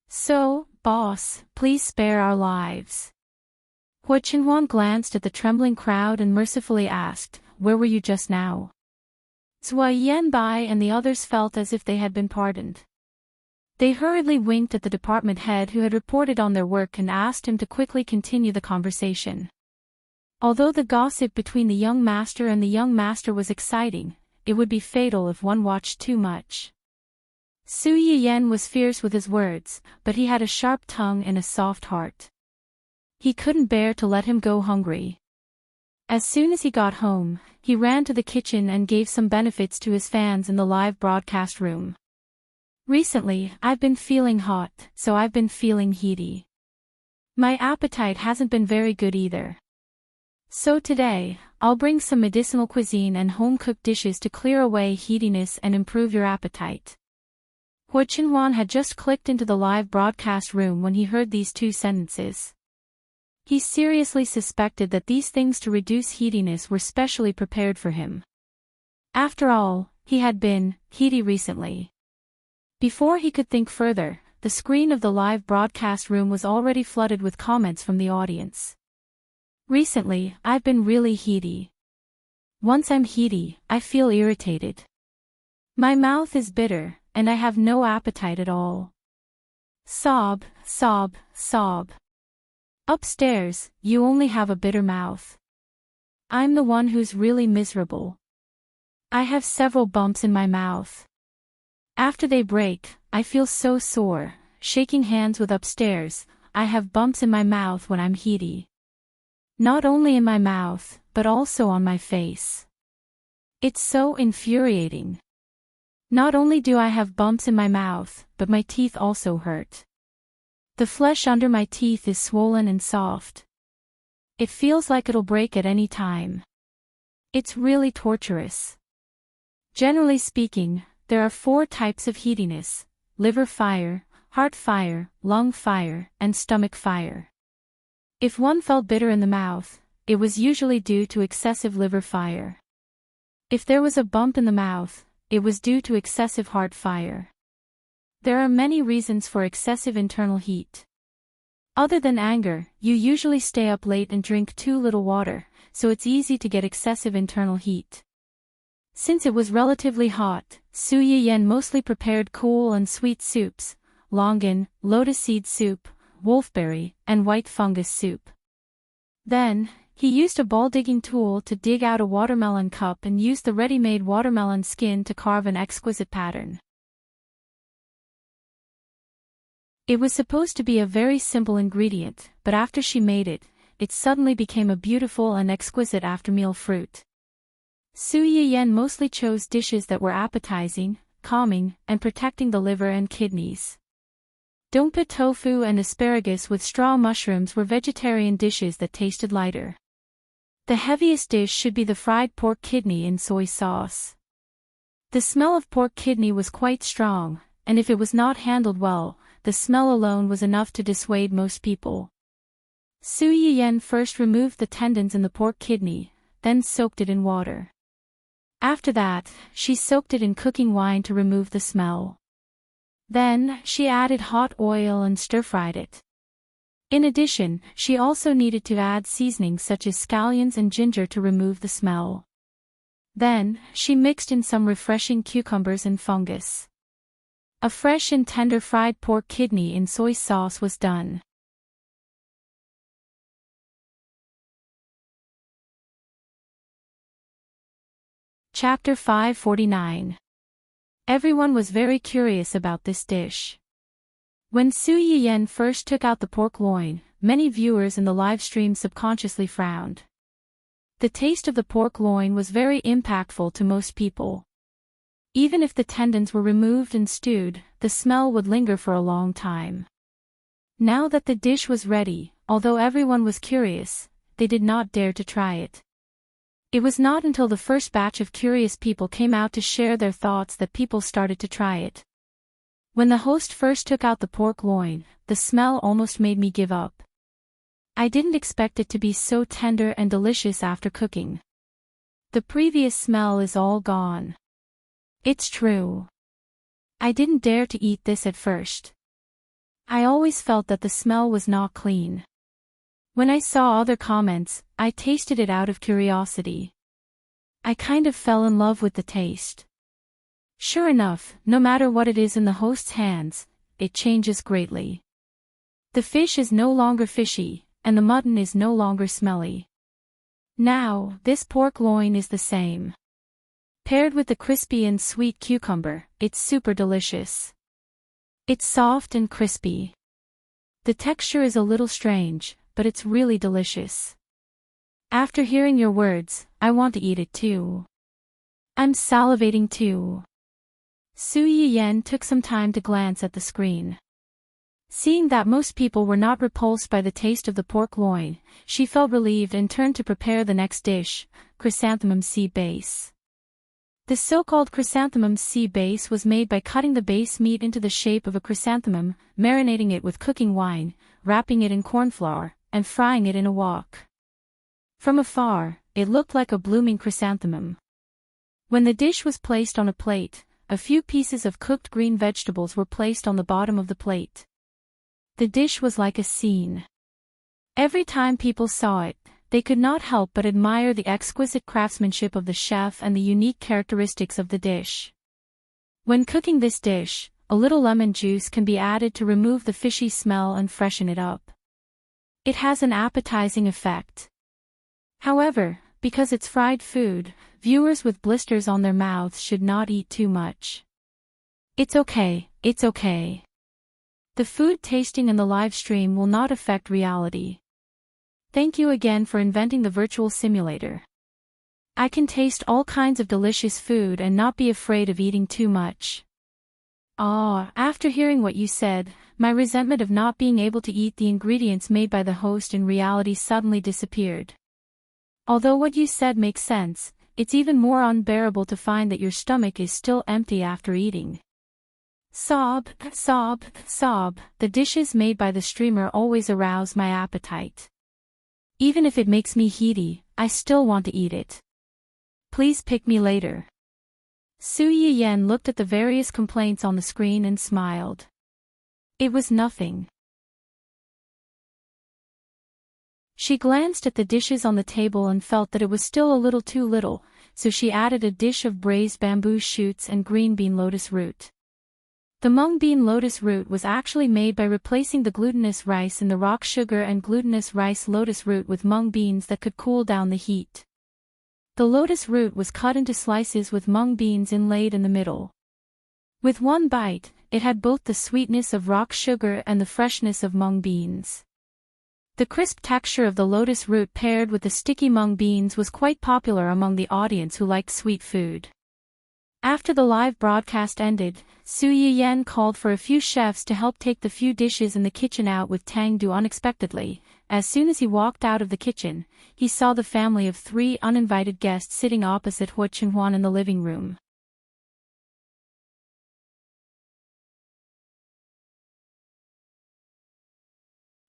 So, boss, please spare our lives. Hua Chenhuan glanced at the trembling crowd and mercifully asked, where were you just now? Zhuo Yanbai and the others felt as if they had been pardoned. They hurriedly winked at the department head who had reported on their work and asked him to quickly continue the conversation. Although the gossip between the young master and the young master was exciting, it would be fatal if one watched too much. Su Yiyan was fierce with his words, but he had a sharp tongue and a soft heart. He couldn't bear to let him go hungry. As soon as he got home, he ran to the kitchen and gave some benefits to his fans in the live broadcast room. Recently, I've been feeling hot, so I've been feeling heaty. My appetite hasn't been very good either. So today, I'll bring some medicinal cuisine and home-cooked dishes to clear away heatiness and improve your appetite. Hua Chenhuan had just clicked into the live broadcast room when he heard these two sentences. He seriously suspected that these things to reduce heatiness were specially prepared for him. After all, he had been heaty recently. Before he could think further, the screen of the live broadcast room was already flooded with comments from the audience. Recently, I've been really heaty. Once I'm heaty, I feel irritated. My mouth is bitter, and I have no appetite at all. Sob, sob, sob. Upstairs, you only have a bitter mouth. I'm the one who's really miserable. I have several bumps in my mouth. After they break, I feel so sore, shaking hands with upstairs, I have bumps in my mouth when I'm heaty. Not only in my mouth, but also on my face. It's so infuriating. Not only do I have bumps in my mouth, but my teeth also hurt. The flesh under my teeth is swollen and soft. It feels like it'll break at any time. It's really torturous. Generally speaking, there are 4 types of heatiness: liver fire, heart fire, lung fire, and stomach fire. If one felt bitter in the mouth, it was usually due to excessive liver fire. If there was a bump in the mouth, it was due to excessive heart fire. There are many reasons for excessive internal heat. Other than anger, you usually stay up late and drink too little water, so it's easy to get excessive internal heat. Since it was relatively hot, Su Yiyan mostly prepared cool and sweet soups: longan, lotus seed soup, wolfberry, and white fungus soup. Then, he used a ball-digging tool to dig out a watermelon cup and used the ready-made watermelon skin to carve an exquisite pattern. It was supposed to be a very simple ingredient, but after she made it, it suddenly became a beautiful and exquisite after-meal fruit. Su Yiyan mostly chose dishes that were appetizing, calming, and protecting the liver and kidneys. Dongpa tofu and asparagus with straw mushrooms were vegetarian dishes that tasted lighter. The heaviest dish should be the fried pork kidney in soy sauce. The smell of pork kidney was quite strong, and if it was not handled well, the smell alone was enough to dissuade most people. Su Yiyan first removed the tendons in the pork kidney, then soaked it in water. After that, she soaked it in cooking wine to remove the smell. Then, she added hot oil and stir-fried it. In addition, she also needed to add seasonings such as scallions and ginger to remove the smell. Then, she mixed in some refreshing cucumbers and fungus. A fresh and tender fried pork kidney in soy sauce was done. Chapter 549. Everyone was very curious about this dish. When Su Yiyen first took out the pork loin, many viewers in the live stream subconsciously frowned. The taste of the pork loin was very impactful to most people. Even if the tendons were removed and stewed, the smell would linger for a long time. Now that the dish was ready, although everyone was curious, they did not dare to try it. It was not until the first batch of curious people came out to share their thoughts that people started to try it. When the host first took out the pork loin, the smell almost made me give up. I didn't expect it to be so tender and delicious after cooking. The previous smell is all gone. It's true. I didn't dare to eat this at first. I always felt that the smell was not clean. When I saw other comments, I tasted it out of curiosity. I kind of fell in love with the taste. Sure enough, no matter what it is in the host's hands, it changes greatly. The fish is no longer fishy, and the mutton is no longer smelly. Now, this pork loin is the same. Paired with the crispy and sweet cucumber, it's super delicious. It's soft and crispy. The texture is a little strange, but it's really delicious. After hearing your words, I want to eat it too. I'm salivating too. Su Yiyen took some time to glance at the screen. Seeing that most people were not repulsed by the taste of the pork loin, she felt relieved and turned to prepare the next dish, chrysanthemum sea base. The so-called chrysanthemum sea base was made by cutting the base meat into the shape of a chrysanthemum, marinating it with cooking wine, wrapping it in corn flour, and frying it in a wok. From afar, it looked like a blooming chrysanthemum. When the dish was placed on a plate, a few pieces of cooked green vegetables were placed on the bottom of the plate. The dish was like a scene. Every time people saw it, they could not help but admire the exquisite craftsmanship of the chef and the unique characteristics of the dish. When cooking this dish, a little lemon juice can be added to remove the fishy smell and freshen it up. It has an appetizing effect. However, because it's fried food, viewers with blisters on their mouths should not eat too much. It's okay, it's okay. The food tasting in the live stream will not affect reality. Thank you again for inventing the virtual simulator. I can taste all kinds of delicious food and not be afraid of eating too much. After hearing what you said, my resentment of not being able to eat the ingredients made by the host in reality suddenly disappeared. Although what you said makes sense, it's even more unbearable to find that your stomach is still empty after eating. Sob, sob, sob, the dishes made by the streamer always arouse my appetite. Even if it makes me heady, I still want to eat it. Please pick me later. Su Yiyen looked at the various complaints on the screen and smiled. It was nothing. She glanced at the dishes on the table and felt that it was still a little too little, so she added a dish of braised bamboo shoots and green bean lotus root. The mung bean lotus root was actually made by replacing the glutinous rice in the rock sugar and glutinous rice lotus root with mung beans that could cool down the heat. The lotus root was cut into slices with mung beans inlaid in the middle. With one bite, it had both the sweetness of rock sugar and the freshness of mung beans. The crisp texture of the lotus root paired with the sticky mung beans was quite popular among the audience who liked sweet food. After the live broadcast ended, Su Yiyen called for a few chefs to help take the few dishes in the kitchen out with Tang Du unexpectedly. As soon as he walked out of the kitchen, he saw the family of 3 uninvited guests sitting opposite Hu Chenhuan in the living room.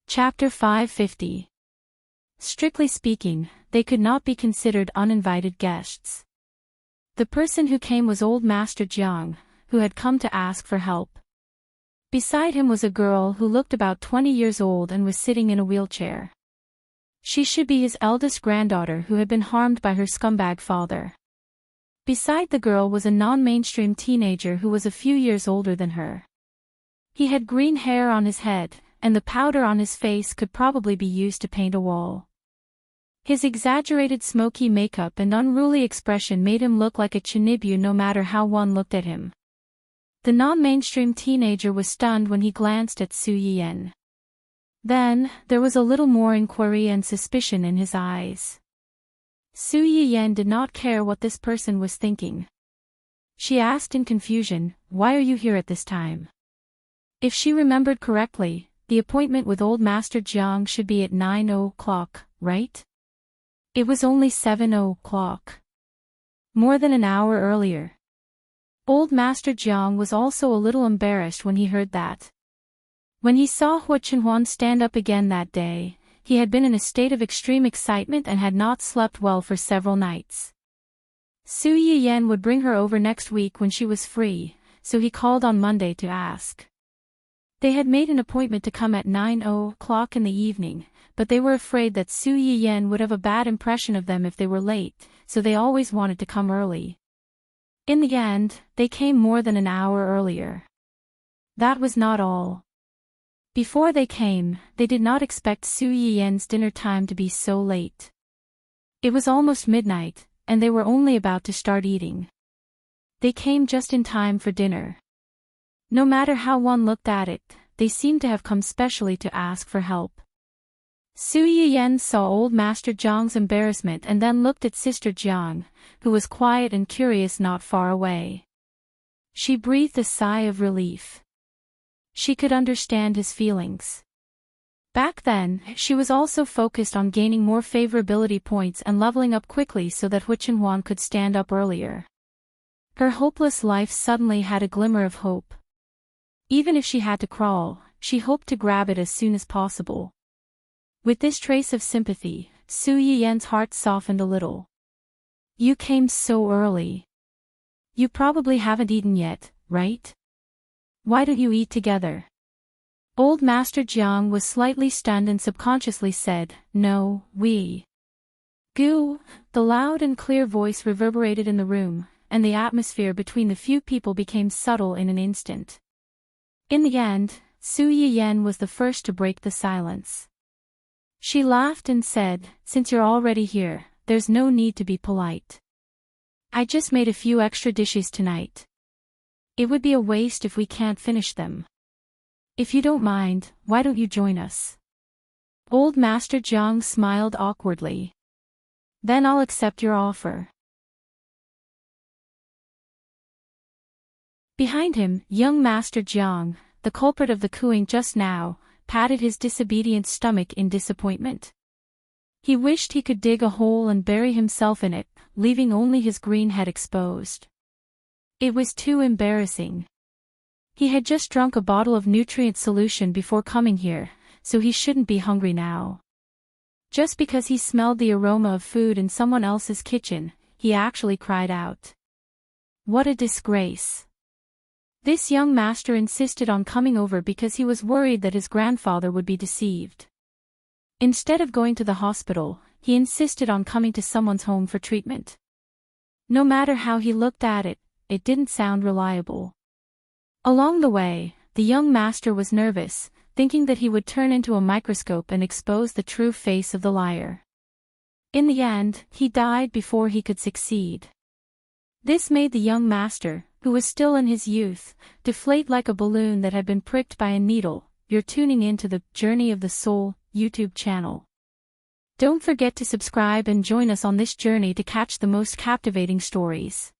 Chapter 550. Strictly speaking, they could not be considered uninvited guests. The person who came was old Master Jiang, who had come to ask for help. Beside him was a girl who looked about 20 years old and was sitting in a wheelchair. She should be his eldest granddaughter who had been harmed by her scumbag father. Beside the girl was a non-mainstream teenager who was a few years older than her. He had green hair on his head, and the powder on his face could probably be used to paint a wall. His exaggerated smoky makeup and unruly expression made him look like a Chinibu no matter how one looked at him. The non-mainstream teenager was stunned when he glanced at Su Yiyan. Then, there was a little more inquiry and suspicion in his eyes. Su Yiyan did not care what this person was thinking. She asked in confusion, "Why are you here at this time?" If she remembered correctly, the appointment with Old Master Jiang should be at 9 o'clock, right? It was only 7 o'clock. More than an hour earlier. Old Master Jiang was also a little embarrassed when he heard that. When he saw Hua Chenhuan stand up again that day, he had been in a state of extreme excitement and had not slept well for several nights. Su Yiyan would bring her over next week when she was free, so he called on Monday to ask. They had made an appointment to come at 9 o'clock in the evening, but they were afraid that Su Yiyan would have a bad impression of them if they were late, so they always wanted to come early. In the end, they came more than an hour earlier. That was not all. Before they came, they did not expect Su Yiyan's dinner time to be so late. It was almost midnight, and they were only about to start eating. They came just in time for dinner. No matter how one looked at it, they seemed to have come specially to ask for help. Su Yiyan saw Old Master Jiang's embarrassment and then looked at Sister Jiang, who was quiet and curious not far away. She breathed a sigh of relief. She could understand his feelings. Back then, she was also focused on gaining more favorability points and leveling up quickly so that Hua Chenhuan could stand up earlier. Her hopeless life suddenly had a glimmer of hope. Even if she had to crawl, she hoped to grab it as soon as possible. With this trace of sympathy, Su Yiyan's heart softened a little. "You came so early. You probably haven't eaten yet, right? Why don't you eat together?" Old Master Jiang was slightly stunned and subconsciously said, "No, we." Gu, the loud and clear voice reverberated in the room, and the atmosphere between the few people became subtle in an instant. In the end, Su Yiyan was the first to break the silence. She laughed and said, "Since you're already here, there's no need to be polite. I just made a few extra dishes tonight. It would be a waste if we can't finish them. If you don't mind, why don't you join us?" Old Master Jiang smiled awkwardly. "Then I'll accept your offer." Behind him, young Master Jiang, the culprit of the cooing just now, patted his disobedient stomach in disappointment. He wished he could dig a hole and bury himself in it, leaving only his green head exposed. It was too embarrassing. He had just drunk a bottle of nutrient solution before coming here, so he shouldn't be hungry now. Just because he smelled the aroma of food in someone else's kitchen, he actually cried out. What a disgrace. This young master insisted on coming over because he was worried that his grandfather would be deceived. Instead of going to the hospital, he insisted on coming to someone's home for treatment. No matter how he looked at it, it didn't sound reliable. Along the way, the young master was nervous, thinking that he would turn into a microscope and expose the true face of the liar. In the end, he died before he could succeed. This made the young master, who was still in his youth, deflate like a balloon that had been pricked by a needle. You're tuning in to the Journey of the Soul YouTube channel. Don't forget to subscribe and join us on this journey to catch the most captivating stories.